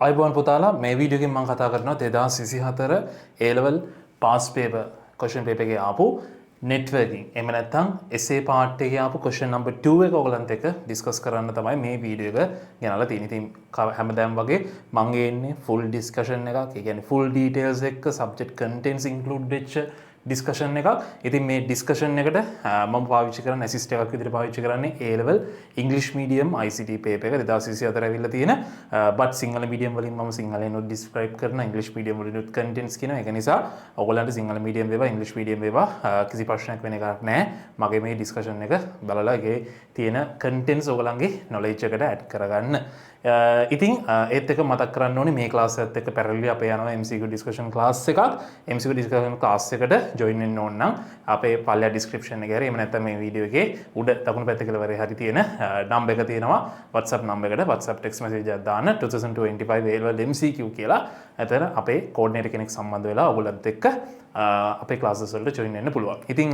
අයිබෝන් පුතාලා මේ වීඩියෝ එකෙන් මම කතා කරනවා 2024 A level pass paper question paper එකේ ආපු networking එහෙම නැත්නම් essay part එකේ ආපු question number 2 එක ඔයගලන්ට එක්ක discuss කරන්න තමයි මේ වීඩියෝ එක ගෙනල්ලා තියෙන්නේ. ඉතින් හැමදාම වගේ මම ගේන්නේ full discussion එකක්. ඒ කියන්නේ full details එක්ක subject contents include වෙච්ච discussion එකක්. ඉතින් මේ discussion එකට මම පාවිච්චි කරන assist එකක් විදිහට පාවිච්චි කරන්නේ A level English medium ICT paper එක 2024 ඇවිල්ලා තියෙන but සිංහල medium වලින් මම සිංහලෙන් describe කරන English medium වලින් contents කියනවා. ඒක නිසා ඔයගොල්ලන්ට සිංහල medium වේවා English medium වේවා කිසි ප්‍රශ්නයක් වෙන එකක් නැහැ. මගේ මේ discussion එක බලලා ඒකේ තියෙන contents ඔයගලන්ගේ knowledge එකට add කරගන්න. ඉතින් ඒත් එක මතක් කරන්න ඕනේ මේ ක්ලාස් එකත් එක්ක පැරලි අපේ යනවා MCQ discussion class එකක්. MCQ discussion class එකට join වෙන්න ඕන නම් අපේ පල්ලා description එකේ හරි එහෙම නැත්නම් මේ වීඩියෝ එකේ උඩ දකුණු පැත්තේ කෙළවරේ හරි තියෙන number එක තියෙනවා WhatsApp number එකට WhatsApp text message එකක් දාන්න 2025 A level MCQ කියලා. එතන අපේ coordinator කෙනෙක් සම්බන්ධ වෙලා ඔයගොල්ලන්ත් එක්ක අපේ classes වලට join වෙන්න පුළුවන්. ඉතින්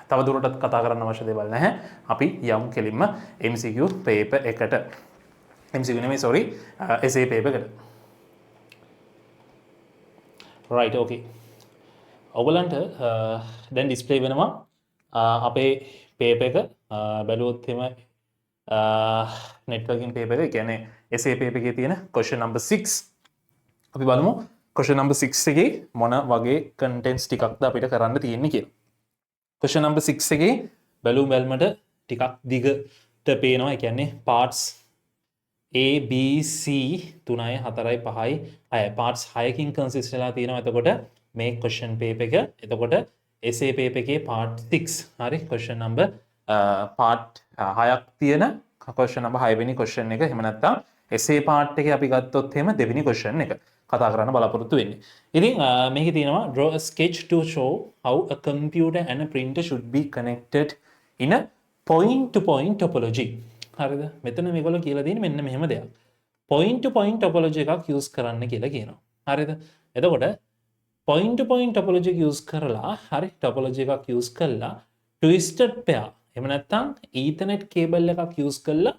තව දුරටත් කතා කරන්න අවශ්‍ය දේවල් නැහැ. අපි යමු කෙලින්ම MCQ paper එකට. MCQ නෙමෙයි sorry essay paper එකට. right okay. ඔයගලන්ට දැන් ඩිස්ප්ලේ වෙනවා අපේ paper එක බැලුවොත් එimhe networking paper එක කියන්නේ essay paper එකේ තියෙන question number 6 අපි බලමු question number 6 එකේ මොන වගේ contents ටිකක්ද අපිට කරන්න තියෙන්නේ කියලා. question number 6 එකේ බැලුමට ටිකක් දිගට පේනවා. ඒ කියන්නේ parts A B C 3යි 4යි 5යි 6 parts 6කින් consist වෙලා තියෙනවා. එතකොට මේ question paper එක එතකොට essay paper එකේ part 6 හරි question number part 6ක් තියෙන question number 6 වෙනි question එක. එහෙම නැත්නම් essay part එකේ අපි ගත්තොත් එහෙම දෙවෙනි question එක කතා කරන්න බලාපොරොත්තු වෙන්නේ. ඉතින් මේකේ තියෙනවා draw a sketch to show how a computer and a printer should be connected in a point to point topology. හරිද? මෙතන මේගොල්ලෝ කියලා තියෙන්නේ මෙන්න මෙහෙම දෙයක්. point to point topology එකක් use කරන්න කියලා කියනවා. හරිද? එතකොට point to point topology use කරලා හරි topology එකක් use කරලා twisted pair එහෙම නැත්නම් ethernet cable එකක් use කරලා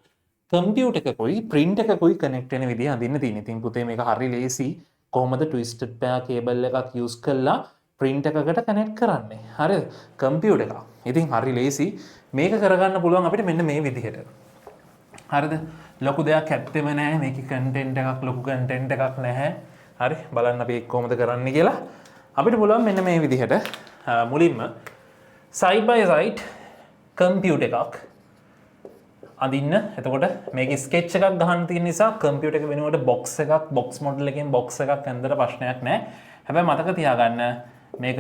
computer එකකුයි print එකකුයි connect වෙන විදිහ අඳින්න තියෙනවා. ඉතින් පුතේ මේක හරි ලේසි. කොහොමද twisted pair cable එකක් use කරලා print එකකට connect කරන්නේ? හරිද? computer එකක්. ඉතින් හරි ලේසි. මේක කරගන්න පුළුවන් අපිට මෙන්න මේ විදිහට. හරිද? ලොකු දෙයක් ඇත්තෙම නැහැ. මේකේ content එකක් ලොකු content එකක් නැහැ. හරි? බලන්න අපි ඒක කොහොමද කරන්නේ කියලා. අපිට පුළුවන් මෙන්න මේ විදිහට මුලින්ම side by side computer එකක් අඳින්න. එතකොට මේකේ sketch එකක් ගහන්න තියෙන නිසා computer එක වෙනුවට box එකක් box model එකෙන් box එකක් ඇඳලා ප්‍රශ්නයක් නැහැ. හැබැයි මතක තියාගන්න මේක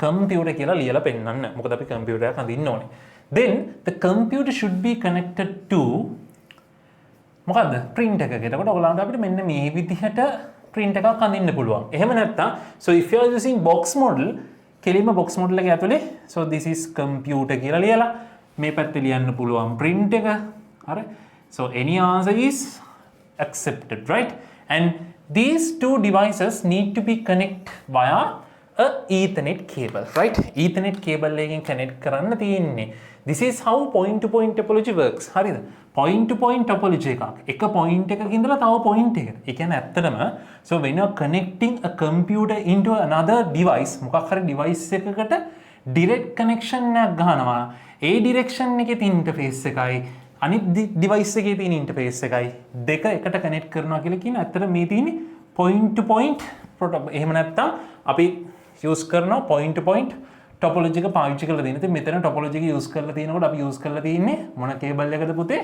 computer කියලා ලියලා පෙන්නන්න. මොකද අපි computer එකක් අඳින්න ඕනේ. Then the computer should be connected to මොකද්ද? print එකක. එතකොට ඔයගොල්ලන්ට අපිට මෙන්න මේ විදිහට print එකක් අඳින්න පුළුවන්. එහෙම නැත්නම් so if you are using box model කෙලින්ම box model එක ඇතුලේ so this is computer කියලා ලියලා මේ පැත්තේ ලියන්න පුළුවන් print එක. හරි? so any answer is accepted, right? And these two devices need to be connected via a ethernet cable, right? ethernet cable එකෙන් connect කරන්න තියෙන්නේ. This is how point to point topology works. හරිද? point to point topology එකක්. එක point එකක ඉඳලා තව point එකකට. ඒ කියන්නේ ඇත්තටම so when you are connecting a computer into another device මොකක් හරි device එකකට direct connection එකක් ගහනවා. ඒ direction එකේ තියෙන interface එකයි අනිත් device එකේ තියෙන interface එකයි දෙක එකට connect කරනවා කියලා කියන ඇත්තට මේ තියෙන්නේ point to point protocol. එහෙම නැත්නම් අපි use කරනවා point to point topology එක පාවිච්චි කරලා තියෙනවා. ඉතින් මෙතන topology එක use කරලා තියෙනකොට අපි use කරලා තියෙන්නේ මොන cable එකද පුතේ?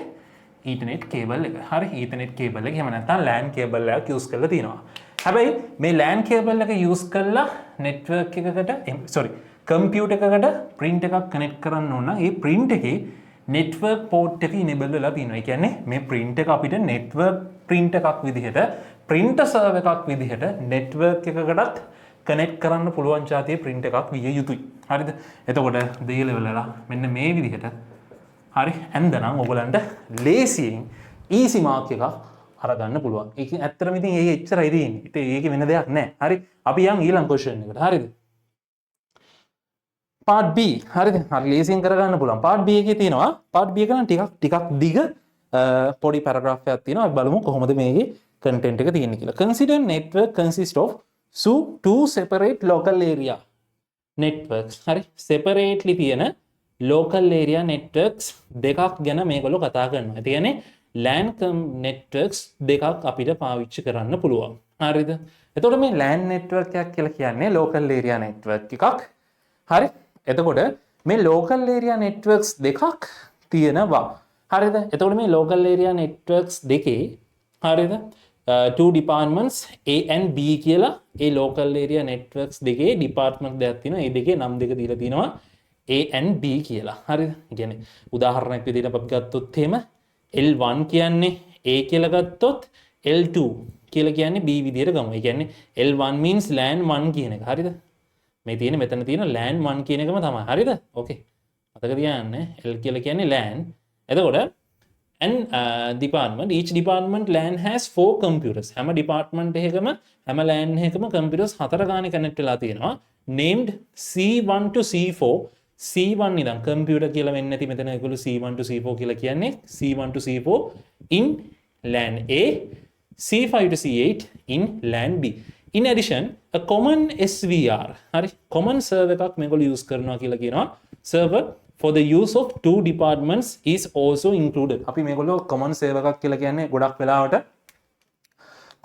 ethernet cable එක. හරි ethernet cable එක. එහෙම නැත්නම් LAN cable එකක් use කරලා තියෙනවා. හැබැයි මේ LAN cable එක use කරලා network එකකට sorry computer එකකට print එකක් connect කරන්න ඕන නම් ඒ print එකේ network port එක enable වෙලා තියෙනවා. ඒ කියන්නේ මේ print එක අපිට network print එකක් විදිහට printer server එකක් විදිහට network එකකටත් connect කරන්න පුළුවන් જાතියේ print එකක් විය යුතුයි. හරිද? එතකොට D level වල මෙන්න මේ විදිහට හරි ඇන්දනම් ඔයගලන්ට ලේසියෙන් easy mark එකක් අරගන්න පුළුවන්. ඒක ඇත්තටම ඉතින් ඒක එච්චරයි තියෙන්නේ. ඉතින් ඒකේ වෙන දෙයක් නැහැ. හරි? අපි යන් ඊළඟ question එකට. හරිද? part B. හරිද? හරි ලේසියෙන් කරගන්න පුළුවන්. part B එකේ තියෙනවා part B එක නම් ටිකක් දිග පොඩි පැරග්‍රාෆ් එකක් තියෙනවා. අපි බලමු කොහොමද මේකේ content එක තියෙන්නේ කියලා. Consider network consist of two separate local area networks. හරි separately තියෙන local area networks දෙකක් ගැන මේගොල්ලෝ කතා කරනවා. ඒ කියන්නේ LAN networks දෙකක් අපිට පාවිච්චි කරන්න පුළුවන්. හරිද? එතකොට මේ LAN network එකක් කියලා කියන්නේ local area network එකක්. හරි? එතකොට මේ local area networks දෙකක් තියෙනවා. හරිද? එතකොට මේ local area networks දෙකේ හරිද? Two departments A and B කියලා ඒ local area networks දෙකේ department දෙකක් තියෙනවා. ඒ දෙකේ නම් දෙක දීලා තිනවා A and B කියලා. හරිද? කියන්නේ උදාහරණයක් විදිහට අපි ගත්තොත් එහෙම L1 කියන්නේ A කියලා ගත්තොත් L2 කියලා කියන්නේ B විදිහට ගමු. ඒ කියන්නේ L1 means LAN 1 කියන එක. හරිද? මේ තියෙන මෙතන තියෙන LAN 1 කියන එකම තමයි. හරිද? ඕකේ. මතක තියාගන්න L කියලා කියන්නේ LAN. එතකොට and department, each department LAN has 4 computers. හැම department එකකම හැම LAN එකකම computers 4 ගානේ connect වෙලා තියෙනවා. named C1 to C4. C1 ඉඳන් computer කියලා වෙන්නේ නැති මෙතන ඒගොල්ලෝ C1 to C4 කියලා කියන්නේ C1 to C4 in LAN A, C5 to C8 in LAN B. In addition, a common SVR, හරි common server එකක් මේගොල්ලෝ use කරනවා කියලා කියනවා. server for the use of two departments is also included. අපි මේගොල්ලෝ common server එකක් කියලා කියන්නේ ගොඩක් වෙලාවට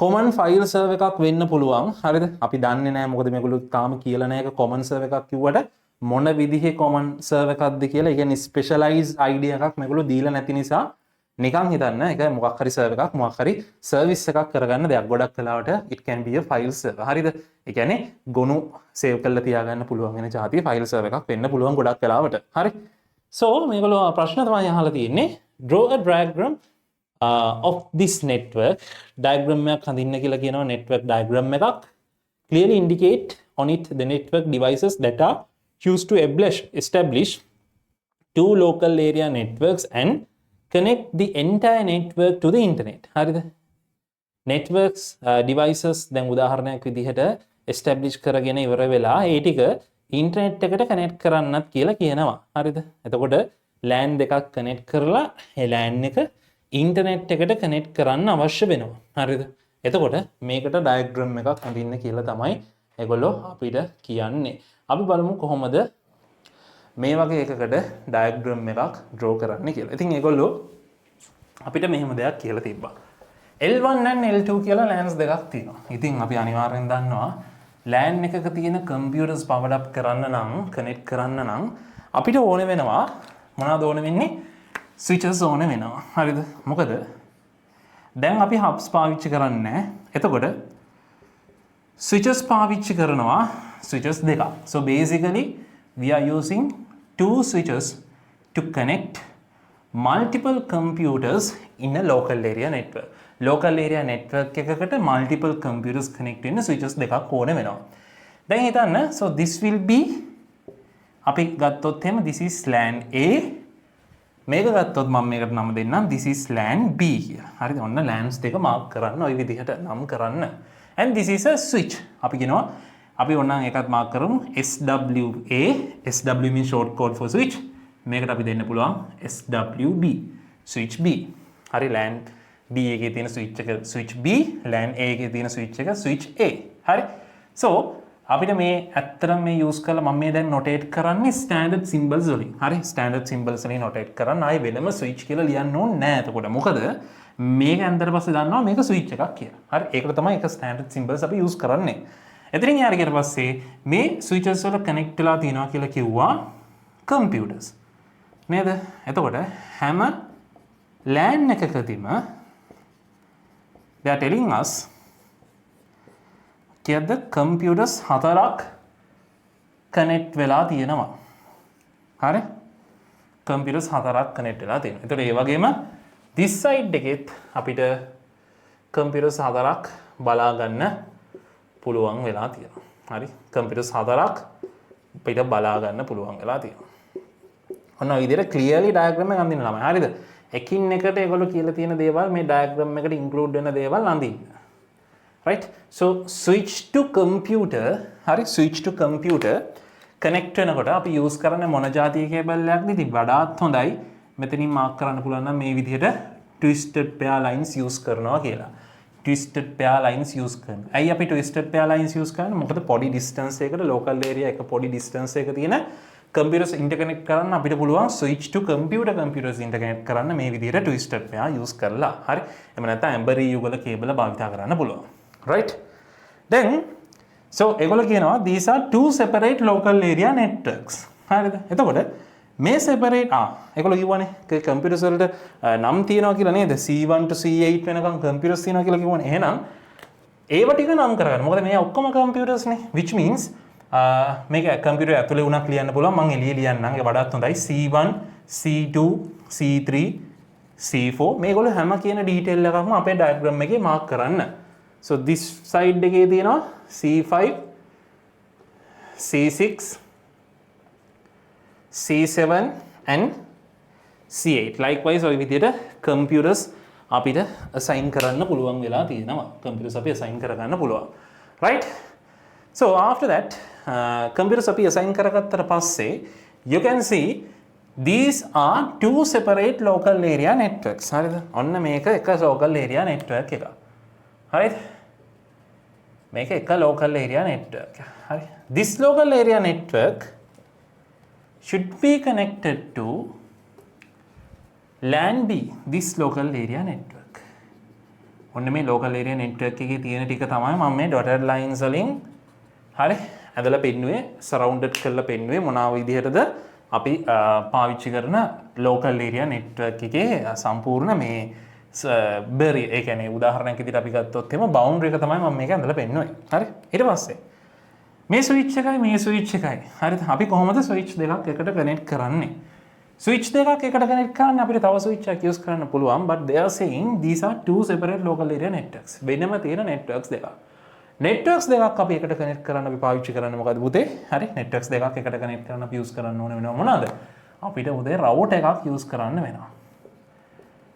common file server එකක් වෙන්න පුළුවන්. හරිද? අපි දන්නේ නැහැ මොකද මේගොල්ලෝ තාම කියලා නැහැ ඒක common server එකක් කිව්වට මොන විදිහේ common server එකක්ද කියලා. ඒ කියන්නේ specialized idea එකක් මේගොල්ලෝ දීලා නැති නිසා නිකන් හිතන්න ඒක මොකක් හරි server එකක් මොකක් හරි service එකක් කරගන්න දෙයක්. ගොඩක් වෙලාවට it can be a file server. හරිද? ඒ කියන්නේ ගොනු save කරලා තියාගන්න පුළුවන් වෙන જાතිය file server එකක් වෙන්න පුළුවන් ගොඩක් වෙලාවට. හරි? so මේගොල්ලෝ ප්‍රශ්න තමයි අහලා තියෙන්නේ draw a diagram of this network. diagram එකක් හඳින්න කියලා කියනවා network diagram එකක්. clearly indicate on it the network devices that are used to establish two local area networks and connect the entire network to the internet. හරිද? networks devices දැන් උදාහරණයක් විදිහට establish කරගෙන ඉවර වෙලා ඒ ටික ඉන්ටර්නෙට් එකට කනෙක්ට් කරන්නත් කියලා කියනවා. හරිද? එතකොට LAN දෙකක් කනෙක්ට් කරලා ඒ LAN එක ඉන්ටර්නෙට් එකට කනෙක්ට් කරන්න අවශ්‍ය වෙනවා. හරිද? එතකොට මේකට ඩයග්‍රෑම් එකක් අඳින්න කියලා තමයි ඒගොල්ලෝ අපිට කියන්නේ. අපි බලමු කොහොමද මේ වගේ එකකට ඩයග්‍රෑම් එකක් draw කරන්න කියලා. ඉතින් ඒගොල්ලෝ අපිට මෙහෙම දෙයක් කියලා තිබ්බා. L1 and L2 කියලා LANs දෙකක් තියෙනවා. ඉතින් අපි අනිවාර්යෙන් දන්නවා LAN එකක තියෙන computers powered up කරන්න නම් connect කරන්න නම් අපිට ඕන වෙනවා මොනවද ඕන වෙන්නේ? switches ඕන වෙනවා. හරිද? මොකද දැන් අපි hubs පාවිච්චි කරන්නේ නැහැ. එතකොට switches පාවිච්චි කරනවා switches දෙකක්. So basically we are using two switches to connect multiple computers in a local area network. local area network එකකට multiple computers connect වෙන්න switches දෙකක් ඕන වෙනවා. දැන් හිතන්න so this will be අපි ගත්තොත් එහෙම this is LAN A මේක ගත්තොත් මම මේකට නම දෙන්නම් this is LAN B කියලා. හරිද? ඔන්න LANs දෙක මාක් කරන්න ওই විදිහට නම් කරන්න. and this is a switch. අපි කියනවා අපි ඕනනම් එකත් මාක් කරමු SWA. SW means short code for switch. මේකට අපි දෙන්න පුළුවන් SWB switch B. හරි LAN B එකේ තියෙන switch එක switch B, LAN A එකේ තියෙන switch එක switch A. හරි? so අපිට මේ ඇත්තටම මේ use කරලා මම මේ දැන් notate කරන්නේ standard symbols වලින්. හරි? standard symbols වලින් notate කරන්න ආයේ වෙනම switch කියලා ලියන්න ඕනේ නැහැ. එතකොට මොකද මේක ඇන්දට පස්සේ දන්නවා මේක switch එකක් කියලා. හරි? ඒකට තමයි එක standard symbols අපි use කරන්නේ. එතනින් යාර ඊට පස්සේ මේ switches වල connect වෙලා තියෙනවා කියලා කිව්වා computers. නේද? එතකොට හැම LAN එකකදීම they are telling us කියද්ද computers 4ක් connect වෙලා තියෙනවා. හරි? computers 4ක් connect වෙලා තියෙනවා. එතකොට ඒ වගේම this side එකෙත් අපිට computers 4ක් බලා ගන්න පුළුවන් වෙලා තියෙනවා. හරි? computers 4ක් අපිට බලා ගන්න පුළුවන් වෙලා තියෙනවා. ඔන්න ඔය විදිහට clearly diagram එක අඳින්න ළමයි. හරිද? එකින් එකට ඒගොල්ලෝ කියලා තියෙන දේවල් මේ diagram එකට include වෙන දේවල් අඳින්න. right? so switch to computer හරි switch to computer connect වෙනකොට අපි use කරන්නේ මොන જાතිය කේබල් එකක්ද? ඉතින් වඩාත් හොඳයි මෙතනින් මාක් කරන්න පුළුවන් නම් මේ විදිහට twisted pair lines use කරනවා කියලා. twisted pair lines use කරනවා. ඇයි අපි twisted pair lines use කරන්නේ? මොකද පොඩි distance එකකට local area එක පොඩි distance එක තියෙන computers interconnect කරන්න අපිට පුළුවන් switch to computers interconnect කරන්න මේ විදිහට twisted pair use කරලා. හරි. එහෙම නැත්නම් Amber යුගල cable භාවිත කරන්න පුළුවන්. right? then so ඒගොල්ලෝ කියනවා these are two separate local area networks. හරිද? එතකොට මේ separate ඒගොල්ලෝ කියවනේ computers වලට නම් තියනවා කියලා නේද? C1 to C8 වෙනකම් computers තියනවා කියලා කිව්වනේ. එහෙනම් ඒව ටික නම් කරගන්න. මොකද මේ ඔක්කොම computers නේ. which means මේක computer ඇතුලේ උනක් ලියන්න පුළුවන්. මම එළිය ලියන්නම්. ඒක වඩාත් හොඳයි. C1, C2, C3, C4 මේගොල්ලෝ හැම කියන detail එකක්ම අපේ diagram එකේ mark කරන්න. so this side එකේ තියෙනවා C5, C6, C7 and C8. likewise ඔය විදිහට computers අපිට assign කරන්න පුළුවන් වෙලා තියෙනවා. computers අපි assign කරගන්න පුළුවන්. right? so after that computers අපි assign කරගත්තට පස්සේ you can see these are two separate local area networks. හරිද? ඔන්න මේක එක local area network එකක්. හරිද? මේක එක local area network. හරි. this local area network should be connected to LAN B, this local area network. ඔන්න මේ local area network එකේ තියෙන ටික තමයි මම මේ dotted lines වලින් හරි ඇදලා පෙන්නුවේ surrounded කරලා පෙන්නුවේ මොනවා විදිහටද අපි පාවිච්චි කරන local area network එකේ සම්පූර්ණ මේ barrier ඒ කියන්නේ උදාහරණයක් විදිහට අපි ගත්තොත් එම boundary එක තමයි මම මේක ඇදලා පෙන්නුවේ. හරි. ඊට පස්සේ මේ ස්විච් එකයි මේ ස්විච් එකයි. හරිද? අපි කොහොමද ස්විච් දෙකක් එකට කනෙක්ට් කරන්නේ? ස්විච් දෙකක් එකට කනෙක්ට් කරන්න අපිට තව ස්විච් එකක් යූස් කරන්න පුළුවන්. but they are saying these are two separate local area networks. වෙනම තියෙන networks දෙකක්. networks දෙකක් අපි එකට කනෙක්ට් කරන්න අපි පාවිච්චි කරන්නේ මොකද්ද පුතේ? හරි. networks දෙකක් එකට කනෙක්ට් කරන්න අපි යූස් කරන්න ඕනේ වෙනවා මොනවාද? අපිට පුතේ router එකක් යූස් කරන්න වෙනවා.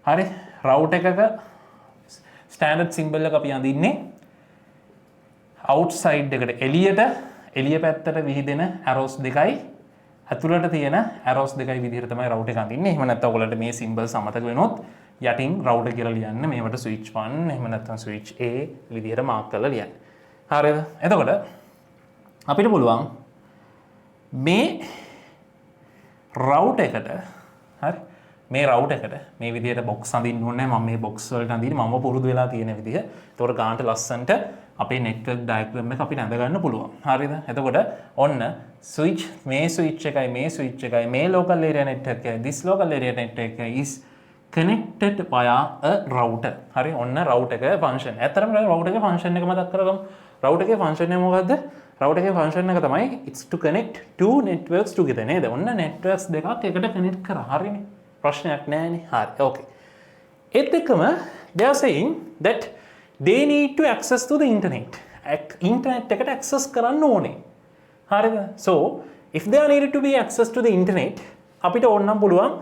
හරි. router එකක standard symbol එක අපි අඳින්නේ outside එකට එළිය පැත්තට විහිදෙන arrows දෙකයි ඇතුළට තියෙන arrows දෙකයි විදිහට තමයි router එක අඳින්නේ. එහෙම නැත්නම් ඔයගොල්ලන්ට මේ symbols අමතක වෙනොත් යටින් router කියලා ලියන්න. මේවට switch 1 එහෙම නැත්නම් switch A විදිහට mark කරලා ලියන්න. හරිද? එතකොට අපිට පුළුවන් මේ router එකට හරි මේ router එකට මේ විදිහට box අඳින්න ඕනේ. මම මේ box වලට අඳින්නේ මම පුරුදු වෙලා තියෙන විදිහ. එතකොට ගානට ලස්සන්ට අපේ network diagram එක අපිට අඳ ගන්න පුළුවන්. හරිද? එතකොට ඔන්න switch මේ switch එකයි මේ switch එකයි මේ local area network එකයි this local area network is connected via a router. හරි ඔන්න router එක function. ඇත්තටම router එකේ function එක මතක් කරගමු. router එකේ function එක මොකද්ද? router එකේ function එක තමයි it's to connect two networks together නේද? ඔන්න networks දෙකක් එකට connect කරා. හරිනේ. ප්‍රශ්නයක් නැහැනේ. හරි. okay. ඒත් එක්කම they are saying that they need to access to the internet. internet එකට access කරන්න ඕනේ. හරිද? so if they are needed to be access to the internet අපිට ඕනනම් පුළුවන්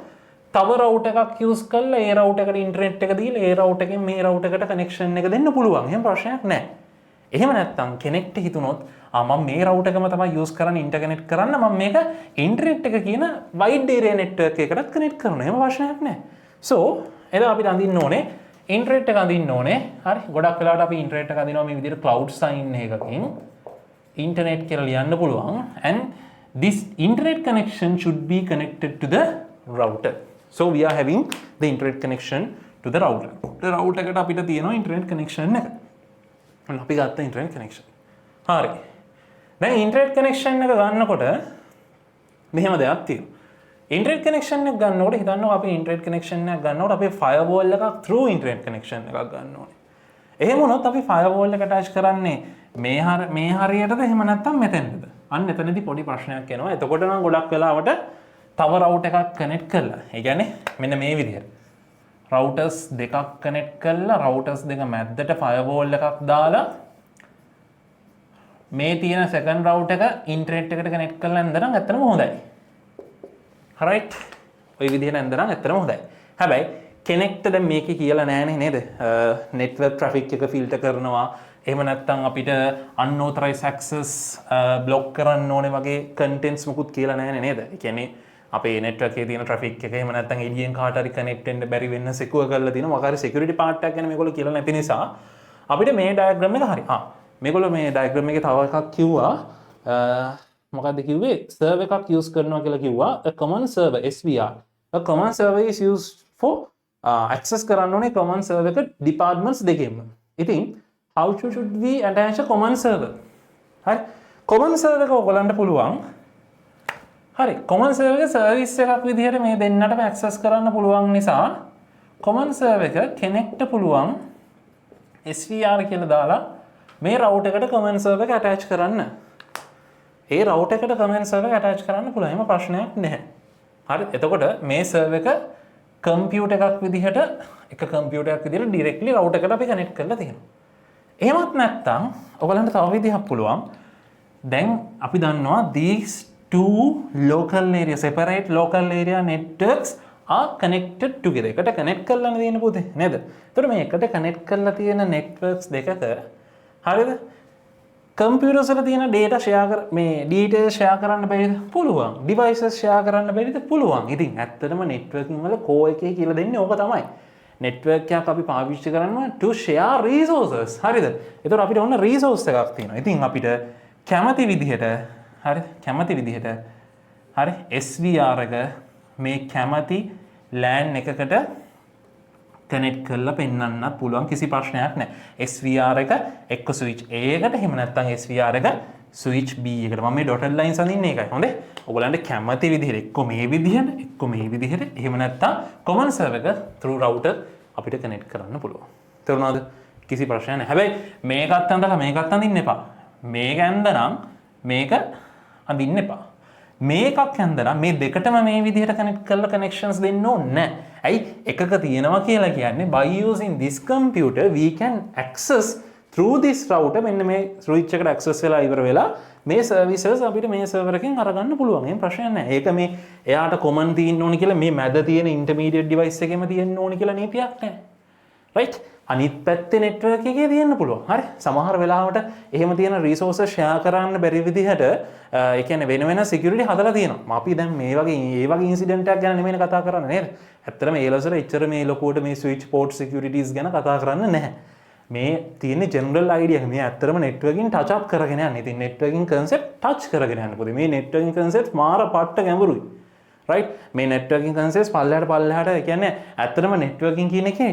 තව router එකක් use කරලා ඒ router එකට internet එක දීලා ඒ router එකෙන් මේ router එකට connection එක දෙන්න පුළුවන්. එහෙම ප්‍රශ්නයක් නැහැ. එහෙම නැත්නම් කෙනෙක්ට හිතුනොත් මම මේ router එකම තමයි use කරන්නේ interconnect කරන්න මම මේක internet එක කියන wide area network එකකටත් connect කරනවා. එහෙම ප්‍රශ්නයක් නැහැ. so එතන අපිට අඳින්න ඕනේ internet එක අඳින්න ඕනේ. හරි. ගොඩක් වෙලාවට අපි internet එක අඳිනවා මේ විදිහට cloud sign එකකින් internet කියලා ලියන්න පුළුවන්. and this internet connection should be connected to the router. so we are having the internet connection to the router. the router එකට අපිට තියෙනවා internet connection එක. ඔන්න අපි ගත්ත internet connection. හරි. දැන් internet connection එක ගන්නකොට මෙහෙම දෙයක් තියෙනවා. internet connection එක ගන්නකොට හිතන්නකෝ අපි internet connection එකක් ගන්නකොට අපි firewall එකක් through internet connection එකක් ගන්න ඕනේ. එහෙම වුණොත් අපි firewall එක attach කරන්නේ මේ හරියටද එහෙම නැත්නම් මෙතෙන්ද? අන්න එතනදී පොඩි ප්‍රශ්නයක් එනවා. එතකොට නම් ගොඩක් වෙලාවට තව router එකක් connect කරලා. ඒ කියන්නේ මෙන්න මේ විදිහට. routers දෙකක් connect කරලා routers දෙක මැද්දට firewall එකක් දාලා මේ තියෙන second router එක internet එකට connect කරලා නැන්දනම් ඇත්තටම හොඳයි. right? ඔය විදිහට නැන්දනම් ඇත්තටම හොඳයි. හැබැයි කෙනෙක්ට දැන් මේකේ කියලා නෑනේ නේද? network traffic එක filter කරනවා. එහෙම නැත්නම් අපිට unauthorized access block කරන්න ඕනේ වගේ contents මුකුත් කියලා නෑනේ නේද? ඒ කියන්නේ අපේ network එකේ තියෙන traffic එක එහෙම නැත්නම් එළියෙන් කාට හරි connect වෙන්න බැරි වෙන්න secure කරලා තියෙන මොකක් හරි security part එකක් ගැන මේගොල්ලෝ කියලා නැති නිසා අපිට මේ ඩයග්‍රෑම් එක හරි. මේගොල්ලෝ මේ ඩයග්‍රෑම් එකේ තව එකක් කිව්වා මොකක්ද කිව්වේ server එකක් use කරනවා කියලා කිව්වා a common server SVR. a common server is used for access කරන්න ඕනේ common server එක departments දෙකෙන්ම. ඉතින් how should we attach a common server? හරි. common server එක ඔයගලන්ට පුළුවන් හරි common server එක service එකක් විදිහට මේ දෙන්නටම access කරන්න පුළුවන් නිසා common server එක connect පුළුවන් SVR කියලා දාලා මේ router එකට common server එක attach කරන්න. ඒ router එකට common server එක attach කරන්න පුළුවන්. එහෙම ප්‍රශ්නයක් නැහැ. හරි. එතකොට මේ server එක computer එකක් විදිහට එක computer එකක් විදිහට directly router එකට අපි connect කරලා තියෙනවා. එහෙමත් නැත්නම් ඔයගලන්ට තව විදිහක් පුළුවන්. දැන් අපි දන්නවා these two local area separate local area networks are connected together. එකට connect කරලානේ තියෙන පුතේ නේද? ඒතර මේ එකට connect කරලා තියෙන networks දෙකක හරිද? computers වල තියෙන data share මේ details share කරන්න බැරිද? පුළුවන්. devices share කරන්න බැරිද? පුළුවන්. ඉතින් ඇත්තටම networking වල core එකේ කියලා දෙන්නේ ඕක තමයි. network එකක් අපි පාවිච්චි කරනවා to share resources. හරිද? ඒතර අපිට ඕන resource එකක් තියෙනවා. ඉතින් අපිට කැමති විදිහට හරි කැමති විදිහට හරි SVR එක මේ කැමති LAN එකකට කනෙක්ට් කරලා පෙන්වන්නත් පුළුවන් කිසි ප්‍රශ්නයක් නැහැ. SVR එක එක්ක ස්විච් A එකට එහෙම නැත්නම් SVR එක ස්විච් B එකට. මම මේ dotted lines අඳින්නේ ඒකයි. හොඳේ. ඔයගලන්ට කැමති විදිහට එක්ක මේ විදිහට එක්ක මේ විදිහට එහෙම නැත්නම් common server එක through router අපිට කනෙක්ට් කරන්න පුළුවන්. තේරුණාද? කිසි ප්‍රශ්නයක් නැහැ. හැබැයි මේකත් අඳලා මේකත් අඳින්න එපා. මේක ඇඳනම් මේක අඳින්න එපා. මේකක් ඇඳනම් මේ දෙකටම මේ විදිහට කනෙක්ට් කරලා connections දෙන්න ඕනේ නැහැ. ඇයි එකක තියෙනවා කියලා කියන්නේ by using this computer we can access through this router මෙන්න මේ switch එකට access වෙලා ඉවර වෙලා මේ services අපිට මේ server එකෙන් අරගන්න පුළුවන්. එහෙම ප්‍රශ්නයක් නැහැ. ඒක මේ එයාට common තියෙන්න ඕනි කියලා මේ මැද තියෙන intermediate device එකෙම තියෙන්න ඕනි කියලා නීතියක් නැහැ. right? අනිත් පැත්තේ network එකේ තියෙන්න පුළුවන්. හරි. සමහර වෙලාවට එහෙම තියෙන resources share කරන්න බැරි විදිහට ඒ කියන්නේ වෙන වෙන security හදලා තියෙනවා. අපි දැන් මේ වගේ incident එකක් ගැන නෙමෙයි කතා කරන්නේ නේද? ඇත්තටම ඒ ලෙසට එච්චර මේ ලොකුවට මේ switch port securities ගැන කතා කරන්නේ නැහැ. මේ තියෙන්නේ general idea එක. මේ ඇත්තටම networking touch up කරගෙන යන්නේ. ඉතින් networking concept touch කරගෙන යන්න පොඩි. මේ networking concept මාර පට්ට ගැඹුරුයි. right මේ networking concepts පල්ලෙහාට ඒ කියන්නේ ඇත්තටම networking කියන එකේ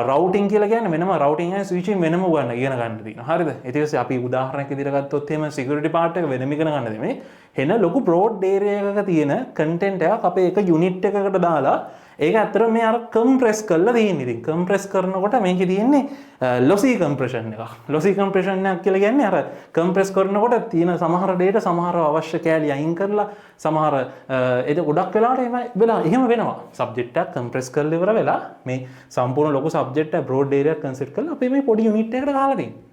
routing කියලා කියන්නේ වෙනම routing and switching වෙනම ඉගෙන ගන්න තියෙනවා. හරිද? ඊට පස්සේ අපි උදාහරණයක් විදිහට ගත්තොත් එහෙම security part එක වෙනම ඉගෙන ගන්න දෙමේ. එන ලොකු broad area එකක තියෙන content එකක් අපේ එක unit එකකට දාලා ඒක ඇත්තටම මේ අර compress කරලා තියෙන්නේ. ඉතින් compress කරනකොට මේකේ තියෙන්නේ lossy compression එකක්. lossy compression එකක් කියලා කියන්නේ අර compress කරනකොට තියෙන සමහර data සමහර අවශ්‍ය කැලි අයින් කරලා සමහර ඒක ගොඩක් වෙලාවට එහෙම වෙනවා. subject එක compress කරලා ඉවර වෙලා මේ සම්පූර්ණ ලොකු subject එක broad area එක consider කරලා අපි මේ පොඩි unit එකකට ගහලා තියෙනවා.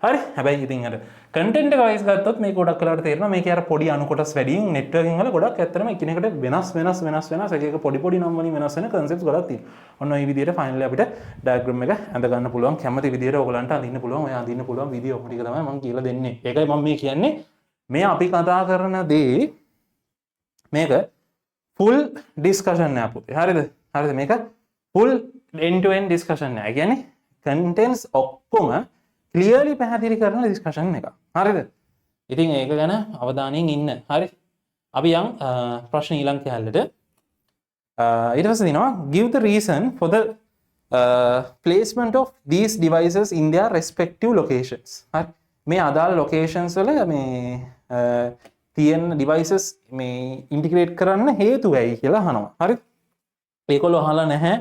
හරි හැබැයි ඉතින් අර content එක වයිස් ගත්තොත් මේක ගොඩක් වෙලාවට තේරෙනවා මේකේ අර පොඩි අණු කොටස් වැඩියෙන් networking වල ගොඩක් ඇත්තටම එකිනෙකට වෙනස් එක එක පොඩි නම් වලින් වෙනස් වෙන concepts ගොඩක් තියෙනවා. ඔන්න ඔය විදිහට finally අපිට diagram එක ඇඳ ගන්න පුළුවන්. කැමති විදිහට ඔයගලන්ට අඳින්න පුළුවන්. ඔය අඳින්න පුළුවන් වීඩියෝ ටික තමයි මම කියලා දෙන්නේ. ඒකයි මම මේ කියන්නේ මේ අපි කතා කරන දේ මේක full discussion නෑ පුතේ. හරිද? මේක full end to end discussion නෑ. ඒ කියන්නේ contents ඔක්කොම clearly පැහැදිලි කරන discussion එක. හරිද? ඉතින් ඒක ගැන අවධානයෙන් ඉන්න. හරි? අපි යන් ප්‍රශ්න ඊළඟ කැලලට. ඊට පස්සේ දිනවා give the reason for the placement of these devices in their respective locations. හරි? මේ අදාළ locations වල මේ තියෙන devices මේ integrate කරන්න හේතුව ඇයි කියලා අහනවා. හරි? ඒගොල්ලෝ අහලා නැහැ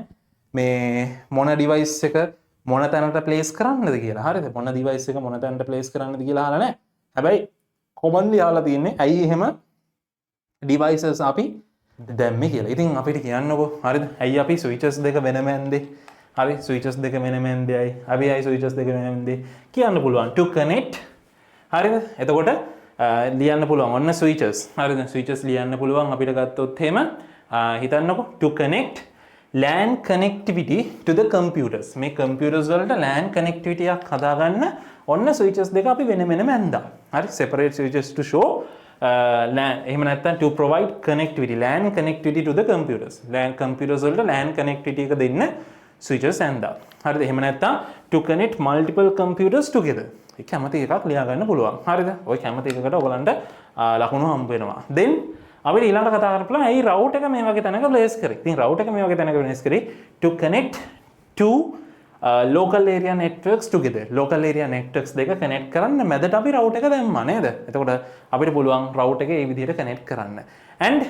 මේ මොන device එක මොන තැනට ප්ලේස් කරන්නද කියලා. හරිද? මොන device එක මොන තැනට ප්ලේස් කරන්නද කියලා අහලා නැහැ. හැබැයි commonly අහලා තියෙන්නේ ඇයි එහෙම devices අපි දැම්මේ කියලා. ඉතින් අපිට කියන්නකෝ. හරිද? ඇයි අපි switches දෙක වෙනම ඇන්දේ? හරි switches දෙක වෙනම ඇන්දේයි. අපි ඇයි switches දෙක වෙනම ඇන්දේ? කියන්න පුළුවන් to connect. හරිද? එතකොට ලියන්න පුළුවන් ඔන්න switches. හරිද? switches ලියන්න පුළුවන් අපිට ගත්තොත් එහෙම හිතන්නකෝ to connect LAN connectivity to the computers. මේ computers වලට LAN connectivity එකක් හදාගන්න ඔන්න switches දෙක අපි වෙන වෙනම ඇඳා. හරි separate switches to show LAN එහෙම නැත්නම් to provide connectivity LAN connectivity to the computers. LAN computers වලට LAN connectivity එක දෙන්න switches and that. හරිද? එහෙම නැත්නම් to connect multiple computers together. ඒ කැමති එකක් ලියා ගන්න පුළුවන්. හරිද? ඔය කැමති එකකට ඔයගලන්ට ලකුණු හම්බ වෙනවා. then අපිට ඊළඟට කතා කරන්න පුළුවන් ඇයි route එක මේ වගේ තැනක place කරේ. ඉතින් route එක මේ වගේ තැනක place කරේ to connect two local area networks together. local area networks දෙක connect කරන්න මැදට අපි route එක දැම්මා නේද? එතකොට අපිට පුළුවන් route එක මේ විදිහට connect කරන්න. and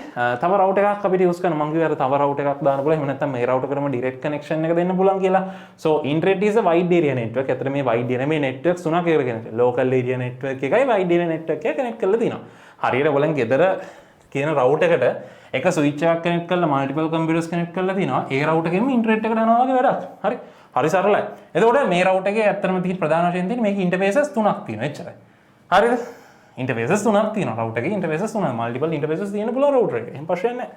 තව route එකක් අපිට use කරන්න මම කිව්වා තව route එකක් දාන්න පුළුවන්. එහෙම නැත්නම් මේ route එකටම direct connection එක දෙන්න පුළුවන් කියලා. so internet is a wide area network. ඇත්තට මේ wide area මේ networks තුනක් ඒකට කියන්නේ. local area network එකයි wide area network එක connect කරලා තියෙනවා. හරියට ඔයගොල්ලන් ගෙදර කියන route එකට එක switch එකක් connect කරලා multiple computers connect කරලා තිනවා. ඒ route එකෙම internet එකට යනවා වගේ වැඩක්. හරි. හරි සරලයි. එතකොට මේ route එකේ ඇත්තටම තියෙන ප්‍රධාන වශයෙන් තියෙන මේකේ interfaces තුනක් තියෙනවා. එච්චරයි. හරිද? interfaces තුනක් තියෙනවා. route එකේ interfaces තුනක්. multiple interfaces තියෙන පුළුවන් router එකේ. එහෙම ප්‍රශ්නයක් නැහැ.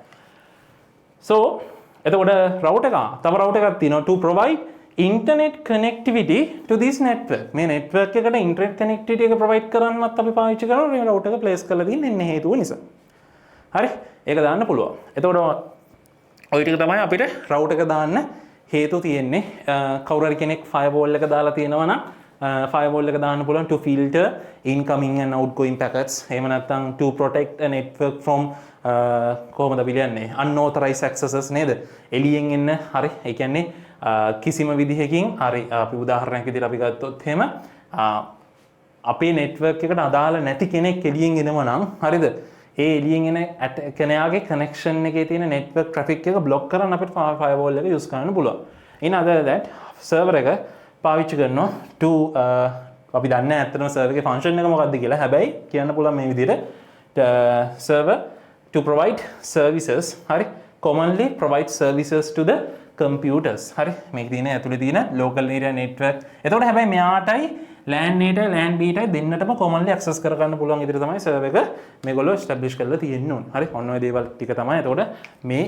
so එතකොට route එක තව route එකක් තියෙනවා to provide internet connectivity to this network. මේ network එකට internet connectivity එක provide කරන්නත් අපි පාවිච්චි කරනවා මේ route එක place කරලා තියෙන්නේ හේතුව නිසා. හරි ඒක දාන්න පුළුවන්. එතකොට ඔය ටික තමයි අපිට route එක දාන්න හේතු තියෙන්නේ. කවුරු හරි කෙනෙක් firewall එක දාලා තියෙනවා නම් firewall එක දාන්න පුළුවන් to filter incoming and outgoing packets. එහෙම නැත්නම් to protect a network from කොහොමද අපි කියන්නේ unauthorized accesses නේද? එළියෙන් එන්න හරි. ඒ කියන්නේ කිසිම විදිහකින් හරි අපි උදාහරණයක් විදිහට අපි ගත්තොත් එහෙම අපේ network එකට අදාළ නැති කෙනෙක් එළියෙන් එනවා නම් හරිද? ඒ එළියෙන් එන කෙනාගේ කනෙක්ෂන් එකේ තියෙන network traffic එක block කරන්න අපිට firewall එක use කරන්න පුළුවන්. in other that server එක පාවිච්චි කරනවා to අපි දන්නේ ඇත්තටම server එකේ function එක මොකක්ද කියලා. හැබැයි කියන්න පුළුවන් මේ විදිහට server to provide services හරි commonly provide services to the computers. හරි මේක තියෙන ඇතුලේ තියෙන local area network. එතකොට හැබැයි මෙයාටයි LAN A tie LAN B ටයි දෙන්නටම commonly access කර ගන්න පුළුවන් විදිහට තමයි server එක මේගොල්ලෝ establish කරලා තියෙන්නේ උන්. හරි ඔන්න ඔය දේවල් ටික තමයි එතකොට මේ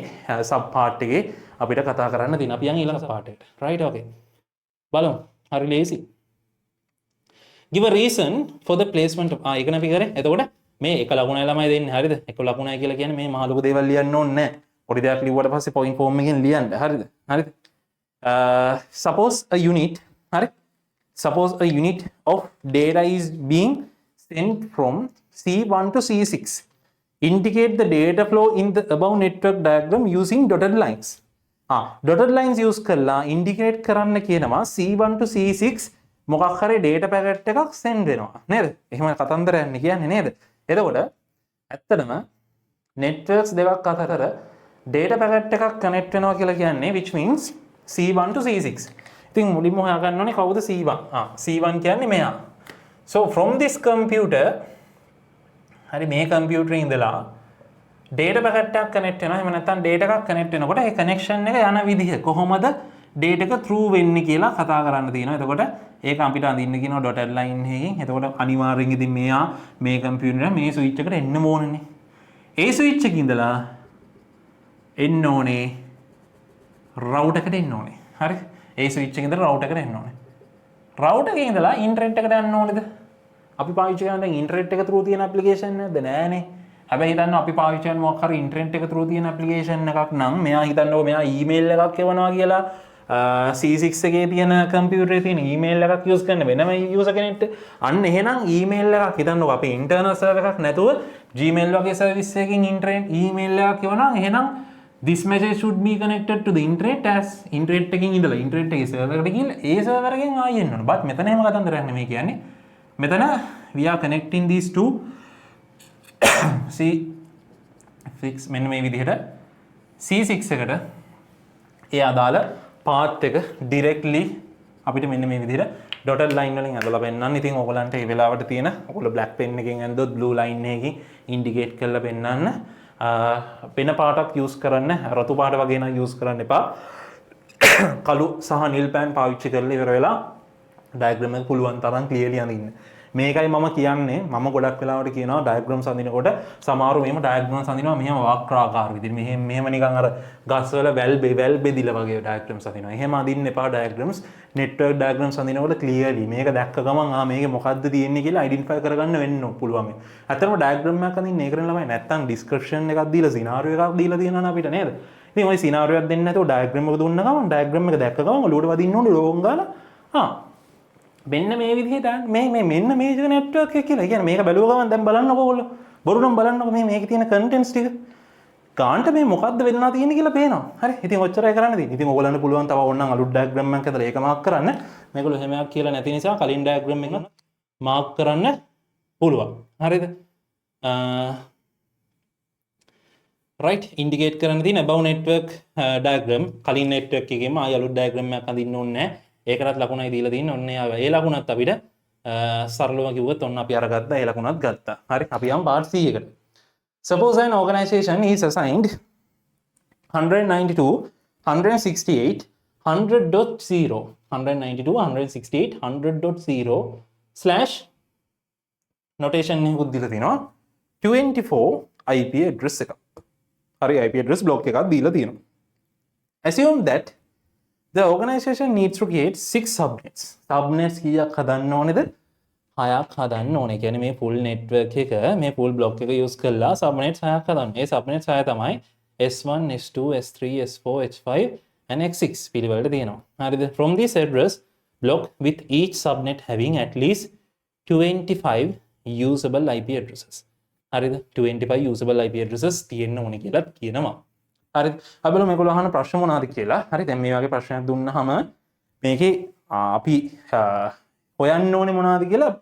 sub part එකේ අපිට කතා කරන්න තියෙන. අපි යන් ඊළඟ part එකට. right okay. බලමු. හරි ලේසි. give a reason for the placement of ඒක නේ අපි කරේ. එතකොට මේ එක ලකුණයි ළමයි දෙන්නේ. හරිද? එක ලකුණයි කියලා කියන්නේ මේ මහ ලොකු දේවල් ලියන්න ඕනේ නැහැ. පොඩි දෙයක් ලිව්වට පස්සේ point form එකෙන් ලියන්න. හරිද? හරිද? suppose a unit හරි suppose a unit of data is being sent from C1 to C6. Indicate the data flow in the above network diagram using dotted lines. Dotted lines use කරලා indicate කරන්න කියනවා C1 to C6 මොකක් හරි data packet එකක් send වෙනවා නේද? එහෙම කතන්දරයක් කියන්නේ නේද? එතකොට ඇත්තටම networks දෙකක් අතර data packet එකක් connect වෙනවා කියලා කියන්නේ which means C1 to C6. ඉතින් මුලින්ම හොයාගන්න ඕනේ කවුද C1? C1 කියන්නේ මෙයා. So from this computer හරි මේ computer ඉඳලා data packet එකක් connect වෙනවා. එහෙම නැත්නම් data එකක් connect වෙනකොට ඒ connection එක යන විදිහ කොහොමද data එක through වෙන්නේ කියලා කතා කරන්න තියෙනවා. එතකොට ඒක අපිට අඳින්න කියනවා dotted line එකකින්. එතකොට අනිවාර්යෙන් ඉතින් මෙයා මේ computer මේ switch එකට එන්න ඕනනේ. ඒ switch එකක ඉඳලා එන්න ඕනේ router එකට එන්න ඕනේ. හරි? ඒ switch එකේ ඉඳලා router එකට එන්න ඕනේ. router එකේ ඉඳලා internet එකට යන්න ඕනේද? අපි පාවිච්චි කරන දැන් internet එක through තියෙන application නැද්ද? නෑනේ. හැබැයි හිතන්න අපි පාවිච්චි කරන මොකක් හරි internet එක through තියෙන application එකක් නම් මෙයා හිතන්නකො මෙයා email එකක් එවනවා කියලා C6 එකේ තියෙන computer එකේ තියෙන email එකක් use කරන වෙනම user කෙනෙක්ට අන්න එහෙනම් email එකක් හිතන්නකො අපි internal server එකක් නැතුව Gmail වගේ service එකකින් internet email එකක් එවනවා එහෙනම් this message should be connected to the internet as internet එකකින් ඉඳලා internet එකේ server එකට ගිහිල්ලා ඒ server එකෙන් ආයෙ එන්න ඕන. but මෙතන එහෙම කතන්දරයක් නෙමෙයි කියන්නේ. මෙතන we are connecting these two C6 මෙන්න මේ විදිහට C6 එකට ඒ අදාළ පාත් එක directly අපිට මෙන්න මේ විදිහට dotted line වලින් ඇඳලා පෙන්නන්න. ඉතින් ඕගලන්ට මේ වෙලාවට තියෙන ඔයගොල්ලෝ black pen එකෙන් ඇඳද්දොත් blue line එකකින් indicate කරලා පෙන්නන්න. පෙන පාටක් use කරන්න රතු පාට වගේ නම් use කරන්න එපා. කළු සහ නිල් පෑන් පාවිච්චි කරලා ඉවර වෙලා diagram එක පුළුවන් තරම් clearly අඳින්න. මේකයි මම කියන්නේ මම ගොඩක් වෙලාවට කියනවා diagrams අඳිනකොට සමහරව මෙහෙම diagrams අඳිනවා මෙහෙම වක්‍රාකාර විදිහට මෙහෙම නිකන් අර ගස් වල වැල් බෙදිලා වගේ diagrams අඳිනවා. එහෙම අඳින්න එපා diagrams. network diagrams අඳිනකොට clearly මේක දැක්ක ගමන් මේකේ මොකද්ද තියෙන්නේ කියලා identify කරගන්න වෙන්න පුළුවන්. ඇත්තටම diagram එකක් අඳින්න ඒකනේ ළමයි නැත්තම් description එකක් දීලා scenario එකක් දීලා තියෙනවනේ අපිට නේද? ඉතින් ওই සිනාරියෝ එකක් දෙන්න නැතුව ඩයග්‍රෑම් එක දුන්න ගමන් ඩයග්‍රෑම් එක දැක්ක ගමන් ඔලුවට වදින්න ඕනේ ලෝගන් ගාලා මෙන්න මේ විදිහට මෙන්න මේජර් නෙට්වර්ක් එක කියලා. කියන්නේ මේක බැලුව ගමන් දැන් බලන්නකෝ ඔයගොල්ලෝ. බොරු නම් බලන්නකෝ මේකේ තියෙන කන්ටෙන්ට්ස් ටික. ගාන්ට මේ මොකද්ද වෙන්න තියෙන්නේ කියලා පේනවා. හරි. ඉතින් ඔච්චරයි කරන්න තියෙන්නේ. ඉතින් ඔයගොල්ලන්ට පුළුවන් තව ඕනනම් අලුත් ඩයග්‍රෑම් එකක් හදලා ඒක මාක් කරන්න. මේගොල්ලෝ එහෙම එකක් කියලා නැති නිසා කලින් ඩයග්‍රෑම් එක මාක් කරන්න පුළුවන්. හරිද? right indicate කරන්න තියෙන above network diagram කලින් network එකේම ආය අලුත් diagram එකක් අඳින්න ඕනේ නැහැ. ඒකටත් ලකුණයි දීලා තියෙන්නේ. ඔන්න ඒ ලකුණත් අපිට සරලව කිව්වොත් ඔන්න අපි අරගත්තා. ඒ ලකුණත් ගත්තා. හරි. අපි යමු part C එකට. Suppose an organization is assigned 192, 168, 100.0, 192, 168, 100.0 slash notation එකකුත් දීලා තිනවා 24 IP address එකක්. හරි IP address block එකක් දීලා තියෙනවා. Assume that the organization needs to create 6 subnets. Subnets කීයක් හදන්න ඕනේද? 6ක් හදන්න ඕනේ. කියන්නේ මේ full network එක මේ full block එක use කරලා subnets 6ක් හදන්න. ඒ subnets 6 තමයි S1, S2, S3, S4, H5 and X6 පිළිවෙලට තියෙනවා. හරිද? From this address block with each subnet having at least 25 usable IP addresses. හරිද? 25 usable IP addresses තියෙන්න ඕනේ කියලා කියනවා. හරිද? අපි බලමු මේගොල්ලෝ අහන ප්‍රශ්න මොනවාද කියලා. හරි දැන් මේ වගේ ප්‍රශ්නයක් දුන්නාම මේකේ අපි හොයන්න ඕනේ මොනවාද කියලා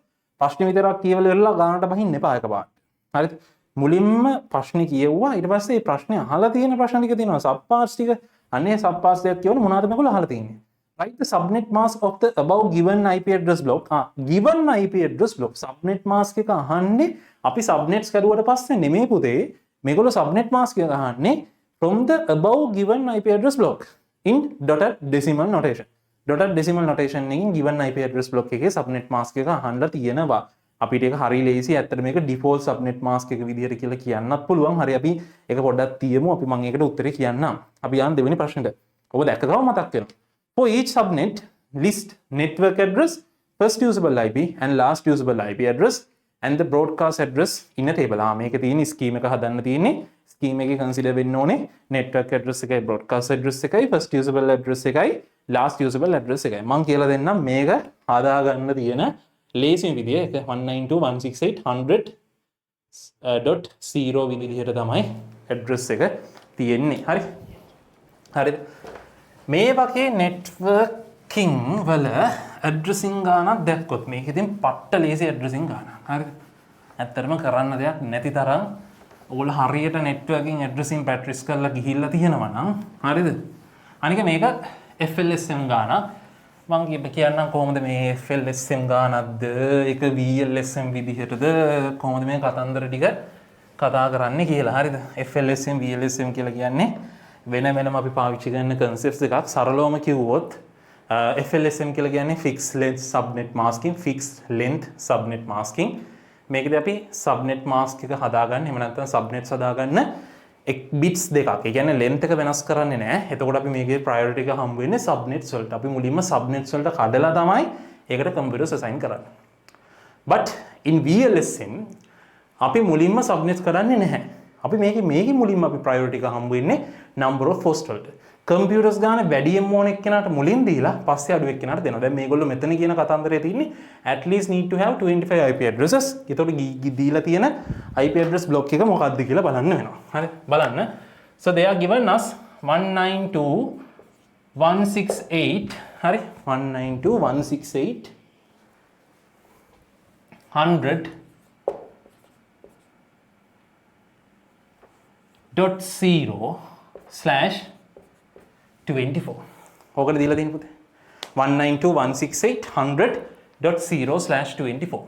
ප්‍රශ්න විතරක් කියවල ඉවරලා ගානට බහින්න එපා එකපාරට. හරිද? මුලින්ම ප්‍රශ්නේ කියෙව්වා ඊට පස්සේ මේ ප්‍රශ්නේ අහලා තියෙන ප්‍රශ්න ටික තියෙනවා සබ් පාර්ට්ස් ටික. අනේ සබ් පාර්ට්ස් ටික කියවන මොනවාද මේගොල්ලෝ අහලා තියෙන්නේ. Write the subnet mask of the above given IP address block. Given IP address block subnet mask එක අහන්නේ අපි subnets කරුවට පස්සේ නෙමෙයි පුතේ. මේගොල්ලෝ subnet mask එක අහන්නේ from the above given IP address block in dotted decimal notation. Dotted decimal notation එකකින් given IP address block එකේ subnet mask එක අහන්නලා තියෙනවා. අපිට ඒක හරි ලේසි. ඇත්තට මේක default subnet mask එක විදිහට කියලා කියන්නත් පුළුවන්. හරි අපි ඒක පොඩ්ඩක් තියමු. අපි මම ඒකට උත්තරේ කියන්නම්. අපි යන් දෙවෙනි ප්‍රශ්නෙට. ඔබ දැක්ක ගමන් මතක් වෙනවා. For each subnet, list network address, first usable IP and last usable IP address and the broadcast address in a table. මේකේ තියෙන scheme එක හදන්න තියෙන්නේ. Scheme එකේ consider වෙන්න ඕනේ network address එකයි broadcast address එකයි first usable address එකයි last usable address එකයි. මම කියලා දෙන්නම් මේක හදා ගන්න තියෙන ලේසිම විදිය. ඒක 192.168.100 විදිහට තමයි address එක තියෙන්නේ. හරි. හරිද? මේ වගේ networking වල addressing ගානක් දැක්කොත් මේක ඉතින් පට්ට ලේසි addressing ගානක්. හරිද? ඇත්තටම කරන්න දෙයක් නැති තරම් ඔයගොල්ලෝ හරියට networking addressing practice කරලා ගිහිල්ලා තියෙනවා නම් හරිද? අනික මේක FLSM ගානක්. මම කියන්නම් කොහොමද මේ FLSM ගානක්ද ඒක VLSM විදිහටද කොහොමද මේ කතන්දර ටික කතා කරන්නේ කියලා. හරිද? FLSM VLSM කියලා කියන්නේ වෙන වෙනම අපි පාවිච්චි කරන concepts එකක්. සරලවම කිව්වොත් FLSM කියලා කියන්නේ fixed length subnet masking, fixed length subnet masking. මේකදී අපි subnet mask එක හදාගන්න එහෙම නැත්නම් subnets හදාගන්න bits දෙකක්. ඒ කියන්නේ length එක වෙනස් කරන්නේ නැහැ. එතකොට අපි මේකේ priority එක හම්බ වෙන්නේ subnets වලට. අපි මුලින්ම subnets වලට කඩලා තමයි ඒකට computers assign කරන්නේ. But in VLSM අපි මුලින්ම subnets කරන්නේ නැහැ. අපි මේකේ මුලින්ම අපි priority එක හම්බ වෙන්නේ number of host වලට. computers ගාන වැඩියෙන් ඕන එක්කෙනාට මුලින් දීලා පස්සේ අඩු එක්කෙනාට දෙනවා. දැන් මේගොල්ලෝ මෙතන කියන කතන්දරේ තියෙන්නේ at least need to have 25 IP addresses. ඒතකොට දීලා තියෙන IP address block එක මොකක්ද කියලා බලන්න වෙනවා. හරි බලන්න. So they are given us 192.168 හරි 192.168 100.0/24. ඕකට දීලා තියෙන පුතේ 192.168.100.0/24.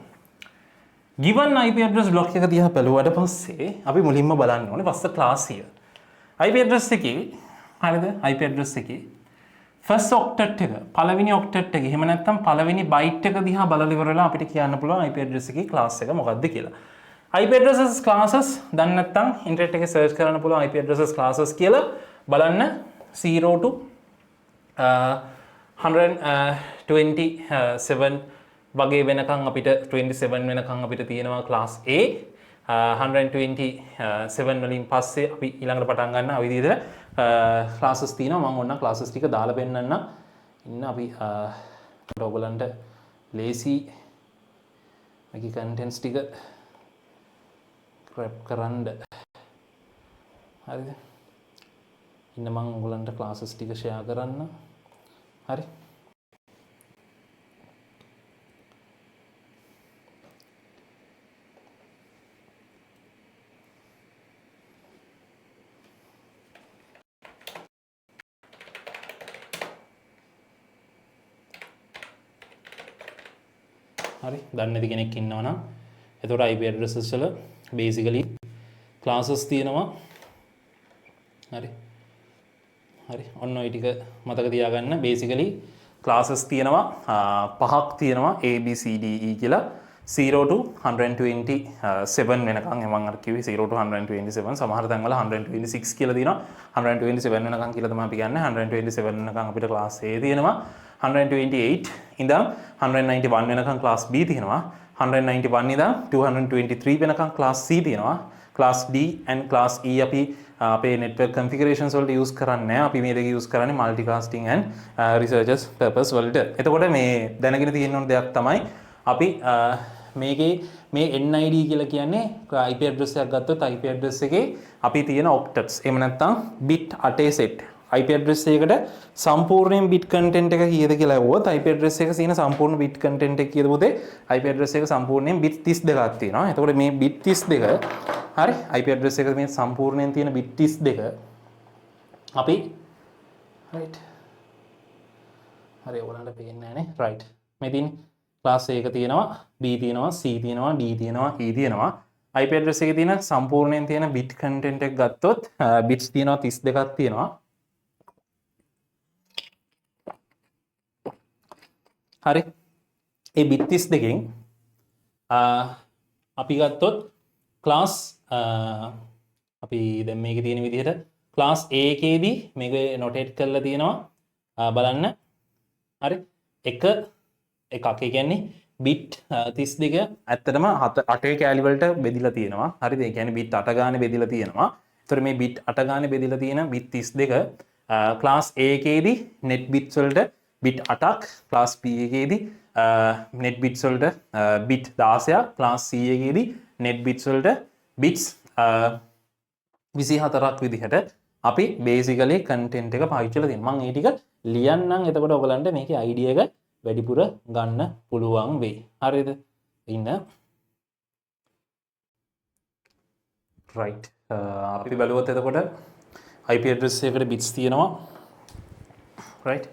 given IP address block එක දිහා බලුවාට පස්සේ අපි මුලින්ම බලන්න ඕනේ what's the class here. IP address එකේ හරිද? IP address එකේ first octet එක පළවෙනි octet එක එහෙම නැත්නම් පළවෙනි byte එක දිහා බලලා ඉවරලා අපිට කියන්න පුළුවන් IP address එකේ class එක මොකක්ද කියලා. IP addresses classes දන්නේ නැත්නම් ඉන්ටර්නෙට් එකේ search කරන්න පුළුවන් IP addresses classes කියලා බලන්න 0 to 127 වගේ වෙනකන් අපිට 27 වෙනකන් අපිට තියෙනවා class A 127 වලින් පස්සේ අපි ඊළඟට පටන් ගන්නවා විදිහට ක්ලාසස් තියෙනවා. මම ඔන්න ක්ලාසස් ටික දාලා පෙන්නන්න. ඉන්න අපි ඔයගලන්ට ලේසි මේකේ කන්ටෙන්ට්ස් ටික grab කරන්න. හරිද? ඉන්න මම ඔයගලන්ට ක්ලාසස් ටික ෂෙයා කරන්න. හරි. හරි දන්නේ නැති කෙනෙක් ඉන්නවනම් එතකොට IP addresses වල basically classes තියෙනවා. හරි ඔන්න ඔය ටික මතක තියාගන්න. basically classes තියෙනවා පහක් තියෙනවා A B C D E කියලා 0 to 127 වෙනකන්. මම අර කිව්වේ 0 to 127. සමහර තැන්වල 126 කියලා තියෙනවා. 127 වෙනකන් කියලා තමයි අපි කියන්නේ. 127 වෙනකන් අපිට class A තියෙනවා. 128 ඉඳන් 191 වෙනකන් class B තියෙනවා. 191 ඉඳන් 223 වෙනකන් class C තියෙනවා. class D and class E අපි අපේ network configurations වලට use කරන්නේ නැහැ. අපි මේ දෙක use කරන්නේ multicasting and researchers purpose වලට. එතකොට මේ දැනගෙන තියෙන්න ඕන දෙයක් තමයි අපි මේකේ මේ NID කියලා කියන්නේ IP address එකක් ගත්තොත් IP address එකේ අපි තියෙන octets එහෙම නැත්නම් bit 8 set IP address එකකට සම්පූර්ණයෙන් bit content එක කීයද කියලා ඇහුවොත් IP address එක තියෙන සම්පූර්ණ bit content එක කීයද පුතේ? IP address එක සම්පූර්ණයෙන් bit 32ක් තියෙනවා. එතකොට මේ bit 32 හරි IP address එක මේ සම්පූර්ණයෙන් තියෙන bit 32 අපි right හරි ඔයාලට පේන්නේ නැහනේ right මේ තියෙන class A එක තියෙනවා B තියෙනවා C තියෙනවා D තියෙනවා E තියෙනවා IP address එකේ තියෙන සම්පූර්ණයෙන් තියෙන bit content එක ගත්තොත් bits තියෙනවා 32ක් තියෙනවා. හරි ඒ bit 32කින් අපි ගත්තොත් class අපි දැන් මේකේ තියෙන විදිහට class A එකේදී මේක notate කරලා තියෙනවා බලන්න. හරි එකක් ඒ කියන්නේ bit 32 ඇත්තටම 8 කැලි වලට බෙදිලා තියෙනවා. හරිද? ඒ කියන්නේ bit 8 ගානේ බෙදිලා තියෙනවා. ඒතර මේ bit 8 ගානේ බෙදිලා තියෙන bit 32 class A එකේදී net bits වලට bit 8ක්, class B එකේදී net bits වලට bit 16ක්, class C එකේදී net bits වලට bits 24ක් විදිහට අපි basically content එක පාවිච්චි කරලා තියෙනවා. මම මේ ටික ලියන්නම්. එතකොට ඔයගලන්ට මේකේ idea එක වැඩිපුර ගන්න පුළුවන් වෙයි. හරිද? ඉන්න right අපි බලුවොත් එතකොට IP address එකකට bits තියෙනවා. right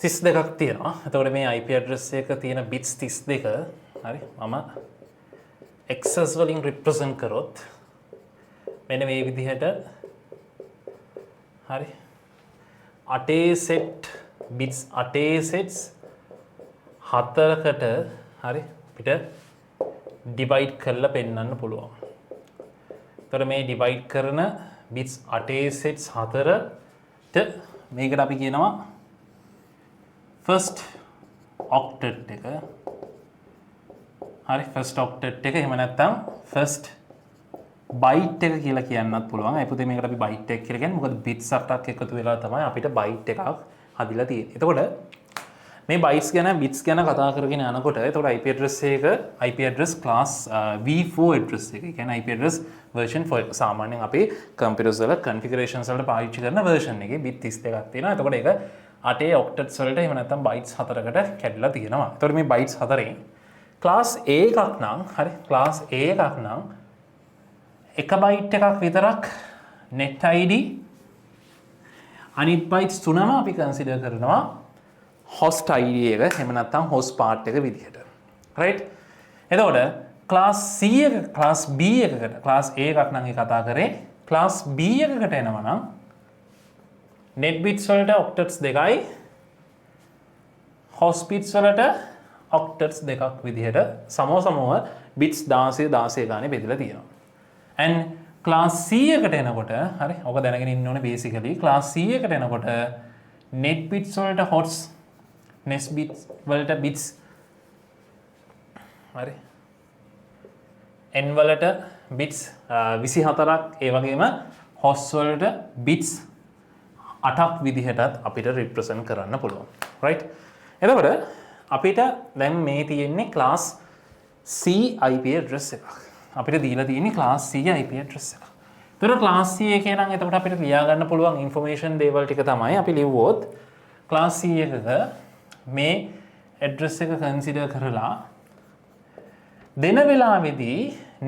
32ක් තියෙනවා. එතකොට මේ IP address එක තියෙන bits 32 හරි මම access වලින් represent කරොත් මෙන්න මේ විදිහට හරි 8 set bits 8 sets 4කට හරි අපිට divide කරලා පෙන්වන්න පුළුවන්. එතකොට මේ divide කරන bits 8 sets 4ට මේකට අපි කියනවා first octet එක. හරි first octet එක එහෙම නැත්නම් first byte එක කියලා කියන්නත් පුළුවන්. ඒ පුතේ මේකට අපි byte එක කියලා කියන්නේ මොකද bits 8ක් එකතු වෙලා තමයි අපිට byte එකක් හදිලා තියෙන්නේ. එතකොට මේ bytes ගැන bits ගැන කතා කරගෙන යනකොට එතකොට IP address එක IP address class V4 address එක. ඒ කියන්නේ IP address version 4 සාමාන්‍යයෙන් අපේ computers වල configurations වලට පාවිච්චි කරන version එකේ bit 32ක් තියෙනවා. එතකොට ඒක 8 octets වලට එහෙම නැත්නම් bytes 4කට කැඩලා තියෙනවා. එතකොට මේ bytes 4ෙන් class A එකක් නම් හරි class A එකක් නම් එක byte එකක් විතරක් net ID අනිත් bytes තුනම අපි consider කරනවා host ID එක එහෙම නැත්නම් host part එක විදිහට. right? එතකොට class C එක class B එකකට class A එකක් නම් ඒ කතා කරේ class B එකකට එනවා නම් net bits වලට octets දෙකයි host bits වලට octets දෙකක් විදිහට සමෝසමව bits 16 ගානේ බෙදලා තියෙනවා. and class C එකට එනකොට හරි ඔක දැනගෙන ඉන්න ඕනේ basically class C එකට එනකොට net bits වලට host net bits වලට bits හරි n වලට bits 24ක් ඒ වගේම හොස් වලට බිට්ස් 8ක් විදිහටත් අපිට රිප්‍රසන්ට් කරන්න පුළුවන්. රයිට්. එතකොට අපිට දැන් මේ තියෙන්නේ ක්ලාස් C IP address එකක්. අපිට දීලා තියෙන්නේ ක්ලාස් C IP address එක. එතකොට ක්ලාස් C එකේ නම් එතකොට අපිට ලියා ගන්න පුළුවන් ইনফরমේෂන් දේවල් ටික තමයි අපි ලිව්වොත් ක්ලාස් C එකක මේ address එක කන්සිඩර් කරලා දෙන වෙලාවේදී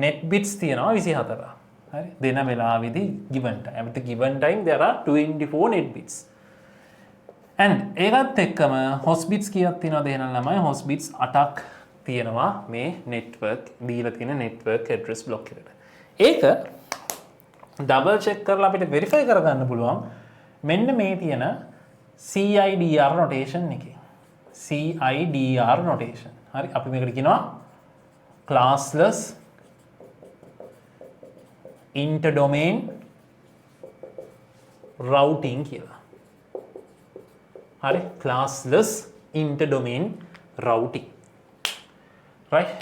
net bits තියෙනවා 24ක්. හරි. දෙන වෙලාවේදී given time. at the given time there are 24 net bits. and ඒකත් එක්කම host bits කීයක් තියෙනවද එහෙනම් ළමයි host bits 8ක් තියෙනවා මේ network දීලා තියෙන network address block එකට. ඒක double check කරලා අපිට verify කරගන්න පුළුවන් මෙන්න මේ තියෙන CIDR notation එකේ. CIDR notation. හරි. අපි මේකට කියනවා classless interdomain routing කියලා. හරි. classless interdomain routing. right.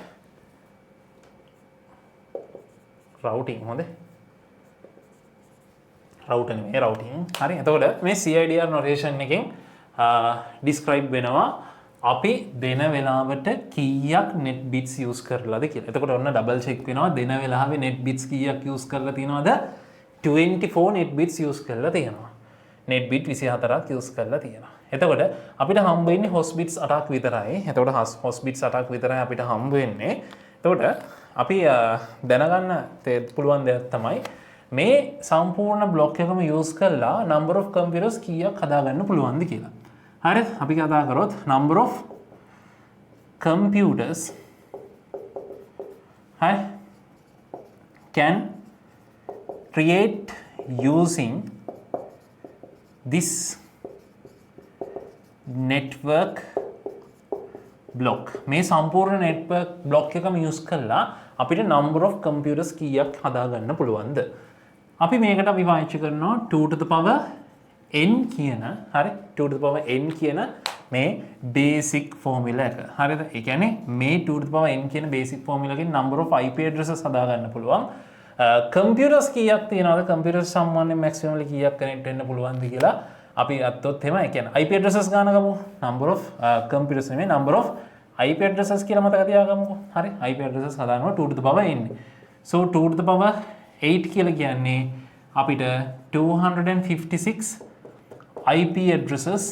routing හොඳේ. router නෙමෙයි routing. හරි. එතකොට මේ CIDR notation එකෙන් describe වෙනවා අපි දෙන වෙලාවට කීයක් net bits use කරලාද කියලා. එතකොට ඔන්න double check වෙනවා දෙන වෙලාවේ net bits කීයක් use කරලා තියෙනවද? 24 net bits use කරලා තියෙනවා. net bit 24ක් use කරලා තියෙනවා. එතකොට අපිට හම්බ වෙන්නේ host bits 8ක් විතරයි. එතකොට host bits 8ක් විතරයි අපිට හම්බ වෙන්නේ. එතකොට අපි දැනගන්න පුළුවන් දෙයක් තමයි මේ සම්පූර්ණ block එකම use කරලා number of computers කීයක් හදාගන්න පුළුවන්ද කියලා. හරි. අපි කතා කරොත් number of computers can create using this network block. මේ සම්පූර්ණ network block එකම use කරලා අපිට number of computers කීයක් හදාගන්න පුළුවන්ද? අපි මේකට විභාජ්‍ය කරනවා 2 to the power n කියන හරි 2 to the power n කියන මේ basic formula එක. හරිද? ඒ කියන්නේ මේ 2 to the power n කියන basic formula එකෙන් number of IP addresses හදාගන්න පුළුවන්. computers කීයක් තියෙනවද? computers සාමාන්‍යයෙන් maximum කීයක් connect වෙන්න පුළුවන්ද කියලා අපි අත්තොත් එහෙම ඒ කියන්නේ IP addresses ගන්න ගමු. number of computers නෙමෙයි number of IP addresses කියලා මතක තියාගමුකෝ. හරි. IP addresses හදාගන්නවා 2 to the power n. so 2 to the power 8 කියලා කියන්නේ අපිට 256 IP addresses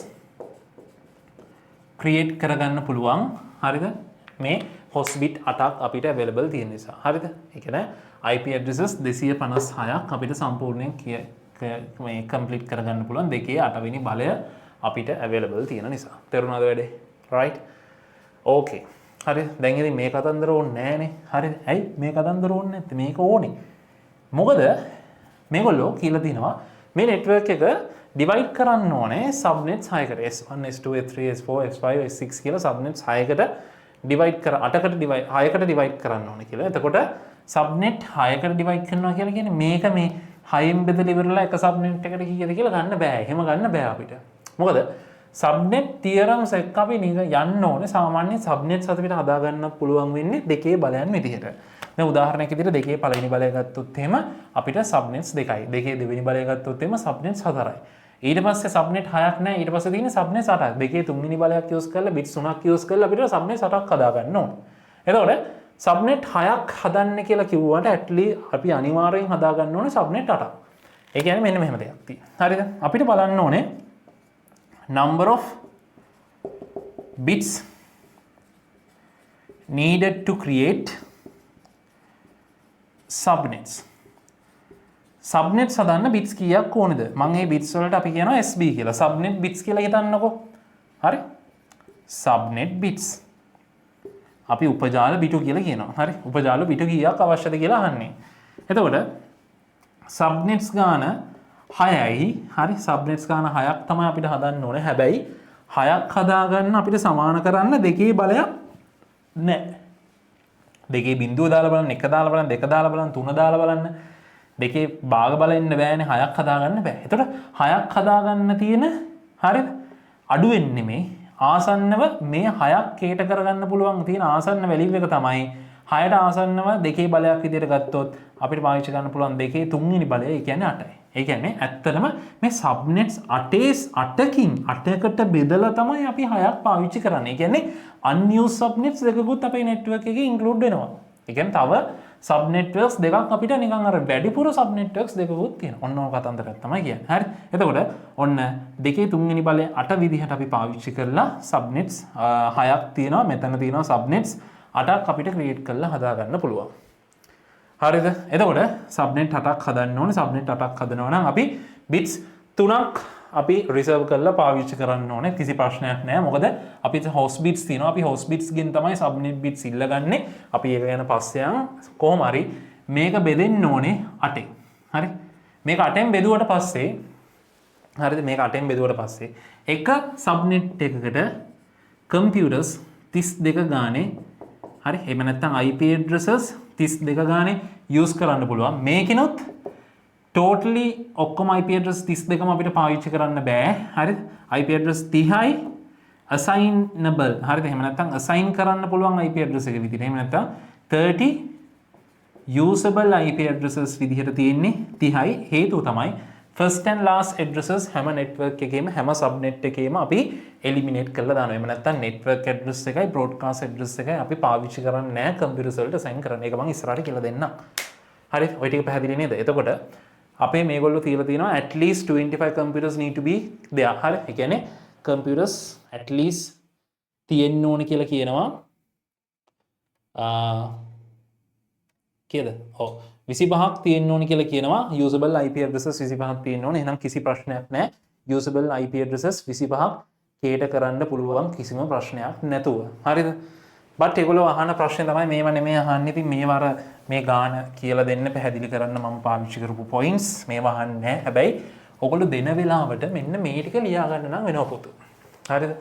create කරගන්න පුළුවන්. හරිද? මේ host bit 8ක් අපිට available තියෙන නිසා. හරිද? ඒ කියන්නේ IP addresses 256ක් අපිට සම්පූර්ණයෙන් මේ complete කරගන්න පුළුවන්. දෙකේ 8 වෙනි බලය අපිට available තියෙන නිසා. තේරුණාද වැඩේ? right? okay. හරි. දැන් ඉතින් මේ කතන්දර ඕනේ නෑනේ. හරිද? ඇයි මේ කතන්දර ඕනේ නැත්තේ? මේක ඕනේ. මොකද මේගොල්ලෝ කියලා දිනවා මේ network එක divide කරන්න ඕනේ subnets 6කට S1 S2 S3 S4 S5 S6 කියලා subnets 6කට divide කර 8කට divide 6කට divide කරන්න ඕනේ කියලා. එතකොට subnet 6කට divide කරනවා කියලා කියන්නේ මේක මේ 6න් බෙදලා ඉවරලා එක subnet එකකට කීයද කියලා ගන්න බෑ. එහෙම ගන්න බෑ අපිට. මොකද subnet theorems එක අපි යන්න ඕනේ සාමාන්‍ය subnets අපිට හදා ගන්න පුළුවන් වෙන්නේ දෙකේ බලයන් විදිහට. දැන් උදාහරණයක් විදිහට දෙකේ පළවෙනි බලය ගත්තොත් එහෙම අපිට subnets දෙකයි. දෙකේ දෙවෙනි බලය ගත්තොත් එහෙම subnets 4යි. ඊට පස්සේ subnet 6ක් නැහැ. ඊට පස්සේ තියෙන්නේ subnet 8ක්. දෙකේ තුන්වෙනි බලයක් use කරලා bits 3ක් use කරලා අපිට subnet 8ක් හදා ගන්න ඕනේ. එතකොට subnet 6ක් හදන්න කියලා කිව්වට ඇට්ලි අපි අනිවාර්යෙන් හදා ගන්න ඕනේ subnet 8ක්. ඒ කියන්නේ මෙන්න මෙහෙම දෙයක් තියෙනවා. හරිද? අපිට බලන්න ඕනේ number of bits needed to create subnets. subnets හදන්න bits කීයක් ඕනේද? මම මේ bits වලට අපි කියනවා SB කියලා. subnet bits කියලා හිතන්නකෝ. හරි? subnet bits. අපි උපජාල බිටු කියලා කියනවා. හරි? උපජාල බිටු කීයක් අවශ්‍යද කියලා අහන්නේ. එතකොට subnets ගාන 6යි. හරි? subnets ගාන 6ක් තමයි අපිට හදන්න ඕනේ. හැබැයි 6ක් හදාගන්න අපිට සමාන කරන්න දෙකේ බලයක් නැහැ. දෙකේ බිඳුව දාලා බලන්න, එක දාලා බලන්න, දෙක දාලා බලන්න, තුන දාලා බලන්න. දෙකේ භාග බලන්න බෑනේ 6ක් හදාගන්න බෑ. එතකොට 6ක් හදාගන්න තියෙන හරිද? අඩු වෙන්නේ මේ ආසන්නව මේ 6ක් කේට කරගන්න පුළුවන් තියෙන ආසන්න වැලියු එක තමයි 6ට ආසන්නව දෙකේ බලයක් විදිහට ගත්තොත් අපිට පාවිච්චි කරන්න පුළුවන් දෙකේ තුන්වෙනි බලය ඒ කියන්නේ 8යි. ඒ කියන්නේ ඇත්තටම මේ සබ්නෙට්ස් 8කින් 8කට බෙදලා තමයි අපි 6ක් පාවිච්චි කරන්නේ. ඒ කියන්නේ unused subnets දෙකකුත් අපේ network එකේ include වෙනවා. ඒ කියන්නේ තව sub networks දෙකක් අපිට නිකන් අර වැඩිපුර sub networks දෙකකුත් තියෙනවා. ඔන්න ඔය කතන්දරයක් තමයි කියන්නේ. හරි. එතකොට ඔන්න දෙකේ තුන්වෙනි බලය 8 විදිහට අපි පාවිච්චි කරලා subnets 6ක් තියෙනවා. මෙතන තියෙනවා subnets 8ක් අපිට create කරලා හදා ගන්න පුළුවන්. හරිද? එතකොට subnet 8ක් හදන්න ඕනේ. subnet 8ක් හදනවා නම් අපි bits 3ක් අපි රිසර්ව් කරලා පාවිච්චි කරන්න ඕනේ. කිසි ප්‍රශ්නයක් නැහැ. මොකද අපිට host bits තියෙනවා. අපි host bits ගෙන් තමයි subnet bits ඉල්ලගන්නේ. අපි ඒක ගැන පස්සේ කොහොම හරි මේක බෙදෙන්න ඕනේ 8ෙන්. හරි? මේක 8ෙන් බෙදුවට පස්සේ හරිද? මේක 8ෙන් බෙදුවට පස්සේ එක subnet එකකට computers 32 ගානේ හරි? එහෙම නැත්නම් IP addresses 32 ගානේ use කරන්න පුළුවන්. මේකිනුත් totally ඔක්කොම IP address 32ම අපිට පාවිච්චි කරන්න බෑ. හරිද? IP address 30යි assignable. හරිද? එහෙම නැත්නම් assign කරන්න පුළුවන් IP address එක විදිහට. එහෙම නැත්නම් 30 usable IP addresses විදිහට තියෙන්නේ 30යි. හේතුව තමයි first and last addresses හැම network එකේම හැම subnet එකේම අපි eliminate කරලා දානවා. එහෙම නැත්නම් network address එකයි broadcast address එකයි අපි පාවිච්චි කරන්නේ නැහැ computers වලට assign කරන්න. ඒක මම ඉස්සරහට කියලා දෙන්නම්. හරි? ඔය ටික පැහැදිලි නේද? එතකොට අපේ මේගොල්ලෝ තියලා තියෙනවා at least 25 computers need to be there. හරි? ඒ කියන්නේ computers at least තියෙන්න ඕනේ කියලා කියනවා. කීයද? ඔව් 25ක් තියෙන්න ඕනේ කියලා කියනවා. usable IP addresses 25ක් තියෙන්න ඕනේ. එහෙනම් කිසි ප්‍රශ්නයක් නැහැ. usable IP addresses 25ක් cater කරන්න පුළුවන් කිසිම ප්‍රශ්නයක් නැතුව. හරිද? බට් ඒගොල්ලෝ අහන ප්‍රශ්නේ තමයි මේව නෙමෙයි අහන්නේ. ඉතින් මේවර මේ ගාන කියලා දෙන්න පැහැදිලි කරන්න මම පාවිච්චි කරපු points මේව අහන්නේ නැහැ. හැබැයි ඔයගොල්ලෝ දෙන වෙලාවට මෙන්න මේ ටික ලියා ගන්න නම් වෙනවා පුතු. හරිද?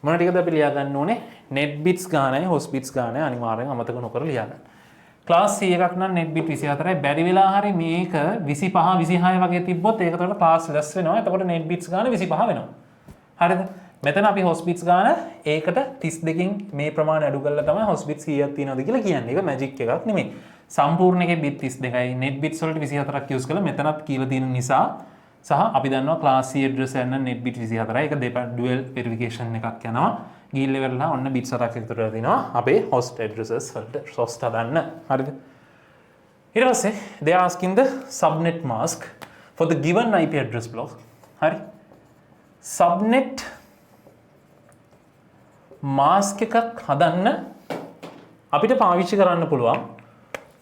මොන ටිකද අපි ලියා ගන්න ඕනේ? net bits ගානයි host bits ගානයි අනිවාර්යෙන් අමතක නොකර ලියා ගන්න. ක්ලාස් C එකක් නම් net bit 24යි. බැරි වෙලා හරි මේක 25 26 වගේ තිබ්බොත් ඒක උඩට ක්ලාස් less වෙනවා. එතකොට net bits ගාන 25 වෙනවා. හරිද? මෙතන අපි host bits ගාන ඒකට 32කින් මේ ප්‍රමාණය අඩු කරලා තමයි host bits කීයක් තියෙනවද කියලා කියන්නේ. ඒක මැජික් එකක් නෙමෙයි. සම්පූර්ණ එකේ bit 32යි net bits වලට 24ක් use කළා. මෙතනත් කියලා තියෙන නිසා සහ අපි දන්නවා class C address එක net bit 24යි. ඒක dual verification එකක් යනවා. ගිහිල්ලා ඉවරලා ඔන්න bits 4ක් එකතු කරලා තිනවා අපේ host addresses වලට host හදන්න. හරිද? ඊට පස්සේ they are asking the subnet mask for the given IP address block. හරි? subnet mask එකක් හදන්න අපිට පාවිච්චි කරන්න පුළුවන්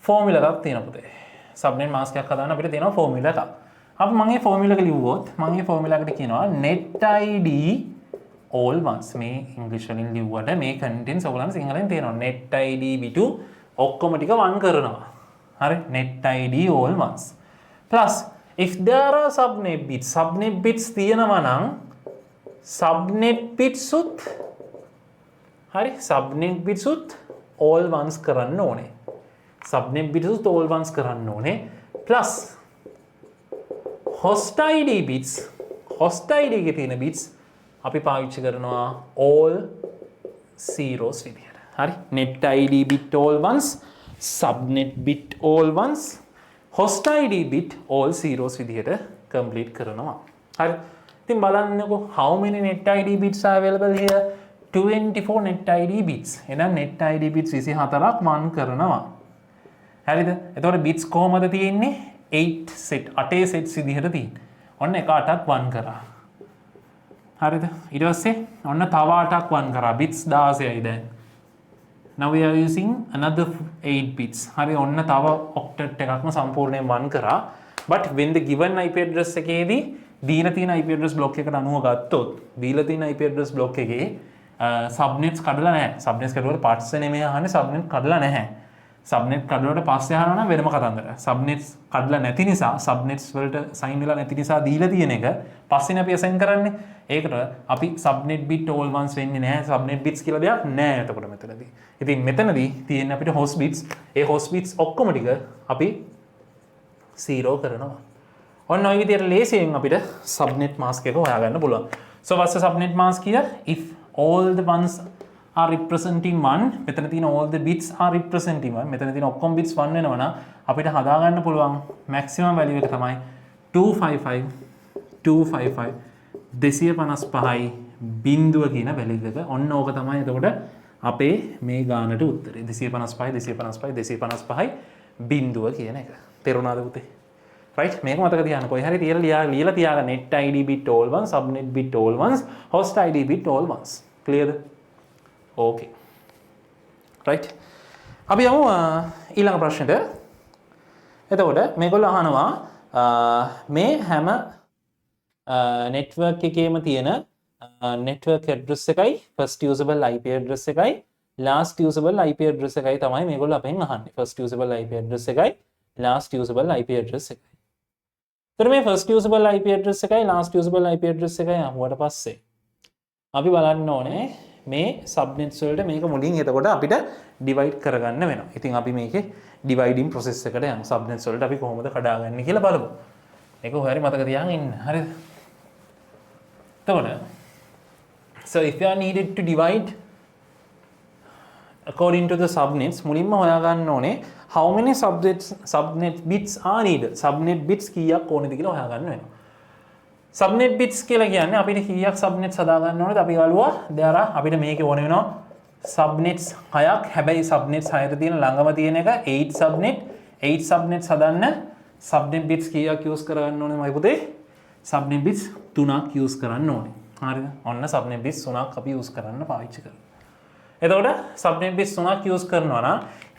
ෆෝමියුලා එකක් තියෙනවා පුතේ. subnet mask එකක් හදන්න අපිට තියෙනවා ෆෝමියුලා එකක්. අපි මම මේ ෆෝමියුලා එක ලිව්වොත් මම මේ ෆෝමියුලා එකට කියනවා net id all ones. මේ ඉංග්‍රීසි වලින් ලිව්වට මේ contents ඔයගොල්ලන් සිංහලෙන් තියෙනවා. net id b2 ඔක්කොම ටික වන් කරනවා. හරි? net id all ones. plus if there are subnet bits තියෙනවා නම් subnet bits උත් හරි subnet bits උත් all ones කරන්න ඕනේ. subnet bits උත් all ones කරන්න ඕනේ. plus host id bits එකේ තියෙන bits අපි පාවිච්චි කරනවා all zeros විදියට. හරි? net id bit all ones, subnet bit all ones, host id bit all zeros විදියට complete කරනවා. හරි? ඉතින් බලන්නකෝ how many net id bits are available here? 24 net id bits. එහෙනම් net id bits 24ක් වන් කරනවා. හරිද? එතකොට bits කොහමද තියෙන්නේ? 8 set 8 sets විදිහට තියෙන්නේ. ඔන්න එක 8ක් වන් කරා. හරිද? ඊට පස්සේ ඔන්න තව 8ක් වන් කරා. bits 16යි දැන්. Now we are using another 8 bits. හරි ඔන්න තව octet එකක්ම සම්පූර්ණයෙන් වන් කරා. But when the given IP address එකේදී දීලා තියෙන IP address block එකට අනුව ගත්තොත් දීලා තියෙන IP address block එකේ subnets කඩලා නැහැ. subnets කඩුවට parts නෙමෙයි අහන්නේ subnet කඩලා නැහැ. subnet කඩුවට පස්සේ අහනවා නම් වෙනම කතන්දරයක්. subnets කඩලා නැති නිසා subnets වලට sign වෙලා නැති නිසා දීලා තියෙන එක පස්සේනේ අපි assign කරන්නේ. ඒකට අපි subnet bit all ones වෙන්නේ නැහැ. subnet bits කියලා දෙයක් නැහැ එතකොට මෙතනදී. ඉතින් මෙතනදී තියෙන්නේ අපිට host bits. ඒ host bits ඔක්කොම ටික අපි 0 කරනවා. ඔන්න ඔය විදිහට ලේසියෙන් අපිට subnet mask එක හොයාගන්න පුළුවන්. So what's the subnet mask here? If all the ones are representing 1, මෙතන තියෙන all the bits are representing 1, මෙතන තියෙන ඔක්කොම bits 1 වෙනවා නම් අපිට හදාගන්න පුළුවන් maximum value එක තමයි 255 බිඳුව කියන වැලියු එක. ඔන්න ඕක තමයි එතකොට අපේ මේ ගානට උත්තරේ. 255 බිඳුව කියන එක. තේරුණාද පුතේ? right මේක මතක තියාගන්න. කොයි හරි ලියලා තියාගන්න. net id bit all ones, subnet bit all ones, host id bit all ones. clearද? okay right අපි යමු ඊළඟ ප්‍රශ්නෙට. එතකොට මේගොල්ලෝ අහනවා මේ හැම network එකේම තියෙන network address එකයි first usable IP address එකයි last usable IP address එකයි තමයි මේගොල්ලෝ අපෙන් අහන්නේ. first usable IP address එකයි last usable IP address එකයි. එතකොට මේ first usable IP address එකයි last usable IP address එකයි අහුවට පස්සේ අපි බලන්න ඕනේ මේ subnets වලට මේක මුලින් එතකොට අපිට divide කරගන්න වෙනවා. ඉතින් අපි මේකේ dividing process එකට යමු. subnets වලට අපි කොහොමද කඩාගන්නේ කියලා බලමු. මේක ඔය හරි මතක තියාගෙන ඉන්න. හරිද? එතකොට so if you are needed to divide according to the subnets මුලින්ම හොයාගන්න ඕනේ how many subnet bits are needed. subnet bits කීයක් ඕනේද කියලා හොයාගන්න වෙනවා. subnet bits කියලා කියන්නේ අපිට කීයක් subnets හදාගන්න ඕනේද? අපි ගලුවා there are අපිට මේකේ ඕන වෙනවා subnets 6ක්. හැබැයි subnets 6ට තියෙන ළඟම තියෙන එක 8 subnet. 8 subnets හදන්න subnet bits කීයක් use කරගන්න ඕනේ මයි පුතේ? subnet bits 3ක් use කරන්න ඕනේ. හරිද? ඔන්න subnet bits 3ක් අපි use කරන්න පාවිච්චි කරනවා. එතකොට subnet bits 3ක් use කරනවා නම්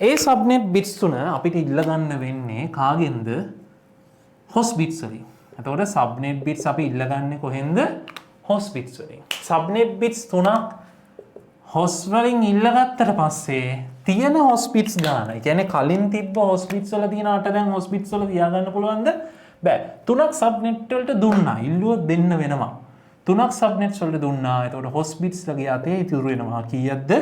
ඒ subnet bits 3 අපිට ඉල්ල ගන්න වෙන්නේ කාගෙන්ද? host bits වලින්. එතකොට subnet bits අපි ඉල්ල ගන්නේ කොහෙන්ද? host bits වලින්. subnet bits 3ක් host වලින් ඉල්ලගත්තට පස්සේ තියෙන host bits ගාන. ඒ කියන්නේ කලින් තිබ්බ host bits වල තියෙන 8 දැන් host bits වල තියාගන්න පුළුවන්ද? බෑ. 3ක් subnet වලට දුන්නා. ඉල්ලුවොත් දෙන්න වෙනවා. 3ක් subnets වලට දුන්නා. එතකොට host bits ලගේ අතේ ඉතුරු වෙනවා කීයක්ද?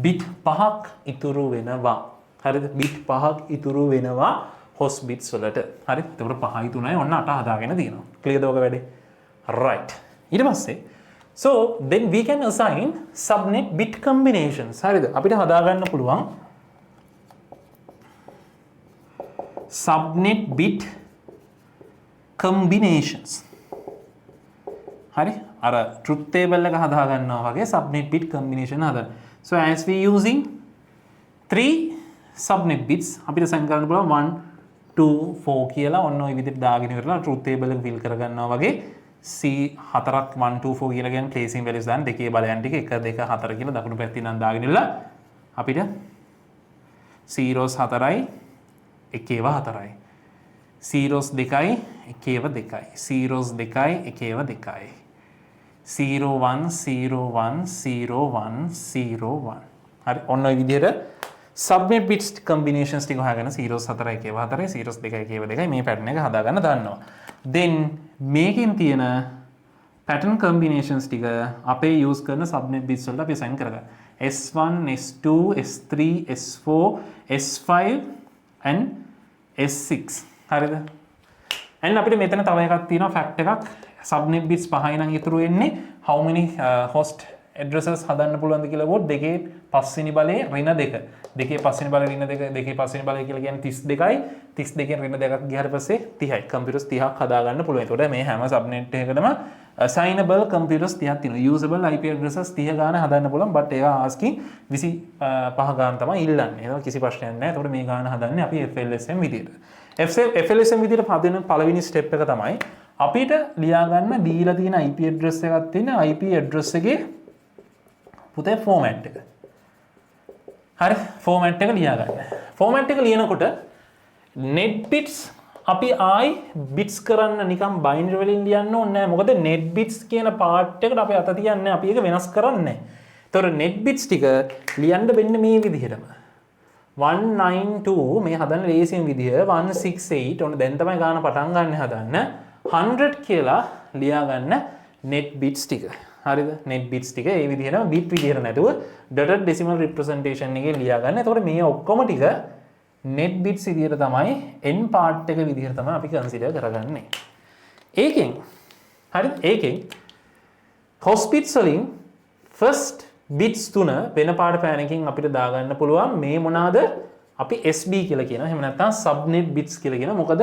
bit 5ක් ඉතුරු වෙනවා. හරිද? bit 5ක් ඉතුරු වෙනවා host bits වලට. හරි? එතකොට 5යි 3යි ඔන්න 8 හදාගෙන තියෙනවා. clear ද ඔක වැඩේ? right. ඊට පස්සේ so then we can assign subnet bit combinations. හරිද? අපිට හදාගන්න පුළුවන් subnet bit combinations. හරි? අර truth table එක හදා ගන්නවා වගේ subnet bit combination හදන්න. So as we using 3 subnet bits අපිට assign කරන්න පුළුවන් 1 2 4 කියලා ඔන්න ඔය විදිහට දාගෙන ඉවරලා truth table එක fill කරගන්නවා වගේ C4ක් 1 2 4 කියලා කියන්නේ placing values දාන්න දෙකේ බලයන් ටික 1 2 4 කියලා දකුණු පැත්තේ නම් දාගෙන ඉන්නලා අපිට zeros 4යි එකේව 4යි zeros 2යි එකේව 2යි zeros 2යි එකේව 2යි 0 1 0 1 0 1 0 1 හරි ඔන්න ඔය විදිහට subnet bits combinations ටික හොයාගෙන zeros 4යි එකේව 4යි zeros 2යි එකේව 2යි මේ pattern එක හදාගන්න දන්නවා. then මේකෙන් තියෙන pattern combinations ටික අපේ use කරන subnet bits වලට අපි assign කරගන්න. S1 S2 S3 S4 S5 and S6 හරිද? and අපිට මෙතන තව එකක් තියෙනවා fact එකක් subnet bits 5යි නම් ඉතුරු වෙන්නේ how many host addresses හදන්න පුළුවන්ද කියලා වොත් දෙකේ පස්වෙනි බලයේ ඍණ 2 දෙකේ පස්වෙනි බලයේ ඍණ 2 දෙකේ පස්වෙනි බලය කියලා කියන්නේ 32යි 32කින් ඍණ 2ක් ගියාට පස්සේ 30යි computers 30ක් හදා ගන්න පුළුවන්. ඒතකොට මේ හැම subnet එකකටම assignable computers 30ක් තියෙනවා. usable IP addresses 30 ගාන හදන්න පුළුවන් but ඒවා asking 25 ගාන තමයි ඉල්ලන්නේ. ඒක කිසි ප්‍රශ්නයක් නැහැ. ඒතකොට මේ ගාන හදන්නේ අපි FLSM විදියට. FLSM විදියට හදන පළවෙනි step එක තමයි අපිට ලියා ගන්න දීලා තියෙන IP address එකක් තියෙන IP address එකේ පුතේ format එක. හරි format එක ලියා ගන්න. format එක ලියනකොට net bits අපි ආයි bits කරන්න නිකන් binary වලින් ලියන්න ඕනේ නැහැ. මොකද net bits කියන part එකට අපි අත තියන්නේ අපි ඒක වෙනස් කරන්නේ නැහැ. ඒතකොට net bits ටික ලියන්න වෙන්නේ මේ විදිහටම. 192 මේ හදන්න ලේසියෙන් විදිහ 168 ඔන්න දැන් තමයි ගාන පටන් ගන්න හදන්න 100 කියලා ලියා ගන්න net bits ටික. හරිද? net bits ටික ඒ විදිහටම bit විදිහට නැතුව dotted decimal representation එකේ ලියා ගන්න. එතකොට මේ ඔක්කොම ටික net bits විදිහට තමයි n part එක විදිහට තමයි අපි consider කරගන්නේ. ඒකෙන් හරිද? ඒකෙන් host bits වලින් first bits 3 වෙන පාට පෑනකින් අපිට දාගන්න පුළුවන් මේ මොනවාද? අපි SB කියලා කියනවා. එහෙම නැත්නම් subnet bits කියලා කියනවා. මොකද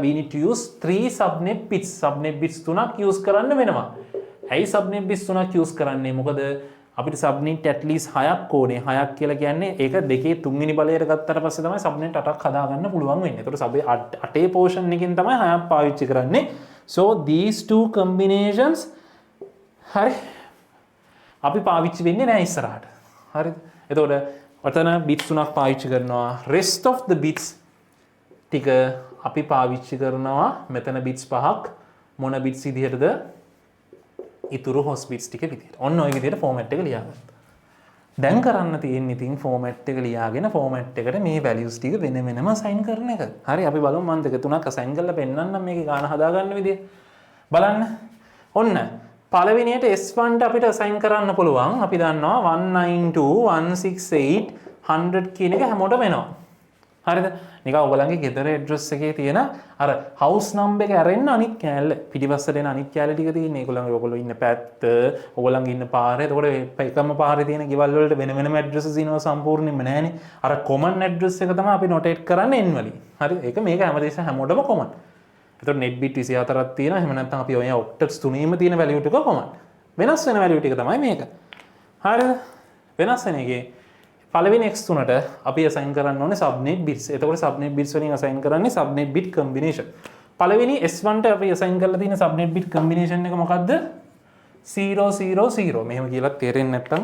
we need to use 3 subnet bits. subnet bits 3ක් use කරන්න වෙනවා. ඇයි subnet bits 3ක් use කරන්නේ? මොකද අපිට subnet at least 6ක් ඕනේ. 6ක් කියලා කියන්නේ ඒක දෙකේ තුන්වෙනි බලයට ගත්තට පස්සේ තමයි subnet 8ක් හදාගන්න පුළුවන් වෙන්නේ. ඒතකොට සබ් 8 portion එකකින් තමයි 6ක් පාවිච්චි කරන්නේ. So these two combinations හරි අපි පාවිච්චි වෙන්නේ නැහැ ඉස්සරහට. හරිද? එතකොට ඔතන bits 3ක් පාවිච්චි කරනවා. rest of the bits ටික අපි පාවිච්චි කරනවා මෙතන bits 5ක් මොන bits විදිහටද? ඉතුරු host bits ටික විදිහට. ඔන්න ඔය විදිහට format එක ලියාගත්තා. දැන් කරන්න තියෙන්නේ ඉතින් format එක ලියාගෙන format එකට මේ values ටික වෙන වෙනම assign කරන එක. හරි අපි බලමු මම දෙක තුනක් assign කරලා පෙන්නන්නම් මේකේ ගාන හදාගන්න විදිය. බලන්න. ඔන්න පළවෙනියට S1 ට අපිට assign කරන්න පුළුවන්. අපි දන්නවා 192.168.100 කියන එක හැමෝටම එනවා. හරිද? නිකන් ඔයගලන්ගේ ගෙදර address එකේ තියෙන අර house number එක ඇරෙන්න අනිත් කෑල්ල පිටිපස්සට එන අනිත් කෑල්ල ටික තියෙන ඔයගොල්ලෝ ඉන්න පැත්ත, ඔයගොල්ලන්ගේ ඉන්න පාරේ. එතකොට එකම පාරේ තියෙන ගෙවල් වලට වෙන වෙනම addresses ඉනවා සම්පූර්ණයෙන්ම නැහැනේ. අර common address එක තමයි අපි notate කරන්නේ n වලින්. හරි? ඒක මේක හැමදේශම හැමෝටම common. එතකොට net bit 24ක් තියෙනවා. එහෙම නැත්නම් අපි ඔය octets තුනේම තියෙන value ටික common. වෙනස් වෙන value ටික තමයි මේක. හරිද? වෙනස් වෙන එකේ පළවෙනි x3ට අපි assign කරන්න ඕනේ subnet bits. එතකොට subnet bits වලින් assign කරන්නේ subnet bit combination. පළවෙනි S1ට අපි assign කරලා තියෙන subnet bit combination එක මොකද්ද? 000. මෙහෙම කියලා තේරෙන්නේ නැත්නම්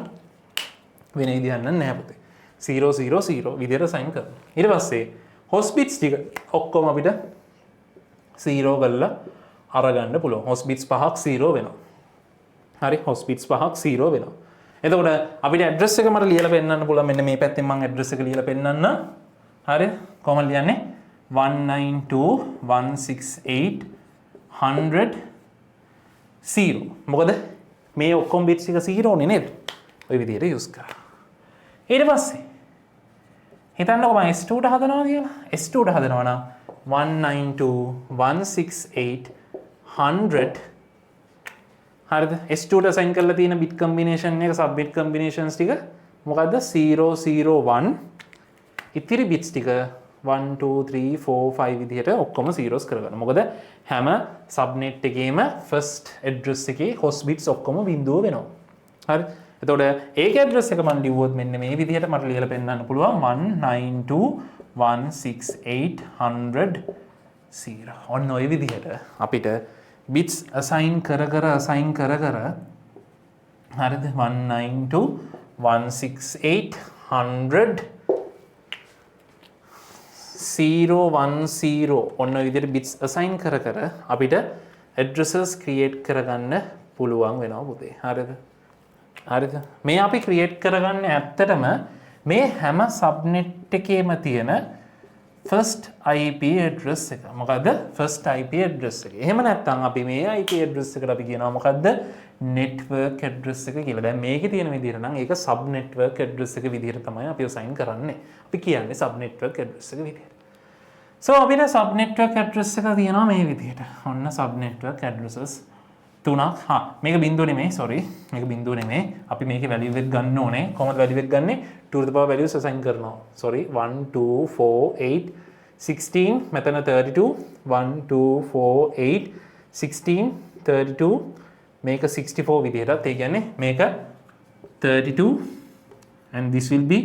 වෙන විදිහක් නැහැ පුතේ. 000 විදිහට assign කරනවා. ඊට පස්සේ host bits ටික ඔක්කොම අපිට 0 කරලා අරගන්න පුළුවන්. host bits 5ක් 0 වෙනවා. හරි host bits 5ක් 0 වෙනවා. එතකොට අපිට ඇඩ්‍රස් එක මට ලියලා පෙන්නන්න පුළුවන්. මෙන්න මේ පැත්තෙන් මම ඇඩ්‍රස් එක ලියලා පෙන්නන්න. හරි කොහොමද ලියන්නේ? 192.168.100. මොකද මේ ඔක්කොම බිට්ස් ටික 0 නේ නේද? ඔය විදිහට යූස් කරා. ඊට පස්සේ හිතන්නකෝ මම S2 ට හදනවා කියලා. S2 ට හදනවා නම් 192.168.100 හරිද? S2 ට assign කරලා තියෙන bit combination එක sub bit combinations ටික මොකද්ද? 001 ඉතිරි bits ටික 1 2 3 4 5 විදිහට ඔක්කොම zeros කරගන්න. මොකද හැම subnet එකේම first address එකේ host bits ඔක්කොම බිඳුව වෙනවා. හරි? එතකොට ඒකේ address එක මම ලිව්වොත් මෙන්න මේ විදිහට මට ලියලා පෙන්නන්න පුළුවන් 192.168.100. ඔන්න ඔය විදිහට අපිට bits assign කර කර හරිද 192.168.100 010 ඔන්න ඔය විදිහට bits assign කර අපිට addresses create කරගන්න පුළුවන් වෙනවා පුතේ. හරිද? හරිද? මේ අපි create කරගන්න ඇත්තටම මේ හැම subnet එකේම තියෙන first IP address එක. මොකද්ද? first IP address එක. එහෙම නැත්නම් අපි මේ IP address එකට අපි කියනවා මොකද්ද? network address එක කියලා. දැන් මේකේ තියෙන විදිහට නම් ඒක sub network address එක විදිහට තමයි අපි assign කරන්නේ. අපි කියන්නේ sub network address එක විදිහට. So අපිට sub network address එක තියෙනවා මේ විදිහට. ඔන්න sub network addresses තුනක්. මේක බිංදුව නෙමෙයි, sorry. මේක බිංදුව නෙමෙයි. අපි මේකේ value එක ගන්න ඕනේ. කොහොමද value එක ගන්නෙ? 2 to the power values assign කරනවා. Sorry. 1 2 4 8 16 මෙතන 32 1 2 4 8 16 32 මේක 64 විදිහටත් ඒ කියන්නේ මේක 32 and this will be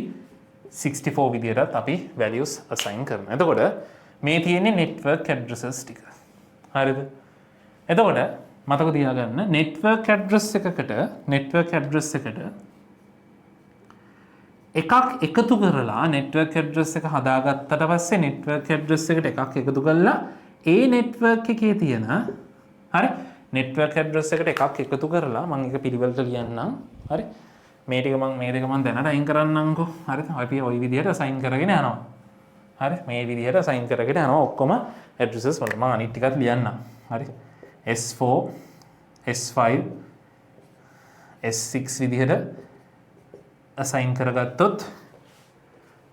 64 විදිහටත් අපි values assign කරනවා. එතකොට මේ තියෙන්නේ network addresses ටික. හරිද? එතකොට මතක තියාගන්න network address එකකට එකක් එකතු කරලා network address එක හදාගත්තට පස්සේ network address එකට එකක් එකතු කරලා ඒ network එකේ තියෙන හරි network address එකට එකක් එකතු කරලා මම ඒක පිළිවෙලට ලියන්නම්. හරි මේ දෙක මම දැනට අයින් කරන්නම්කෝ. හරිද? අපි ওই විදිහට assign කරගෙන යනවා. හරි මේ විදිහට assign කරගෙන යනවා ඔක්කොම addresses වලට. මම අනිත් ටිකත් ලියන්නම්. හරි S4 S5 S6 විදිහට assign කරගත්තොත්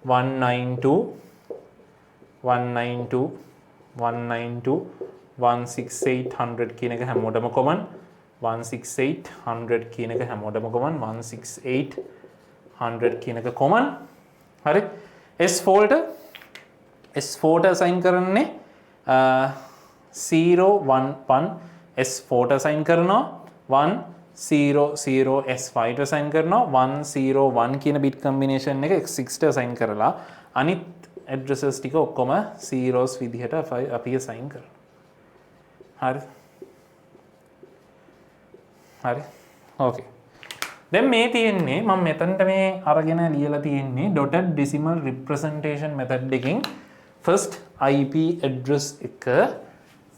192.168.100 කියන එක හැමෝටම common 168.100 කියන එක හැමෝටම common 168.100 කියන එක common. හරි S4ට assign කරන්නේ 0 1 1 S4ට assign කරනවා 1 0 0 S5ට assign කරනවා 1 0 1 කියන bit combination එක X6ට assign කරලා අනිත් addresses ටික ඔක්කොම zeros විදිහට අපි assign කරනවා. හරි. Okay. දැන් මේ තියෙන්නේ මම මෙතනට මේ අරගෙන ලියලා තියෙන්නේ dotted decimal representation method එකකින් first IP address එක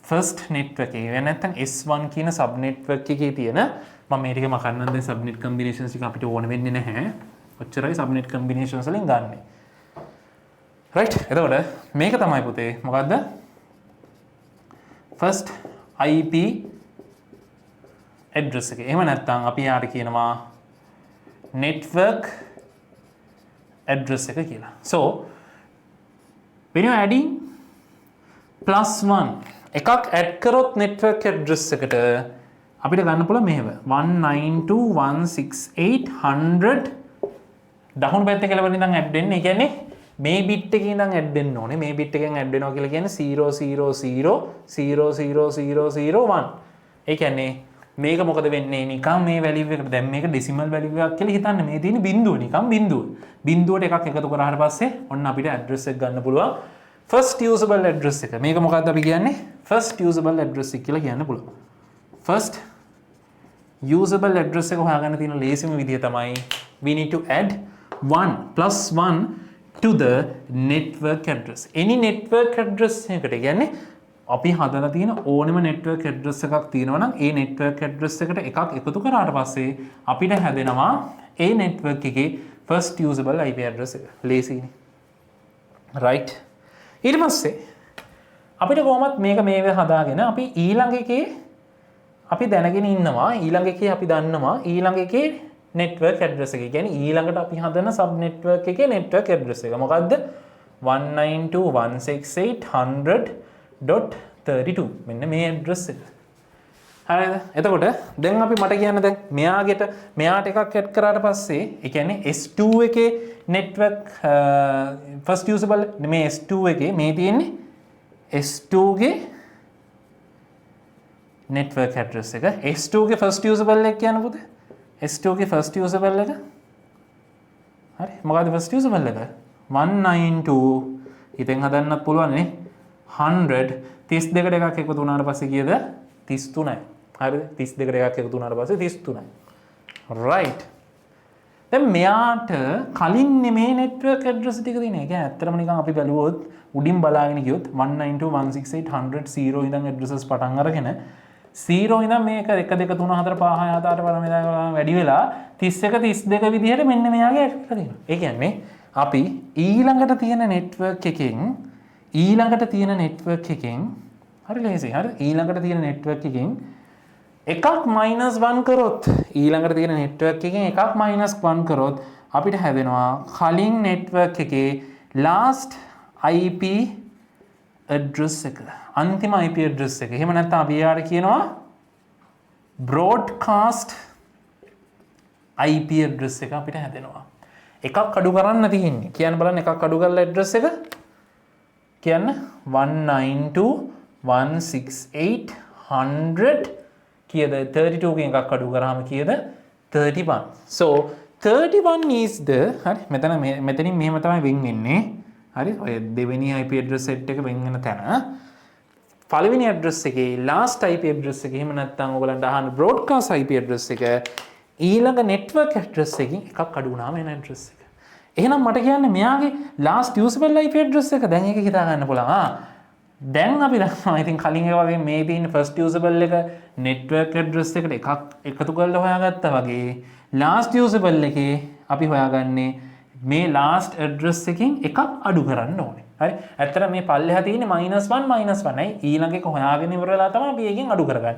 first network එක. වෙන නැත්නම් S1 කියන sub network එකේ තියෙන මම මේ ටික මකන්නම් දැන් subnet combinations ටික අපිට ඕන වෙන්නේ නැහැ. ඔච්චරයි subnet combinations වලින් ගන්නෙ. right. එතකොට මේක තමයි පුතේ මොකද්ද? first IP address එක. එහෙම නැත්නම් අපි යාට කියනවා network address එක කියලා. So when you are adding +1 එකක් add කරොත් network address එකට අපිට ගන්න පුළුවන් මෙහෙම 192.168.100 දකුණු පැත්තේ කියලා වලින් ඉඳන් add වෙන්නේ. ඒ කියන්නේ මේ bit එකේ ඉඳන් add වෙන්න ඕනේ. මේ bit එකෙන් add වෙනවා කියලා කියන්නේ 000000001. ඒ කියන්නේ මේක මොකද වෙන්නේ නිකන් මේ වැලියු එකට දැන් මේක ඩෙසිමල් වැලියු එකක් කියලා හිතන්න මේ තියෙන බිඳුව නිකන් බිඳුවට එකක් එකතු කරාට පස්සේ ඔන්න අපිට ඇඩ්‍රස් එක ගන්න පුළුවන් first usable address එක මේක මොකක්ද අපි කියන්නේ first usable address එක කියලා කියන්න පුළුවන් first usable address එක හොයාගන්න තියෙන ලේසිම විදිය තමයි we need to add 1 + 1 to the network address any network address එකට කියන්නේ අපි හදලා තියෙන ඕනෙම network address එකක් තියෙනවා නම් ඒ network address එකට එකක් එකතු කරාට පස්සේ අපිට හැදෙනවා ඒ network එකේ first usable IP address එක. ලේසියිනේ. right. ඊට පස්සේ අපිට කොහොමත් මේක මේ හදාගෙන අපි ඊළඟ එකේ අපි දැනගෙන ඉන්නවා ඊළඟ එකේ අපි දන්නවා ඊළඟ එකේ network address එක. කියන්නේ ඊළඟට අපි හදන sub network එකේ network address එක. මොකද්ද? 192.168.100.32 මෙන්න මේ address එක. හරිද? එතකොට දැන් අපි මට කියන්න දැන් මෙයාට එකක් add කරාට පස්සේ ඒ කියන්නේ S2 එකේ network first usable මේ S2 එකේ මේ තියෙන්නේ S2 ගේ network address එක. S2 ගේ first usable එක කියන්න පුතේ. S2 ගේ first usable එක. හරි. මොකද්ද first usable එක? 192 ඉතින් හදන්නත් පුළුවන් නේ. 100 32කට එකක් එකතු වුණාට පස්සේ කීයද 33යි හරිද 32කට එකක් එකතු වුණාට පස්සේ 33යි right දැන් මෙයාට කලින් මේ network address ටික තියෙන එක ඇත්තටම නිකන් අපි බැලුවොත් උඩින් බලාගෙන ගියොත් 192.168.100 ඉඳන් addresses පටන් අරගෙන 0 ඉඳන් මේක 1 2 3 4 5 6 7 8 වැඩි වෙලා 31 32 විදිහට මෙන්න මෙයාගේ address තියෙනවා ඒ කියන්නේ අපි ඊළඟට තියෙන network එකෙන් හරි ලේසි හරි ඊළඟට තියෙන network එකෙන් එකක් -1 කරොත් ඊළඟට තියෙන network එකෙන් එකක් -1 කරොත් අපිට හැදෙනවා කලින් network එකේ last IP address එක අන්තිම IP address එක. එහෙම නැත්නම් අපි යාට කියනවා broadcast IP address එක අපිට හැදෙනවා. එකක් අඩු කරන්න තියෙන්නේ. කියන්න බලන්න එකක් අඩු කරලා address එක කියන්න 192.168.100 කීයද 32 කින් එකක් අඩු කරාම කීයද 31 so 31 is the හරි මෙතනින් මෙහෙම තමයි වෙන් වෙන්නේ හරි ඔය දෙවෙනි IP address set එක වෙන් වෙන තැන පළවෙනි address එකේ last IP address එක එහෙම නැත්නම් ඔයගලන්ට අහන්න broadcast IP address එක ඊළඟ network address එකකින් එකක් අඩු වුණාම එන address එක එහෙනම් මට කියන්න මෙයාගේ last usable IP address එක දැන් ඒක හිතා ගන්න පුළුවන්. දැන් අපි දන්නවා ඉතින් කලින් ඒ වගේ මේ තියෙන first usable එක network address එකට එකක් එකතු කරලා හොයාගත්තා වගේ last usable එකේ අපි හොයාගන්නේ මේ last address එකකින් එකක් අඩු කරන්න ඕනේ. හරි. ඇත්තට මේ පල්ලෙහා තියෙන්නේ -1 ඊළඟ එක හොයාගෙන ඉවර වෙලා තමයි අපි එකකින් අඩු කරගන්නේ.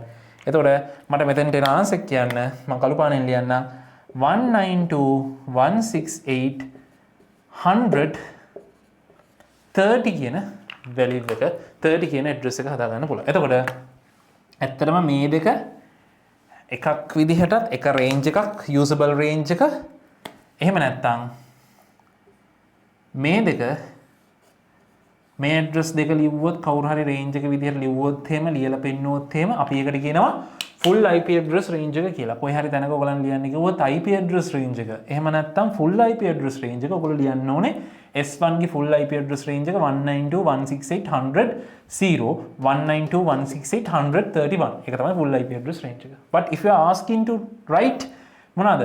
එතකොට මට මෙතනට එන ආන්සර් කියන්න මම කළු පානෙන් ලියන්නම් 192.168.100 30 කියන value එක 30 කියන address එක හදා ගන්න පුළුවන්. එතකොට ඇත්තටම මේ දෙක එකක් විදිහටත් එක range එකක් usable range එක එහෙම නැත්නම් මේ දෙක මේ ඇඩ්‍රස් දෙක ලිව්වොත් කවුරු හරි රේන්ජ් එක විදිහට ලිව්වොත් එහෙම ලියලා පෙන්නුවොත් එහෙම අපි ඒකට කියනවා full IP address range එක කියලා. කොයි හරි තැනක ඔයගලන් ලියන්න කිව්වොත් IP address range එක. එහෙම නැත්නම් full IP address range එක ඔයගොල්ලෝ ලියන්න ඕනේ S1 ගේ full IP address range එක 192.168.100.0 192.168.131. ඒක තමයි full IP address range එක. But if you are asking to write මොනවාද?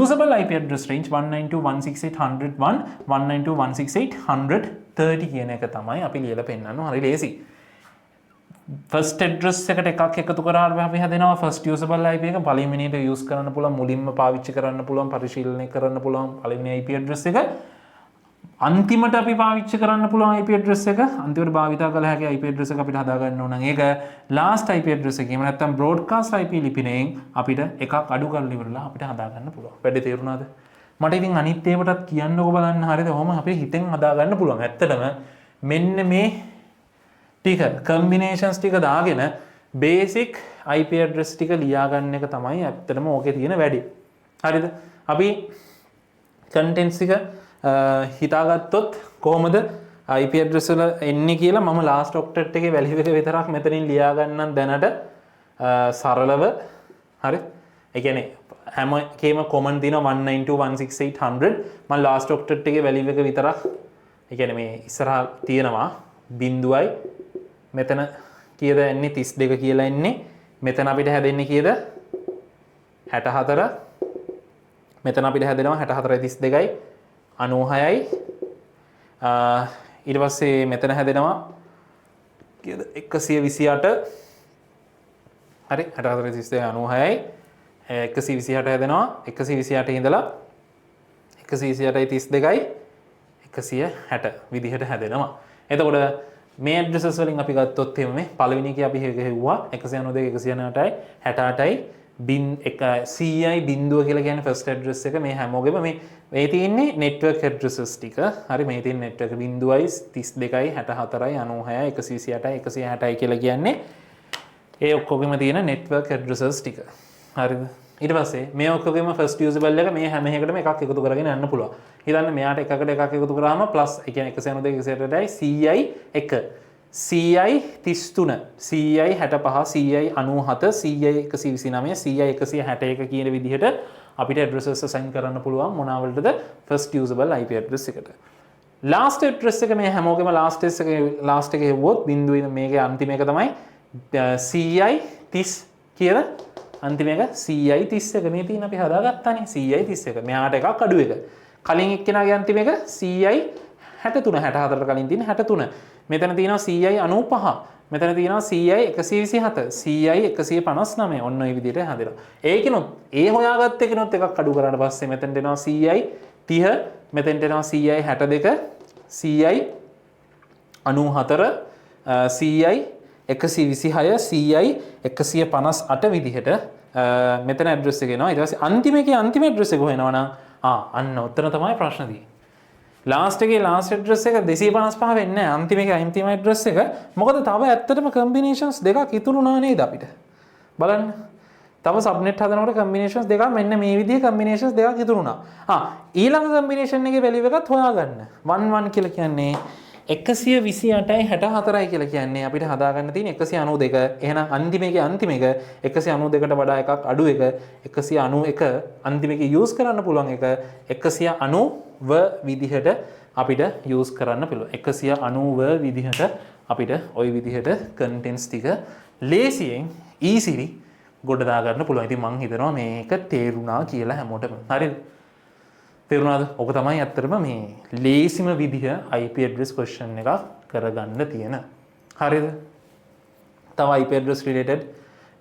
usable IP address range 192.168.101 192.168.130 කියන එක තමයි අපි ලියලා පෙන්නනවා. හරි ලේසි. first address එකට එකක් එකතු කරාම අපි හදනවා first usable IP එක පළවෙනියට use කරන්න පුළුවන් මුලින්ම පාවිච්චි කරන්න පුළුවන් පරිශීලනය කරන්න පුළුවන් පළවෙනි IP address එක අන්තිමට අපි පාවිච්චි කරන්න පුළුවන් IP address එක අන්තිමට භාවිතා කළ හැකි IP address එක අපිට හදා ගන්න ඕන නම් ඒක last IP address එක. එහෙම නැත්නම් broadcast IP ලිපිණයෙන් අපිට එකක් අඩු කරලා ඉවරලා අපිට හදා ගන්න පුළුවන්. වැඩි තේරුණාද? මට ඉතින් අනිත් ඒවටත් කියන්නකො බලන්න හරියද? ඔහොම අපේ හිතෙන් හදා ගන්න පුළුවන්. ඇත්තටම මෙන්න මේ ටික combinations ටික දාගෙන basic IP address ටික ලියා ගන්න එක තමයි ඇත්තටම ඕකේ තියෙන වැඩි. හරිද? අපි contents ටික හිතාගත්තොත් කොහොමද IP address වල එන්නේ කියලා මම last octet එකේ value එක විතරක් මෙතනින් ලියා ගන්නම් දැනට සරලව. හරි? ඒ කියන්නේ හැම එකේම common තියෙනවා 192.168.100. මම last octet එකේ value එක විතරක් ඒ කියන්නේ මේ ඉස්සරහා තියෙනවා බිඳුවයි මෙතන කීයද එන්නේ 32 කියලා එන්නේ. මෙතන අපිට හැදෙන්නේ කීයද 64. මෙතන අපිට හැදෙනවා 64 32යි 96යි ඊට පස්සේ මෙතන හැදෙනවා කීයද 128. හරි 64 32 96යි 128 හැදෙනවා 128 ඉඳලා 128යි 32යි 160 විදිහට හැදෙනවා. එතකොට මේ ඇඩ්‍රසස් වලින් අපි ගත්තොත් එහෙම මේ පළවෙනි එකේ අපි හෙව්වා 192 198යි 68යි බින් 100යි බිඳුව කියලා කියන්නේ ෆස්ට් ඇඩ්‍රස් එක. මේ හැමෝගෙම මේ තියෙන්නේ නෙට්වර්ක් ඇඩ්‍රසස් ටික. හරි මේ තියෙන නෙට්වර්ක් බිඳුවයි 32යි 64යි 96යි 128යි 160යි කියලා කියන්නේ ඒ ඔක්කොගෙම තියෙන නෙට්වර්ක් ඇඩ්‍රසස් ටික. හරිද? ඊට පස්සේ මේ ඔක්කොගෙම ෆස්ට් යූසබල් එක මේ හැම එකකටම එකක් එකතු කරගෙන යන්න පුළුවන්. හිතන්න මෙයාට එකකට එකක් එකතු කරාම ප්ලස් ඒ කියන්නේ 192 168යි 100යි 1 100යි 33 100යි 65 100යි 97 100යි 129 100යි 161 කියන විදිහට අපිට addresses assign කරන්න පුළුවන් මොනවලටද first usable IP address එකට. last address එක මේ හැමෝගෙම last එක හෙව්වොත් බිඳුවේ මේකේ අන්තිම එක තමයි 100යි 30 කියලා. අන්තිම එක 100යි 31 මේ තියෙන අපි හදාගත්තානේ 100යි 31. මෙයාට එකක් අඩු එක. කලින් එක්කෙනාගේ අන්තිම එක 100යි 63 64ට කලින් තියෙන 63. මෙතන තියෙනවා 100යි 95. මෙතන තියෙනවා 100යි 127 100යි 159 ඔන්න ඔය විදිහට හැදෙනවා. ඒකිනුත් ඒ හොයාගත්ත එකනොත් එකක් අඩු කරාට පස්සේ මෙතනට එනවා 100යි 30 මෙතනට එනවා 100යි 62 100යි 94 100යි 126 100යි 158 විදිහට මෙතන ඇඩ්‍රස් එක එනවා. ඊට පස්සේ අන්තිම එකේ අන්තිම ඇඩ්‍රස් එක හොයනවා නම් අන්න උත්තර තමයි ප්‍රශ්න තියෙන්නේ. ලාස්ට් එකේ ලාස්ට් ඇඩ්‍රස් එක 255 වෙන්නේ නැහැ. අන්තිම එකේ අන්තිම ඇඩ්‍රස් එක. මොකද තව ඇත්තටම කම්බිනේෂන්ස් දෙකක් ඉතුරුනා නේද අපිට? බලන්න. තව සබ්නෙට් හදනකොට කම්බිනේෂන්ස් දෙකක් මෙන්න මේ විදිහේ කම්බිනේෂන්ස් දෙකක් ඉතුරුනා. ඊළඟ කම්බිනේෂන් එකේ වැලියු එකත් හොයාගන්න. 11 කියලා කියන්නේ 128යි 64යි කියලා කියන්නේ අපිට හදාගන්න තියෙන 192. එහෙනම් අන්තිම එකේ අන්තිම එක 192ට වඩා එකක් අඩු එක 191 අන්තිම එකේ යූස් කරන්න පුළුවන් එක 190 විදිහට අපිට යූස් කරන්න පුළුවන්. 190 විදිහට අපිට ওই විදිහට contents ටික ලේසියෙන් easily ගොඩ දා ගන්න පුළුවන්. ඉතින් මම හිතනවා මේක තේරුණා කියලා හැමෝටම. හරිද? තේරුණාද? ඔක තමයි ඇත්තටම මේ ලේසිම විදිහ IP address question එකක් කරගන්න තියෙන. හරිද? තව IP address related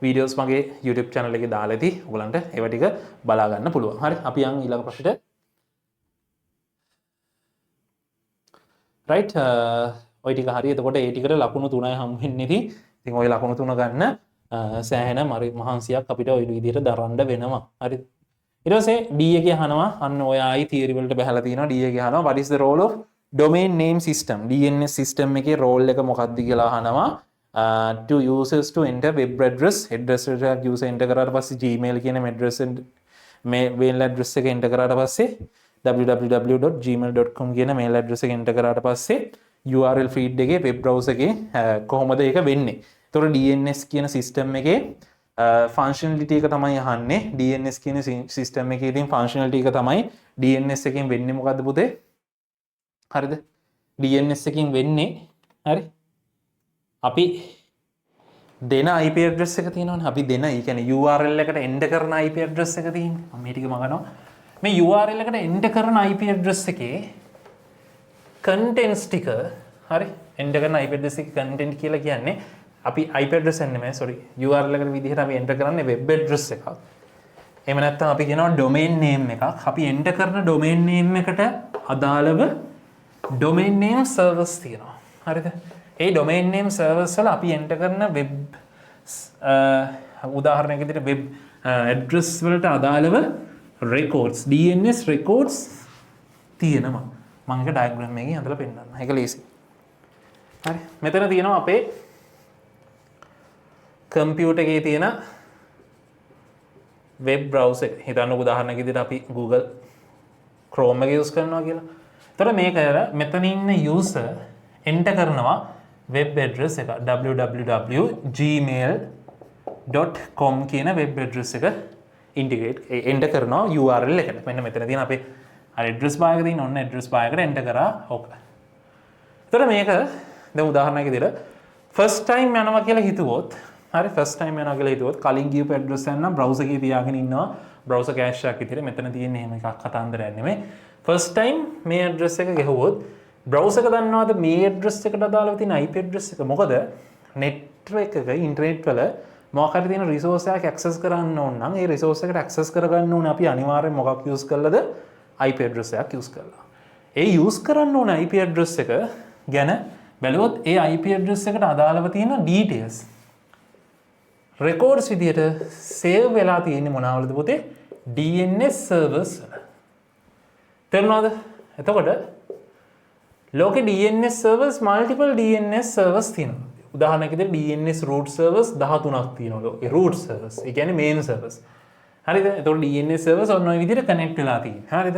videos මගේ YouTube channel එකේ දාලා ඇති. ඔයගලන්ට ඒවා ටික බලා ගන්න පුළුවන්. හරි? අපි යන් ඊළඟ ප්‍රශ්නෙට. right ඔය ටික හරි. එතකොට ඒ ටිකට ලකුණු 3යි හම් වෙන්නේ ඉතින්. ඉතින් ওই ලකුණු 3 ගන්න සෑහෙන මහන්සියක් අපිට ওই විදිහට දරන්න වෙනවා. හරිද? ඊට පස්සේ D එකේ අහනවා අන්න ඔය ආයි theory වලට බහලා තිනවා. D එකේ අහනවා what is the role of domain name system? DNS system එකේ role එක මොකක්ද කියලා අහනවා. To users to enter web address එක user enter කරාට පස්සේ Gmail කියන address මේ mail address එක enter කරාට පස්සේ www.gmail.com කියන මේල් ඇඩ්‍රස් එක එන්ටර් කරාට පස්සේ URL feed එකේ වෙබ් browser එකේ කොහොමද ඒක වෙන්නේ. ඒතකොට DNS කියන සිස්ටම් එකේ ෆන්ක්ෂනලිටි එක තමයි අහන්නේ. DNS කියන සිස්ටම් එකේ තියෙන ෆන්ක්ෂනලිටි එක තමයි DNS එකෙන් වෙන්නේ මොකද්ද පුතේ? හරිද? DNS එකකින් වෙන්නේ හරි. අපි දෙන IP address එක තියෙනවනේ. අපි දෙන ඒ කියන්නේ URL එකට එන්ටර් කරන IP address එක තියෙන්නේ. මම මේ ටික මගනවා. මේ URL එකට එන්ටර් කරන IP address එකේ contents ටික හරි එන්ටර් කරන IP address එකේ content කියලා කියන්නේ අපි IP address නෙමෙයි sorry URL එකට විදිහට අපි එන්ටර් කරන්නේ web address එකක්. එහෙම නැත්නම් අපි කියනවා domain name එකක්. අපි එන්ටර් කරන domain name එකට අදාළව domain name servers තියෙනවා. හරිද? ඒ domain name servers වල අපි එන්ටර් කරන web උදාහරණයක් විදිහට web address වලට අදාළව records DNS records තියෙනවා. මම ඒක diagram එකකින් හදලා පෙන්නන්නම්. ඒක ලේසි. හරි. මෙතන තියෙනවා අපේ computer එකේ තියෙන web browser එක. හිතන්නකො උදාහරණයක් විදිහට අපි Google Chrome එක use කරනවා කියලා. එතකොට මේක මෙතන ඉන්න user enter කරනවා web address එක www.gmail.com කියන web address එක integrate enter කරනවා URL එකට. මෙන්න මෙතන තියෙන අපේ address bar එක තියෙන ඔන්න address bar එකට enter කරා ඕක. එතකොට මේක දැන් උදාහරණයක් විදිහට first time යනවා කියලා හිතුවොත් හරි first time යනවා කියලා හිතුවොත් කලින් ගියපු address එක නම් browser එකේ තියාගෙන ඉන්නවා browser cache එකක් විදිහට මෙතන තියෙන එහෙම එකක් කතාන්දරයක් නෙමෙයි. first time මේ address එක ගහුවොත් browser එක දන්නවද මේ address එකට අදාළව තියෙන IP address එක මොකද network එක internet වල මොකක් හරි තියෙන resource එකක් access කරන්න ඕන නම් ඒ resource එකට access කරගන්න ඕනේ අපි අනිවාර්යෙන් මොකක් use කළාද IP address එකක් use කළා. ඒ use කරන්න ඕන IP address එක ගැන බැලුවොත් ඒ IP address එකට අදාළව තියෙන details records විදියට save වෙලා තියෙන්නේ මොනවාවලද පුතේ DNS servers වල. තේරුණාද? එතකොට ලෝකේ DNS servers multiple DNS servers තියෙනවා. උදාහරණයක් විදිහට DNS root servers 13ක් තියෙනවා ලෝකේ root servers. ඒ කියන්නේ main servers. හරිද? එතකොට DNS servers ඔන්න ඔය විදිහට connect වෙලා තියෙනවා. හරිද?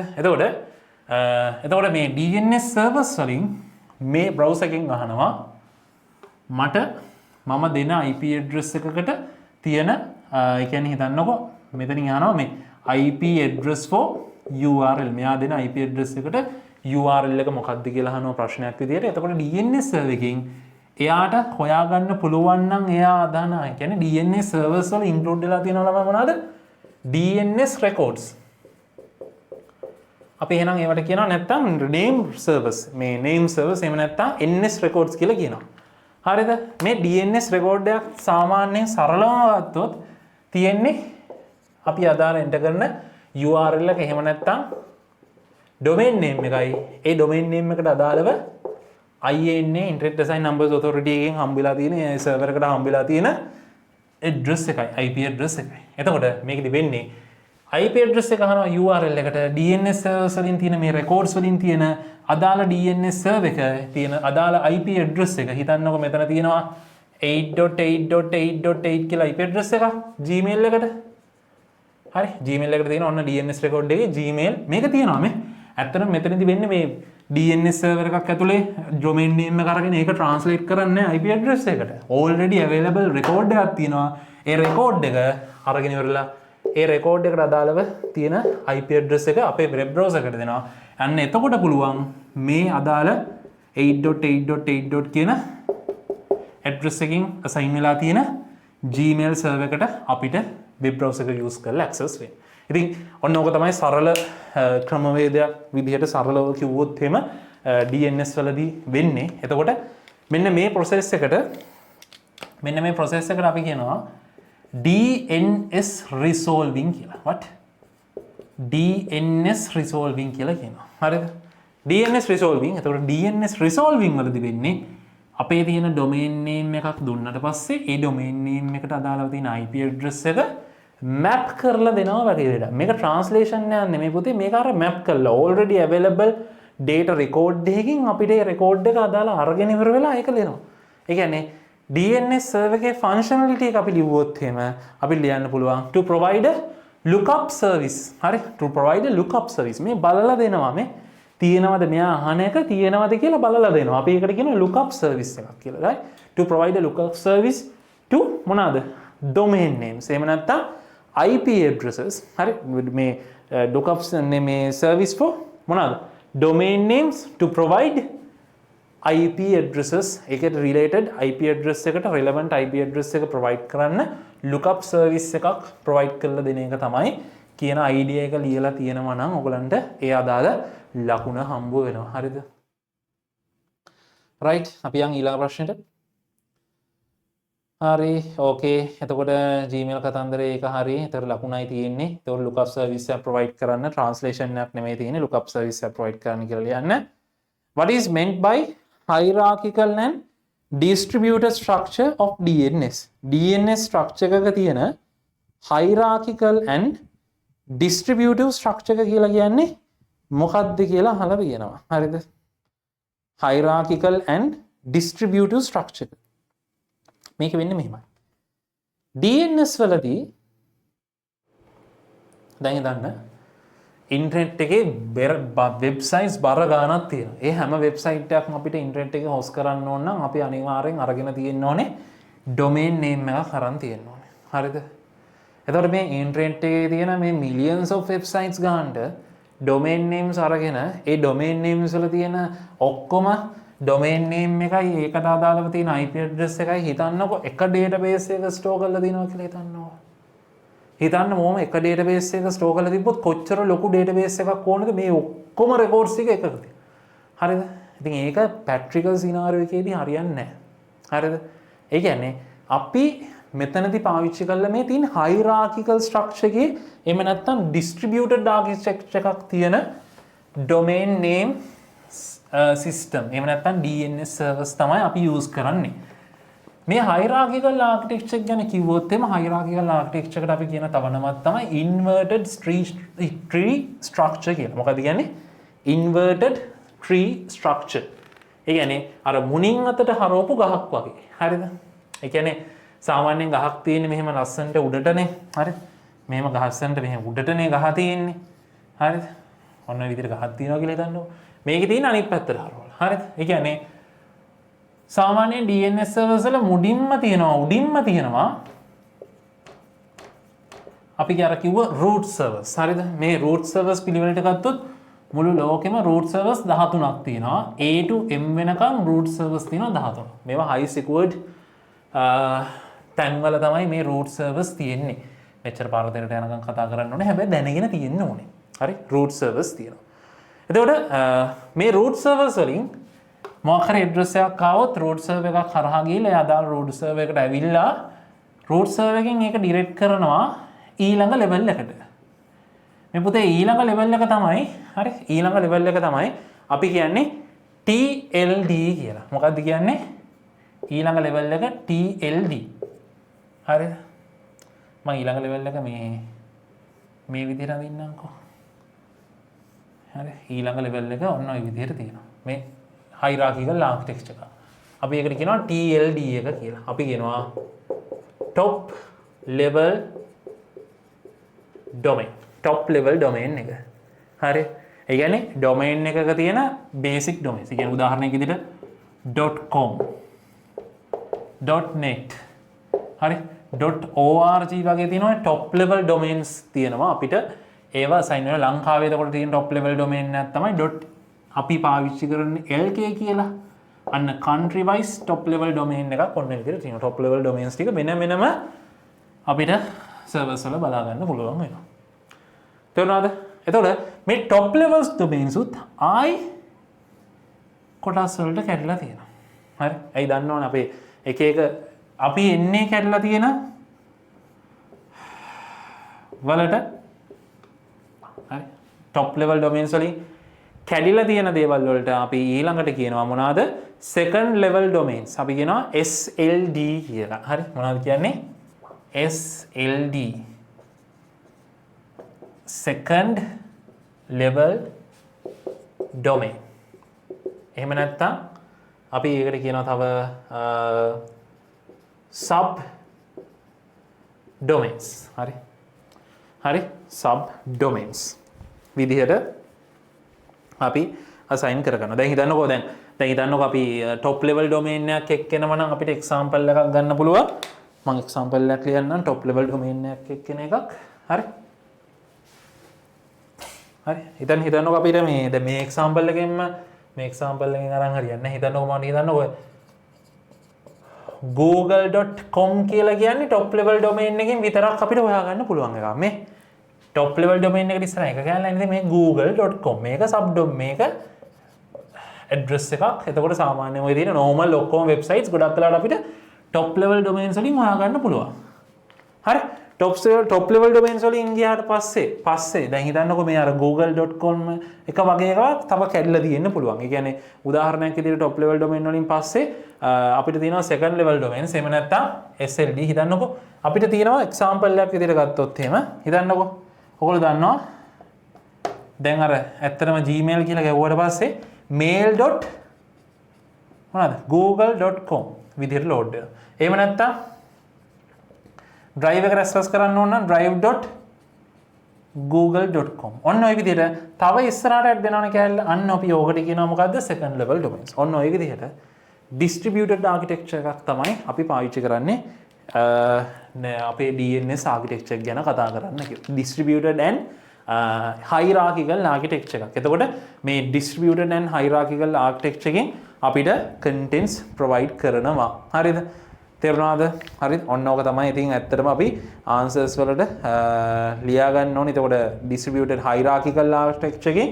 එතකොට මේ DNS servers වලින් මේ browser එකෙන් අහනවා මට මම දෙන IP address එකකට තියෙන ඒ කියන්නේ හිතන්නකෝ මෙතනින් අහනවා මේ IP address for URL මෙයා දෙන IP address එකට URL එක මොකක්ද කියලා අහනවා ප්‍රශ්නයක් විදිහට. එතකොට DNS server එකකින් එයාට හොයාගන්න පුළුවන් නම් එයා අදහන ඒ කියන්නේ DNS servers වල include වෙලා තියෙනවා මොනවද? DNS records. අපි එහෙනම් ඒවට කියනවා නැත්තම් name servers. මේ name servers එහෙම නැත්තම් NS records කියලා කියනවා. හරිද? මේ DNS record එකක් සාමාන්‍යයෙන් සරලවම ගත්තොත් තියෙන්නේ අපි අදාළ enter කරන URL එක එහෙම නැත්තම් domain name එකයි. ඒ domain name එකට අදාළව IANA Internet Assigned Numbers Authority එකෙන් හම්බෙලා තියෙන ඒ server එකට හම්බෙලා තියෙන address එකයි IP address එකයි. එතකොට මේකෙදි වෙන්නේ IP address එක අහනවා URL එකට DNS servers වලින් තියෙන මේ records වලින් තියෙන අදාළ DNS server එක තියෙන අදාළ IP address එක හිතන්නකො මෙතන තියෙනවා 8.8.8.8 කියලා IP address එකක් Gmail එකට. හරි Gmail එකට තියෙන ඔන්න DNS record එකේ Gmail මේක තියෙනවා මේ. ඇත්තටම මෙතනදි වෙන්නේ මේ DNS server එකක් ඇතුලේ domain name එක අරගෙන ඒක translate කරන්නේ IP address එකට. already available record එකක් තියෙනවා. ඒ record එක අරගෙන ඉවරලා ඒ record එකට අදාළව තියෙන IP address එක අපේ web browser එකට දෙනවා. අන්න එතකොට පුළුවන් මේ අදාළ 8.8.8. කියන address එකකින් assign වෙලා තියෙන Gmail server එකට අපිට web browser එක use කරලා access වෙන්න. ඉතින් ඔන්න ඕක තමයි සරල ක්‍රමවේදයක් විදිහට සරලව කිව්වොත් එහෙම DNS වලදී වෙන්නේ. එතකොට මෙන්න මේ process එකට අපි කියනවා DNS resolving කියලා. what? DNS resolving කියලා කියනවා. හරිද? DNS resolving. එතකොට DNS resolving වලදී වෙන්නේ අපේ තියෙන domain name එකක් දුන්නට පස්සේ ඒ domain name එකට අදාළව තියෙන IP address එක map කරලා දෙනවා වගේ දෙයක්. මේක translation නෑ නෙමෙයි පුතේ. මේක අර map කරලා already available data record එකකින් අපිට ඒ record එක අදාළ අරගෙන ඉවර වෙලා ඒක දෙනවා. ඒ කියන්නේ DNS server එකේ functionality එක අපි ලිව්වොත් එහෙම අපි ලියන්න පුළුවන් to provide a lookup service හරි to provide a lookup service මේ බලලා දෙනවා මේ තියෙනවද මෙයා අහන එක තියෙනවද කියලා බලලා දෙනවා අපි ඒකට කියනවා lookup service එකක් කියලා right to provide a lookup service to මොනවාද domain names එහෙම නැත්නම් IP addresses හරි මේ lookup මේ service for මොනවාද domain names to provide IP addresses එකට related IP address එකට relevant IP address එක provide කරන්න lookup service එකක් provide කරලා දෙන එක තමයි කියන idea එක ලියලා තියෙනවා නම් ඔයගලන්ට ඒ අදාළ ලකුණ හම්බ වෙනවා හරිද right අපි යන් ඊළඟ ප්‍රශ්නෙට හරි ඕකේ එතකොට Gmail කතන්දරේ ඒක හරි එතකොට ලකුණයි තියෙන්නේ එතකොට lookup service එක provide කරන්න translation එකක් නෙමෙයි තියෙන්නේ lookup service එක provide කරන්න කියලා ලියන්න what is meant by hierarchical and distributed structure of DNS. DNS structure එක තියෙන hierarchical and distributive structure එක කියලා කියන්නේ මොකක්ද කියලා අහලා තියෙනවා. හරිද? hierarchical and distributive structure. මේක වෙන්නේ මෙහෙමයි. DNS වලදී දැන් දන්න ඉන්ටර්නෙට් එකේ වෙබ්සයිට්ස් බර ගානක් තියෙනවා. ඒ හැම වෙබ්සයිට් එකක්ම අපිට ඉන්ටර්නෙට් එකේ හොස්ට් කරන්න ඕන නම් අපි අනිවාර්යෙන් අරගෙන තියෙන්න ඕනේ ඩොමේන් නේම් එකක් අරන් තියෙන්න ඕනේ. හරිද? එතකොට මේ ඉන්ටර්නෙට් එකේ තියෙන මේ මිලියන්ස් ඔෆ් වෙබ්සයිට්ස් ගානට ඩොමේන් නේම්ස් අරගෙන ඒ ඩොමේන් නේම්ස් වල තියෙන ඔක්කොම ඩොමේන් නේම් එකයි ඒකට අදාළව තියෙන IP address එකයි හිතන්නකො එක database එක ස්ටෝර් කරලා දිනවා කියලා හිතන්නකො. හිතන්න මොම එක database එක ස්ටෝර් කරලා තිබ්බොත් කොච්චර ලොකු database එකක් ඕනද මේ ඔක්කොම records ටික එකකට. හරිද? ඉතින් ඒක practical scenario එකේදී හරියන්නේ නැහැ. හරිද? ඒ කියන්නේ අපි මෙතනදී පාවිච්චි කරලා මේ තියෙන hierarchical structure එකේ එහෙම නැත්නම් distributed architecture එකක් තියෙන domain name system එහෙම නැත්නම් DNS servers තමයි අපි use කරන්නේ. මේ hierarchical architecture ගැන කිව්වොත් එම hierarchical architecture එකට අපි කියන තව නමක් තමයි inverted tree structure කියලා. මොකද කියන්නේ inverted tree structure. ඒ කියන්නේ අර මුණින් අතට හරවපු ගහක් වගේ. හරිද? ඒ කියන්නේ සාමාන්‍යයෙන් ගහක් තියෙන්නේ මෙහෙම ලස්සනට උඩටනේ. හරි? මෙහෙම ගහස්සන්ට මෙහෙම උඩටනේ ගහ තියෙන්නේ. හරිද? ඔන්න ඔය විදිහට ගහක් තියෙනවා කියලා හිතන්නකෝ. මේකේ තියෙන අනිත් පැත්තට හරවලා. හරිද? ඒ කියන්නේ සාමාන්‍ය DNS servers වල උඩින්ම තියෙනවා අපි අර කිව්ව root servers හරිද මේ root servers පිළිවෙලට ගත්තොත් මුළු ලෝකෙම root servers 13ක් තියෙනවා A to M වෙනකම් root servers තියෙනවා 13ක් මේවා high secured තැන්වල තමයි මේ root servers තියෙන්නේ මෙච්චර පාරතරයට යනකම් කතා කරන්න ඕනේ හැබැයි දැනගෙන තියෙන්න ඕනේ හරි root servers තියෙනවා එතකොට මේ root servers වලින් මොකක් හරි ඇඩ්‍රස් එකක් ආවොත් root server එකක් හරහා ගිහලා ඒ අදාළ root server එකට ඇවිල්ලා root server එකෙන් ඒක direct කරනවා ඊළඟ level එකට. මේ පුතේ ඊළඟ level එක තමයි හරි ඊළඟ level එක තමයි අපි කියන්නේ TLD කියලා. මොකක්ද කියන්නේ? ඊළඟ level එක TLD. හරිද? මම ඊළඟ level එක මේ විදිහට අඳින්නම්කෝ. හරි ඊළඟ level එක ඔන්න ඔය විදිහට තියෙනවා. මේ hierarchical architecture එක. අපි ඒකට කියනවා TLD එක කියලා. අපි කියනවා top level domain. top level domain එක. හරි. ඒ කියන්නේ domain එකක තියෙන basic domains. ඒ කියන්නේ උදාහරණයක් විදිහට .com .net හරි .org වගේ තියෙනවා top level domains තියෙනවා අපිට ඒවා assign වෙනවා ලංකාවේ එතකොට තියෙන top level domain එකක් තමයි අපි පාවිච්චි කරන්නේ LK කියලා. අන්න country wise top level domain එකක් ඔන්න විදිහට තියෙනවා. top level domains ටික වෙනම අපිට servers වල බලා ගන්න පුළුවන් වෙනවා. තේරුණාද? එතකොට මේ top levels domains උත් ආයි කොටස් වලට කැඩලා තියෙනවා. හරි? ඇයි දන්නවනේ අපේ එක අපි එන්නේ කැඩලා තියෙන වලට හරි top level domains වලින් කැඩිලා තියෙන දේවල් වලට අපි ඊළඟට කියනවා මොනවාද second level domains අපි කියනවා SLD කියලා. හරි මොනවද කියන්නේ? SLD second level domain. එහෙම නැත්නම් අපි ඒකට කියනවා තව sub domains. හරි හරි සබ් ඩොමේන්ස් විදිහට අපි අසයින් කරගන්න. දැන් හිතන්නකෝ දැන් හිතන්නකෝ අපි টොප් ලෙවල් ඩොමේන් එකක් එක්කෙනව නම් අපිට එක්සැම්පල් එකක් ගන්න පුළුවන්. මම එක්සැම්පල් එකක් ලියන්නම් টොප් ලෙවල් ඩොමේන් එකක් එක්කෙන එකක්. හරි. හරි. හිතන්නකෝ අපිට මේ දැන් මේ එක්සැම්පල් එකෙන්ම මේ එක්සැම්පල් එකෙන් අරන් හරියන්නේ නැහැ. හිතන්නකෝ මම හිතන්නකෝ google.com කියලා කියන්නේ টොප් ලෙවල් ඩොමේන් එකකින් විතරක් අපිට හොයාගන්න පුළුවන් එකක්. මේ টොප් ලෙවල් ඩොමේන් එකට ඉස්සරහ එක කියලා නේද මේ google.com මේක සබ් ඩොම් මේක ඇඩ්‍රස් එකක්. එතකොට සාමාන්‍යයෙන් ඔය තියෙන normal ඔක්කොම වෙබ්සයිට්ස් ගොඩක් වෙලාවට අපිට টොප් ලෙවල් ඩොමේන්ස් වලින් හොයාගන්න පුළුවන්. හරි. টොප් ලෙවල් ඩොමේන්ස් වලින් ගියාට පස්සේ දැන් හිතන්නකෝ මේ අර google.com එක වගේ එකක් තව කැඩලා තියෙන්න පුළුවන්. ඒ කියන්නේ උදාහරණයක් විදිහට টොප් ලෙවල් ඩොමේන් වලින් පස්සේ අපිට තියෙනවා සෙකන්ඩ් ලෙවල් ඩොමේන්ස්. එහෙම නැත්නම් SLD හිතන්නකෝ අපිට තියෙනවා එක්සැම්පල් එකක් විදිහට ගත්තොත් එහෙම හිතන්නකෝ ඔයගොල්ලෝ දන්නවා දැන් අර ඇත්තටම Gmail කියලා ගැව්වට පස්සේ mail.google.com විදිහට ලෝඩ් වෙනවා. එහෙම නැත්නම් drive එක රෙස්පොන්ස් කරන්න ඕන නම් drive.google.com. ඔන්න ඔය විදිහට තව ඉස්සරහට ඇඩ් වෙනවනේ කැලේ. අන්න අපි ඕකට කියනවා මොකද්ද? second level domains. ඔන්න ඔය විදිහට distributed architecture එකක් තමයි අපි පාවිච්චි කරන්නේ. අපේ DNS architecture ගැන කතා කරන්න කියලා. distributed and hierarchical architecture එකක්. එතකොට මේ distributed and hierarchical architecture එකෙන් අපිට contents provide කරනවා. හරිද? තේරුණාද? හරි. ඔන්න ඕක තමයි ඉතින් ඇත්තටම අපි answers වලට ලියා ගන්න ඕනේ. එතකොට distributed hierarchical architecture එකෙන්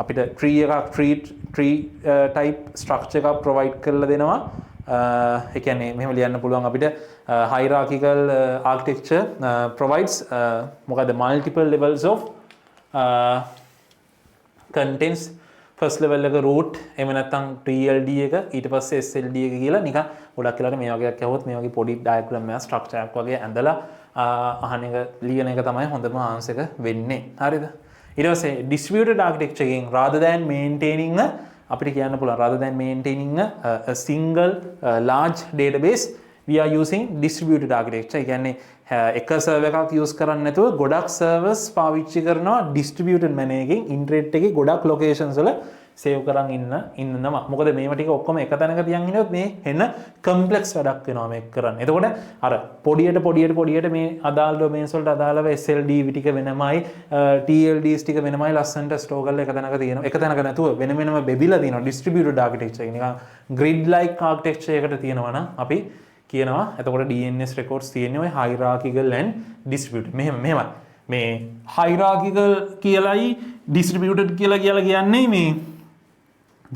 අපිට tree type structure එකක් provide කරලා දෙනවා. ඒ කියන්නේ මෙහෙම ලියන්න පුළුවන් අපිට hierarchical architecture provides මොකද multiple levels of contents. First level එක root එහෙම නැත්නම් TLD එක ඊට පස්සේ SLD එක කියලා නිකන් ගොඩක් වෙලාවට මේ වගේ එකක් આવොත් මේ වගේ පොඩි ඩයග්‍රෑම් එකක් ස්ට්‍රක්චර් එකක් වගේ ඇඳලා අහන එක ලියන එක තමයි හොඳම ආන්සර් එක වෙන්නේ. හරිද? ඊට පස්සේ distributed architecture එකෙන් rather than maintaining අපිට කියන්න පුළුවන් rather than maintaining a single large database we are using distributed architecture. ඒ කියන්නේ එක සර්වර් එකක් යූස් කරන්නේ නැතුව ගොඩක් සර්වර්ස් පාවිච්චි කරනවා distributed manner එකකින් ඉන්ටර්නෙට් එකේ ගොඩක් ලොකේෂන්ස් වල සේව් කරන් ඉන්නවා. මොකද මේවා ටික ඔක්කොම එක තැනක තියන් ඉන්නොත් මේ එන කම්ප්ලෙක්ස් වැඩක් වෙනවා මේක කරන්න. එතකොට අර පොඩියට මේ අදාළ ඩොමේන්ස් වලට අදාළව SLD ටික වෙනමයි TLDs ටික වෙනමයි ලස්සනට ස්ටෝර් කරලා එක තැනක තියෙනවා. එක තැනක නැතුව වෙනම බෙබිලා තියෙනවා distributed architecture එක. නිකන් grid like architecture එකකට තියෙනවා නම් අපි කියනවා එතකොට DNS records තියෙන්නේ ඔය hierarchical and distributed. මෙහෙමයි. මේ hierarchical කියලායි distributed කියලා කියන්නේ මේ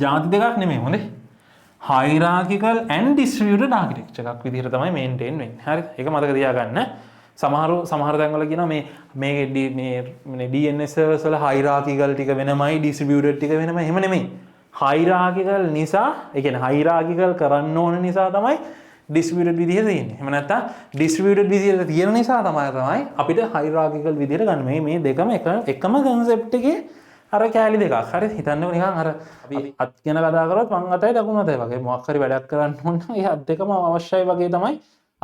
ಜಾති දෙකක් නෙමෙයි හොඳේ. hierarchical and distributed architecture එකක් විදිහට තමයි maintain වෙන්නේ. හරිද? ඒක මතක තියාගන්න. සමහර තැන්වල කියනවා මේ DNS servers වල hierarchical ටික වෙනමයි distributed ටික වෙනමයි. එහෙම නෙමෙයි. hierarchical නිසා, ඒ කියන්නේ hierarchical කරන්න ඕන නිසා තමයි distributed විදිහට තියෙන්නේ. එහෙම නැත්නම් distributed විදිහට තියෙන නිසා තමයි අපිට hierarchical විදිහට ගන්න. මේ දෙකම එකම concept එකේ අර කැලි දෙකක්. හරි හිතන්නකො නිකන් අර අපි අත් ගැන කතා කරොත් මං අතයි දකුණු අතයි වගේ මොකක් හරි වැඩක් කරන්න ඕන නම් ඒ අත් දෙකම අවශ්‍යයි වගේ තමයි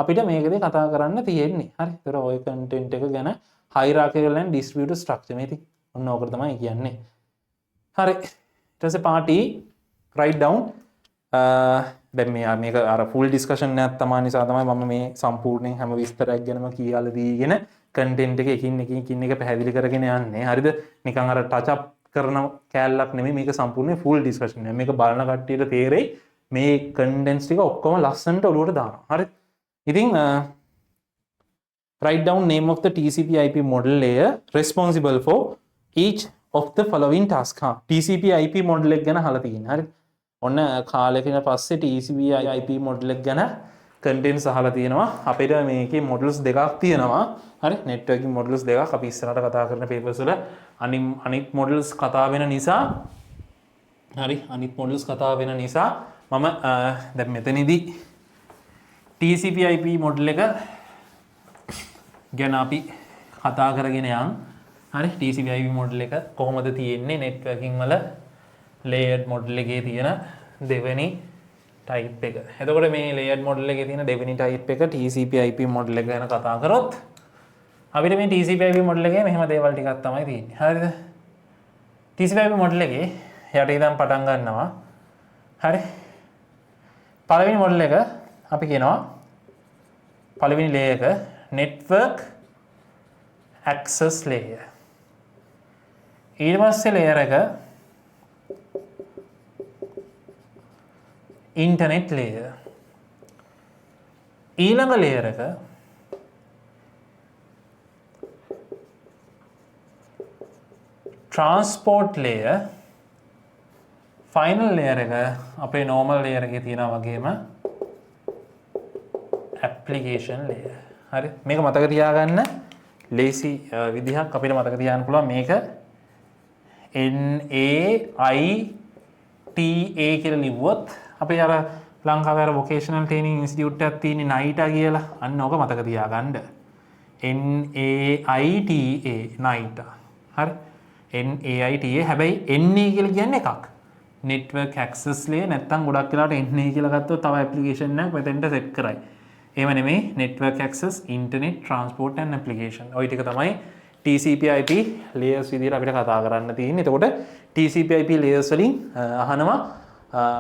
අපිට මේකදී කතා කරන්න තියෙන්නේ. හරි. ඒතර ඔය content එක ගැන hierarchical and distributed structure මේ ඉතින් ඔන්න ඕකට තමයි කියන්නේ. හරි. ඊට පස්සේ part E write down දැන් මේක අර full discussion එකක් තමයි නිසා තමයි මම මේ සම්පූර්ණයෙන් හැම විස්තරයක් ගැනම කියලා දීගෙන content එක එකින් එක පැහැදිලි කරගෙන යන්නේ. හරිද? නිකන් අර touch up කරන කෑල්ලක් නෙමෙයි මේක සම්පූර්ණයෙන් full discussion එක. මේක බලන කට්ටියට තේරෙයි මේ contents ටික ඔක්කොම ලස්සනට ඔලුවට දානවා. හරිද? ඉතින් write down name of the TCP/IP model layer responsible for each of the following tasks. TCP/IP model එක ගැන අහලා තියෙනවා. හරිද? ඔන්න කාලෙකින් පස්සේ TCP/IP model එක ගැන contents අහලා තියෙනවා. අපිට මේකේ models දෙකක් තියෙනවා. හරි networking models දෙකක් අපි ඉස්සරහට කතා කරන papers වල අනිත් models කතා වෙන නිසා මම දැන් මෙතනදී TCP/IP model එක ගැන අපි කතා කරගෙන යන්. හරි TCP/IP model එක කොහොමද තියෙන්නේ networking වල layered model එකේ තියෙන දෙවෙනි type එක. එතකොට මේ layered model එකේ තියෙන දෙවෙනි type එක TCP/IP model එක ගැන කතා කරොත් අපිට මේ TCP/IP මොඩල් එකේ මෙහෙම දේවල් ටිකක් තමයි තියෙන්නේ. හරිද? TCP/IP මොඩල් එකේ යට ඉඳන් පටන් ගන්නවා. හරි. පළවෙනි මොඩල් එක අපි කියනවා පළවෙනි ලේයර් එක network access layer. ඊට පස්සේ ලේයර් එක internet layer. ඊළඟ ලේයර් එක transport layer. final layer එක අපේ normal layer එකේ තියෙනවා වගේම application layer. හරි. මේක මතක තියාගන්න ලේසි විදිහක් අපිට මතක තියාගන්න පුළුවන් මේක NAITA කියලා ලිව්වොත් අපේ අර ලංකාවේ අර vocational training institute එකක් තියෙන්නේ NAITA කියලා. අන්න ඕක මතක තියාගන්න. NAITA NAITA. හරි. NAITA හැබැයි NA කියලා කියන්නේ එකක්. network access layer නැත්තම් ගොඩක් වෙලාවට NA කියලා ගත්තොත් තව application එකක් මෙතෙන්ට set කරයි. එහෙම නෙමෙයි network access internet transport and application. ওই ටික තමයි TCP/IP layers විදිහට අපිට කතා කරන්න තියෙන්නේ. එතකොට TCP/IP layers වලින් අහනවා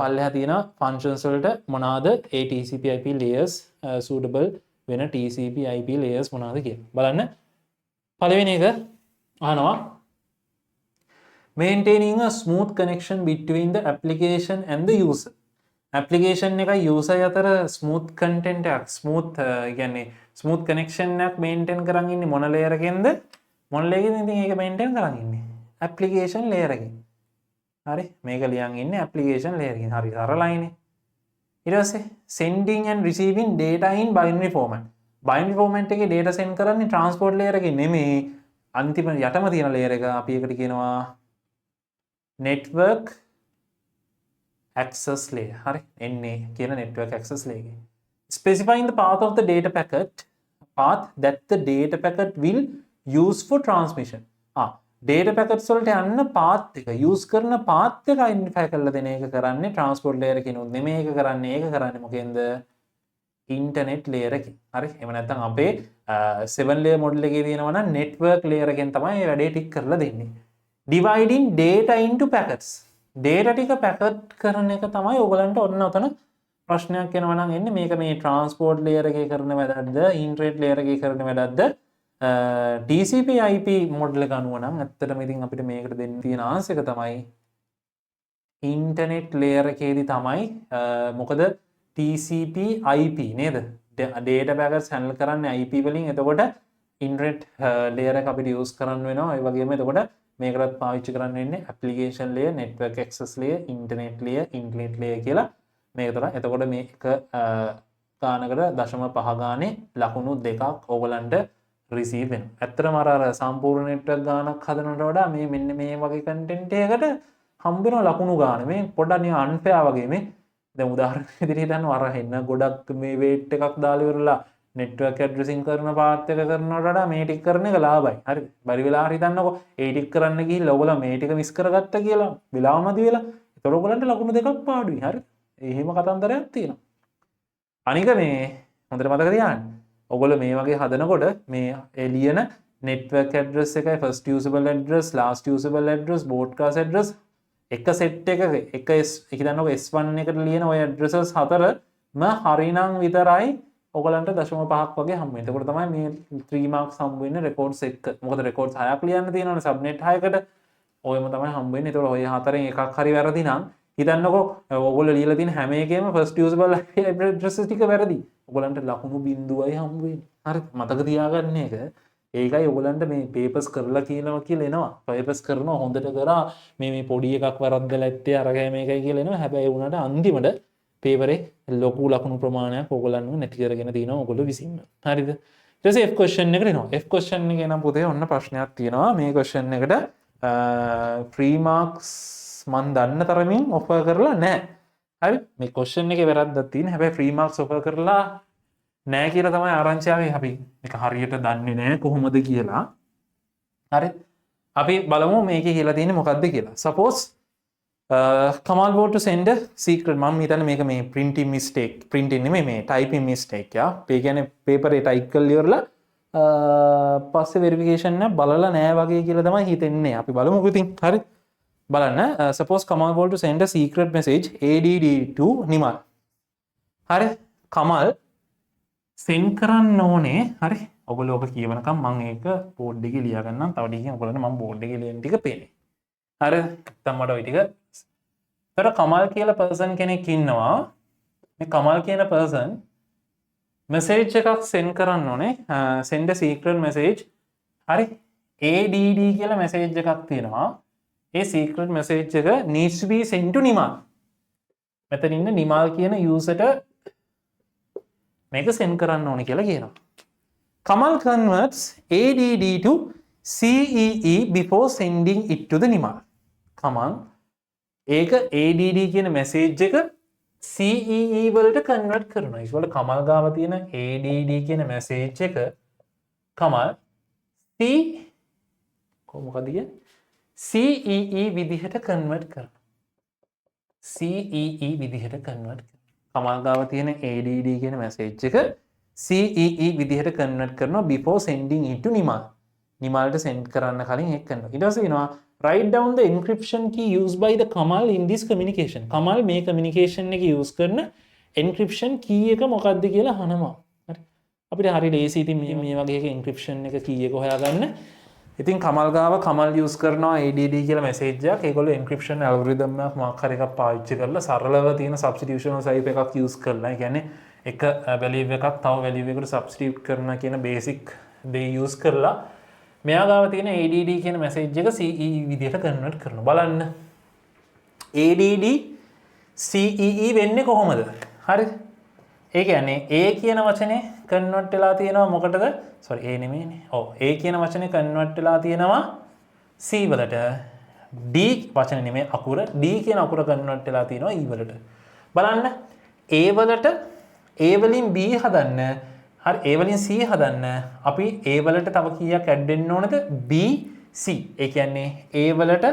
පල්ලෙහා තියෙන functions වලට මොනවාද ඒ TCP/IP layers suitable වෙන TCP/IP layers මොනවාද කියලා. බලන්න. පළවෙනි එක අහනවා maintaining a smooth connection between the application and the user. application එකයි user අතර smooth content එකක් smooth කියන්නේ smooth connection එකක් maintain කරන් ඉන්නේ මොන layer එකෙන්ද? මොන layer එකෙන්ද ඉතින් ඒක maintain කරන් ඉන්නේ? application layer එකෙන්. හරි මේක ලියන් ඉන්නේ application layer එකෙන්. හරි සරලයිනේ. ඊට පස්සේ sending and receiving data in binary format. binary format එකේ data send කරන්නේ transport layer එකේ නෙමෙයි අන්තිම යටම තියෙන layer එක අපි ඒකට කියනවා network access layer. හරි NA කියන network access layer. Specifying the path of the data packet that the data packet will use for transmission. data packets වලට යන්න path එක use කරන path එක identify කරලා දෙන එක කරන්නේ transport layer එකේ නෙමෙයි. මේක කරන්නේ ඒක කරන්නේ මොකෙන්ද? internet layer එකේ. හරි එහෙම නැත්නම් අපේ 7 layer model එකේ තියෙනවා නම් network layer එකෙන් තමයි මේ වැඩේ ටික කරලා දෙන්නේ. dividing data into packets. data ටික packet කරන එක තමයි ඔයගලන්ට ඔන්න ඔතන ප්‍රශ්නයක් එනවා නම් එන්නේ මේක මේ transport layer එකේ කරන වැඩක්ද internet layer එකේ කරන වැඩක්ද TCP/IP model එක අනුව නම් ඇත්තටම ඉතින් අපිට මේකට දෙන්න තියෙන ආන්සර් එක තමයි internet layer එකේදී තමයි මොකද TCP/IP නේද data packets handle කරන්නේ IP වලින් එතකොට internet layer එක අපිට use කරන්න වෙනවා ඒ වගේම එතකොට මේකටත් පාවිච්චි කරන්න වෙන්නේ application layer network access layer internet layer කියලා මේක තමයි. එතකොට මේක ගානකට 0.5 ගානේ ලකුණු දෙකක් ඕගලන්ට රිසීව් වෙනවා. ඇත්තටම අර සම්පූර්ණ network ගානක් හදනවට වඩා මේ මෙන්න මේ වගේ content එකකට හම්බ වෙන ලකුණු ගාන මේ පොඩ්ඩක් නිකන් unfair වගේ මේ දැන් උදාහරණයක් විදිහට හිතන්න අර හෙන්න ගොඩක් මේ weight එකක් දාලා ඉවරලා network addressing කරන පාත් එක කරනවට වඩා මේ ටික කරන එක ලාභයි. හරිද? බරි වෙලා හරි හිතන්නකෝ ඒ ටික කරන්න ගිහිල්ලා ඔයගොල්ලෝ මේ ටික මිස් කරගත්තා කියලා වෙලාවමදි වෙලා. ඒතර ඔයගොල්ලන්ට ලකුණු දෙකක් පාඩුයි. හරිද? එහෙම කතන්දරයක් තියෙනවා. අනික මේ හොඳට මතක තියාගන්න. ඔයගොල්ලෝ මේ වගේ හදනකොට මේ ලියන network address එකයි first usable address, last usable address, broadcast address එක set එකක එක හිතන්නකෝ S1 එකට ලියන ඔය addresses හතරම හරිනම් විතරයි ඔයගලන්ට 0.5ක් වගේ හම්බ වෙනවා. එතකොට තමයි මේ 3 marks හම්බ වෙන්නේ records එක. මොකද records 6ක් ලියන්න තියෙනවනේ subnet 6කට. ඔයම තමයි හම්බ වෙන්නේ. එතකොට ඔය හතරෙන් එකක් හරි වැරදි නම් හිතන්නකෝ ඔයගොල්ලෝ ලියලා තියෙන හැම එකේම first usable addresses ටික වැරදි. ඔයගලන්ට ලකුණු බිඳුවයි හම්බ වෙන්නේ. හරි මතක තියාගන්න එක. ඒකයි ඔයගලන්ට මේ papers කරලා කියනවා කියලා එනවා. papers කරනවා හොඳට කරා මේ පොඩි එකක් වැරද්දලා ඇත්තේ අරගෙන මේකයි කියලා එනවා. හැබැයි ඒ වුණාට අන්තිමට පේපරේ ලොකු ලකුණු ප්‍රමාණයක් ඔයගොල්ලන්ව නැති කරගෙන තිනවා ඔයගොල්ලෝ විසින්ම. හරිද? ඊට පස්සේ F question එකට එනවා. F question එකේ නම් පුතේ ඔන්න ප්‍රශ්නයක් තියෙනවා. මේ question එකට 3 marks මන් දන්න තරමින් offer කරලා නැහැ. හරි? මේ question එකේ වැරද්දක් තියෙන. හැබැයි 3 marks offer කරලා නැහැ කියලා තමයි ආරංචි ආවේ. අපි මේක හරියට දන්නේ නැහැ කොහොමද කියලා. හරි? අපි බලමු මේකේ කියලා තියෙන්නේ මොකක්ද කියලා. Suppose Kamal want to send a secret. මම හිතන්නේ මේක මේ printing mistake. printing නෙමෙයි මේ typing mistake යා. ඒ කියන්නේ paper එක type කරලා ඉවරලා පස්සේ වෙරිෆිකේෂන් එක බලලා නෑ වගේ කියලා තමයි හිතෙන්නේ. අපි බලමුකෝ ඉතින්. හරි. බලන්න. Suppose Kamal want to send a secret message ADD to Nimal. හරි. කමල් send කරන්න ඕනේ. හරි. ඔයගොල්ලෝ ඔක කියවනකම් මම ඒක බෝඩ් එකේ ලියා ගන්නම්. තව ටිකකින් ඔයගොල්ලන්ට මම බෝඩ් එකේ ලියන ටික පේන්නේ. හරි. නැත්තම් මට ওই ටික. ඒතර කමල් කියලා පර්සන් කෙනෙක් ඉන්නවා. මේ කමල් කියන පර්සන් message එකක් send කරන්න ඕනේ. send a secret message. හරි. ADD කියලා message එකක් තියෙනවා. ඒ secret message එක needs to be sent to Nimal. මෙතන ඉන්න Nimal කියන user ට මේක send කරන්න ඕනේ කියලා කියනවා. Kamal converts ADD to CEE before sending it to the Nimal. Kamal ඒක ADD කියන message එක CEE වලට convert කරනවා. ඒක වල Kamal ගාව තියෙන ADD කියන message එක Kamal මොකද කියන්නේ? CEE විදිහට convert කරනවා. CEE විදිහට convert කරනවා. Kamal ගාව තියෙන ADD කියන message එක CEE විදිහට convert කරනවා before sending it to Nimal. Nimalට send කරන්න කලින් ඒක කරනවා. ඊට පස්සේ එනවා write down the encryption key used by the Kamal in this communication. Kamal මේ communication එක use කරන encryption key එක මොකක්ද කියලා අහනවා. හරි. අපිට හරි ලේසි ඉතින් මේ වගේ එක encryption එක key එක හොයාගන්න. ඉතින් Kamal ගාව Kamal use කරනවා ADD කියලා message එකක්. ඒගොල්ලෝ encryption algorithm එකක් මොකක් හරි එකක් පාවිච්චි කරලා සරලව තියෙන substitution type එකක් use කරලා. ඒ කියන්නේ එක value එකක් තව value එකකට substitute කරන කියන basic දේ use කරලා මෙයා ගාව තියෙන ADD කියන message එක CEE විදිහට convert කරනවා. බලන්න. ADD CEE වෙන්නේ කොහොමද? හරිද? ඒ කියන්නේ A කියන වචනේ convert වෙලා තියෙනවා මොකටද? sorry A නෙමෙයිනේ. ඔව් A කියන වචනේ convert වෙලා තියෙනවා C වලට. D වචනේ නෙමෙයි අකුර D කියන අකුර convert වෙලා තියෙනවා E වලට. බලන්න A වලට A වලින් B හදන්න හරි A වලින් C හදන්න අපි A වලට තව කීයක් ඇඩ් වෙන්න ඕනද B C ඒ කියන්නේ A වලට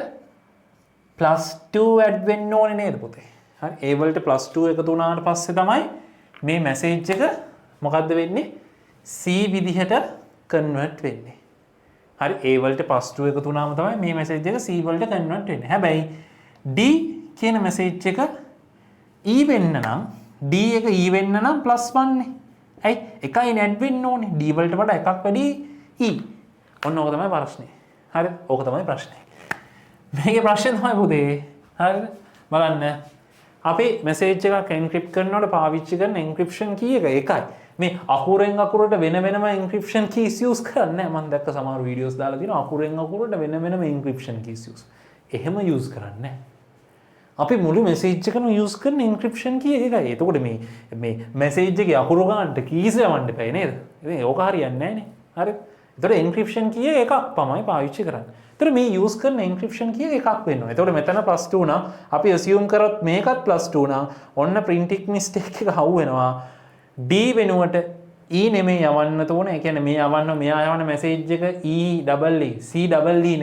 +2 ඇඩ් වෙන්න ඕනේ නේද පුතේ හරි A වලට +2 එකතු වුණාට පස්සේ තමයි මේ මැසේජ් එක මොකද්ද වෙන්නේ C විදිහට කන්වර්ට් වෙන්නේ හරි A වලට +2 එකතු වුණාම තමයි මේ මැසේජ් එක C වලට කන්වර්ට් වෙන්නේ හැබැයි D කියන මැසේජ් එක E වෙන්න නම් D එක E වෙන්න නම් +1 නේ ඇයි එකයි නැඩ් වෙන්න ඕනේ D වලට වඩා එකක් වැඩි E ඔන්න ඕක තමයි ප්‍රශ්නේ හරිද ඕක තමයි ප්‍රශ්නේ මේකේ ප්‍රශ්නේ තමයි පුතේ හරිද බලන්න අපි මැසේජ් එකක් එන්ක්‍රිප්ට් කරනකොට පාවිච්චි කරන එන්ක්‍රිප්ෂන් කී එක එකයි මේ අකුරෙන් අකුරට වෙන වෙනම එන්ක්‍රිප්ෂන් කීස් යූස් කරන්නේ නැහැ මම දැක්ක සමහර වීඩියෝස් දාලා තියෙනවා අකුරෙන් අකුරට වෙන වෙනම එන්ක්‍රිප්ෂන් කීස් යූස් එහෙම යූස් කරන්නේ නැහැ අපි මුළු මැසේජ් එකම යූස් කරන එන්ක්‍රිප්ෂන් කී එකයි. එතකොට මේ මැසේජ් එකේ අකුරු ගන්නට කීස් යවන්න එපා නේද? ඉතින් ඒක හරියන්නේ නැහැ නේ. හරිද? එතකොට එන්ක්‍රිප්ෂන් කී එකක් තමයි පාවිච්චි කරන්නේ. එතකොට මේ යූස් කරන එන්ක්‍රිප්ෂන් කී එකක් වෙනවා. එතකොට මෙතන +2 නම් අපි assume කරොත් මේකත් +2 නම් ඔන්න printing mistake එක හවු වෙනවා. D වෙනුවට E නෙමෙයි යවන්න තෝරන. ඒ කියන්නේ මේ යවන්න මෙයා යවන මැසේජ් එක E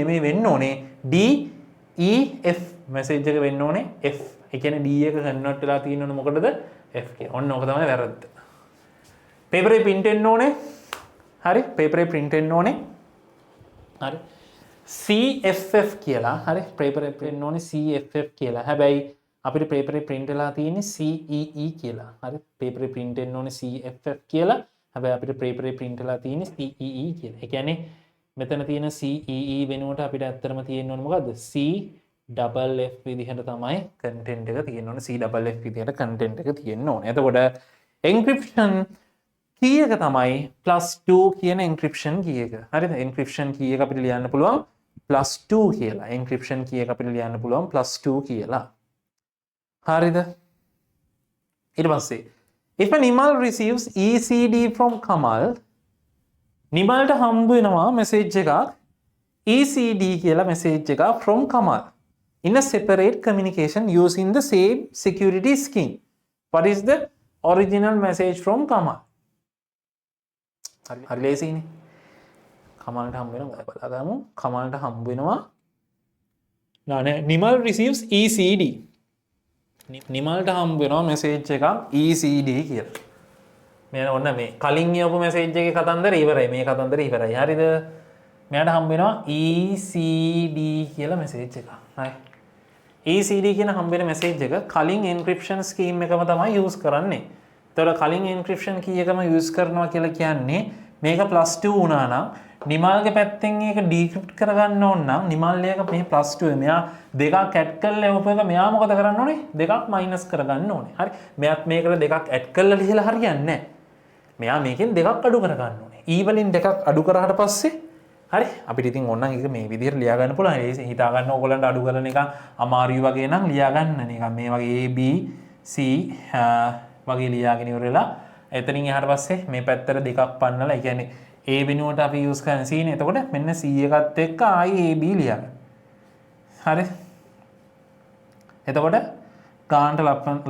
නෙමෙයි වෙන්න ඕනේ. D E F මැසේජ් එක වෙන්න ඕනේ F. ඒ කියන්නේ D එක කන්වර්ට් වෙලා තියෙනවනේ මොකටද? F කියන. ඔන්න ඕක තමයි වැරද්ද. පේපර් එකේ print වෙන්න ඕනේ. හරි? පේපර් එකේ print වෙන්න ඕනේ. හරි? CFF කියලා. හරි? පේපර් එකේ print ඕනේ CFF කියලා. හැබැයි අපිට පේපර් එකේ print වෙලා තියෙන්නේ CEE කියලා. හරි? පේපර් එකේ print වෙන්න ඕනේ CFF කියලා. හැබැයි අපිට පේපර් එකේ print වෙලා තියෙන්නේ CEE කියලා. ඒ කියන්නේ මෙතන තියෙන CEE වෙනුවට අපිට ඇත්තටම තියෙන්න ඕනේ මොකද්ද? CFF විදිහට තමයි content එක තියෙන්න ඕනේ. CFF විදිහට content එක තියෙන්න ඕනේ. එතකොට encryption key එක තමයි +2 කියන encryption key එක. හරිද? encryption key එක අපිට ලියන්න පුළුවන් +2 කියලා. encryption key එක අපිට ලියන්න පුළුවන් +2 කියලා. හරිද? ඊට පස්සේ if a Nimal receives ECD from Kamal නිමල්ට හම්බ වෙනවා message එකක් ECD කියලා message එකක් from Kamal in a separate communication using the same security scheme. What is the original message from Kamal? හරි ලේසියිනේ. Kamalට හම්බ වෙනවා බලගමු. Kamalට හම්බ වෙනවා Nimal receives ECD. නිමල්ට හම්බ වෙනවා message එකක් ECD කියලා. මෙන්න ඔන්න මේ කලින් යවපු මැසේජ් එකේ කතන්දර ඉවරයි. මේ කතන්දර ඉවරයි. හරිද? මෙයාට හම්බ වෙනවා ECD කියලා මැසේජ් එකක්. හරි. ECD කියන හම්බ වෙන මැසේජ් එක කලින් එන්ක්‍රිප්ෂන් ස්කීම් එකම තමයි යූස් කරන්නේ. එතකොට කලින් එන්ක්‍රිප්ෂන් කී එකම යූස් කරනවා කියලා කියන්නේ මේක +2 වුණා නම් නිමල්ගේ පැත්තෙන් ඒක ඩික්‍රිප්ට් කරගන්න ඕන නම් නිමල් එක මේ +2 මෙයා දෙකක් ඇඩ් කරලා එවපු එක මෙයා මොකද කරන්න ඕනේ? දෙකක් මයිනස් කරගන්න ඕනේ. හරි. මෙයාත් මේකට දෙකක් ඇඩ් කරලා ලියලා හරියන්නේ නැහැ. මෙයා මේකෙන් දෙකක් අඩු කරගන්න ඕනේ. E වලින් දෙකක් අඩු කරාට පස්සේ හරි අපිට ඉතින් ඕනනම් ඒක මේ විදිහට ලියා ගන්න පුළුවන්. ඒ හිතා ගන්න ඕගොල්ලන්ට අඩු කරන එක අමාරුයි වගේ නම් ලියා ගන්න නිකන් මේ වගේ A B C වගේ ලියාගෙන ඉවරලා එතනින් එහාට පස්සේ මේ පැත්තට දෙකක් පන්නලා ඒ කියන්නේ A වෙනුවට අපි යූස් කරන C නේ. එතකොට මෙන්න C එකත් එක්ක ආයි A B ලියා ගන්න. හරි. එතකොට ගානට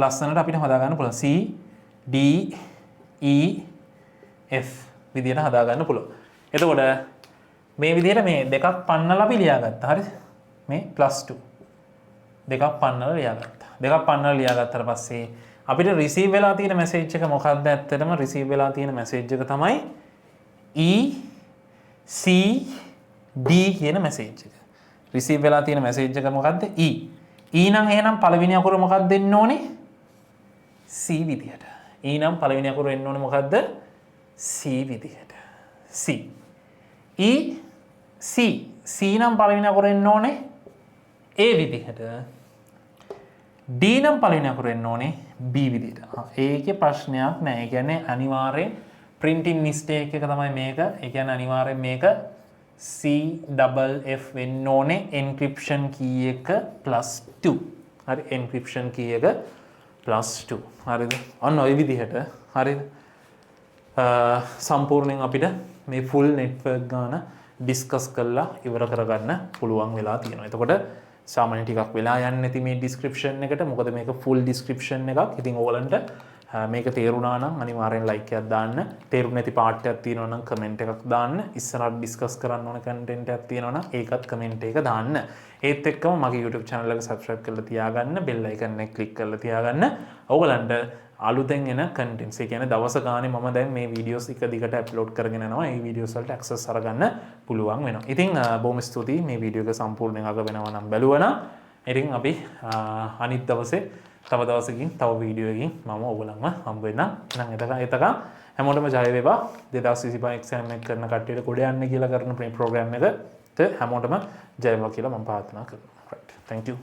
ලස්සනට අපිට හදා ගන්න පුළුවන්. C D E F විදිහට හදා ගන්න පුළුවන්. එතකොට මේ විදිහට මේ දෙකක් පන්නලා අපි ලියාගත්තා. හරිද? මේ +2 දෙකක් පන්නලා ලියාගත්තා. දෙකක් පන්නලා ලියාගත්තාට පස්සේ අපිට රිසීව් වෙලා තියෙන මැසේජ් එක මොකක්ද? ඇත්තටම රිසීව් වෙලා තියෙන මැසේජ් එක තමයි E C D කියන මැසේජ් එක. රිසීව් වෙලා තියෙන මැසේජ් එක මොකක්ද? E. E නම් එහෙනම් පළවෙනි අකුර මොකක්ද දෙන්න ඕනේ? C විදිහට. E නම් පළවෙනි අකුර එන්න ඕනේ මොකක්ද? C විදිහට. C. E C C නම් පළවෙනි අකුර එන්න ඕනේ A විදිහට. D නම් පළවෙනි අකුර එන්න ඕනේ B විදිහට. ඒකේ ප්‍රශ්නයක් නැහැ. ඒ කියන්නේ අනිවාර්යෙන් printing mistake එක තමයි මේක. ඒ කියන්නේ අනිවාර්යෙන් මේක CFF වෙන්න ඕනේ encryption key එක +2. හරි encryption key එක +2. හරිද? අන්න ওই විදිහට. හරිද? සම්පූර්ණයෙන් අපිට මේ ෆුල් නෙට්වර්ක් ගාන ඩිස්කස් කරලා ඉවර කරගන්න පුළුවන් වෙලා තියෙනවා. එතකොට සාමාන්‍ය ටිකක් වෙලා යන්නේ නැති මේ ඩිස්ක්‍රිප්ෂන් එකට. මොකද මේක ෆුල් ඩිස්ක්‍රිප්ෂන් එකක්. ඉතින් ඕගලන්ට මේක තේරුණා නම් අනිවාර්යෙන් ලයික් එකක් දාන්න. තේරුම් නැති පාර්ට් එකක් තියෙනවා නම් කමෙන්ට් එකක් දාන්න. ඉස්සරහට ඩිස්කස් කරන්න ඕන කන්ටෙන්ට් එකක් තියෙනවා නම් ඒකත් කමෙන්ට් එක දාන්න. ඒත් එක්කම මගේ YouTube channel එක subscribe කරලා තියාගන්න. bell icon එක click කරලා තියාගන්න. ඕගලන්ට අලුතෙන් එන කන්ටෙන්ට්ස් ඒ කියන්නේ දවස ගානේ මම දැන් මේ වීඩියෝස් එක දිගට අප්ලෝඩ් කරගෙන යනවා. ඒ වීඩියෝස් වලට ඇක්සස් අරගන්න පුළුවන් වෙනවා. ඉතින් බොහොම ස්තුතියි මේ වීඩියෝ එක සම්පූර්ණයෙන් අග වෙනවා නම් බැලුවා නම්. ඉතින් අපි අනිත් දවසේ තව දවසකින් තව වීඩියෝ එකකින් මම ඔයගොල්ලන්ව හම්බ වෙන්නම්. එහෙනම් එතකන් හැමෝටම ජය වේවා. 2025 එක්සෑම් එක කරන කට්ටියට ගොඩ යන්න කියලා කරන ප්‍රෝග්‍රෑම් එකට හැමෝටම ජය වේවා කියලා මම ප්‍රාර්ථනා කරනවා. right. Thank you.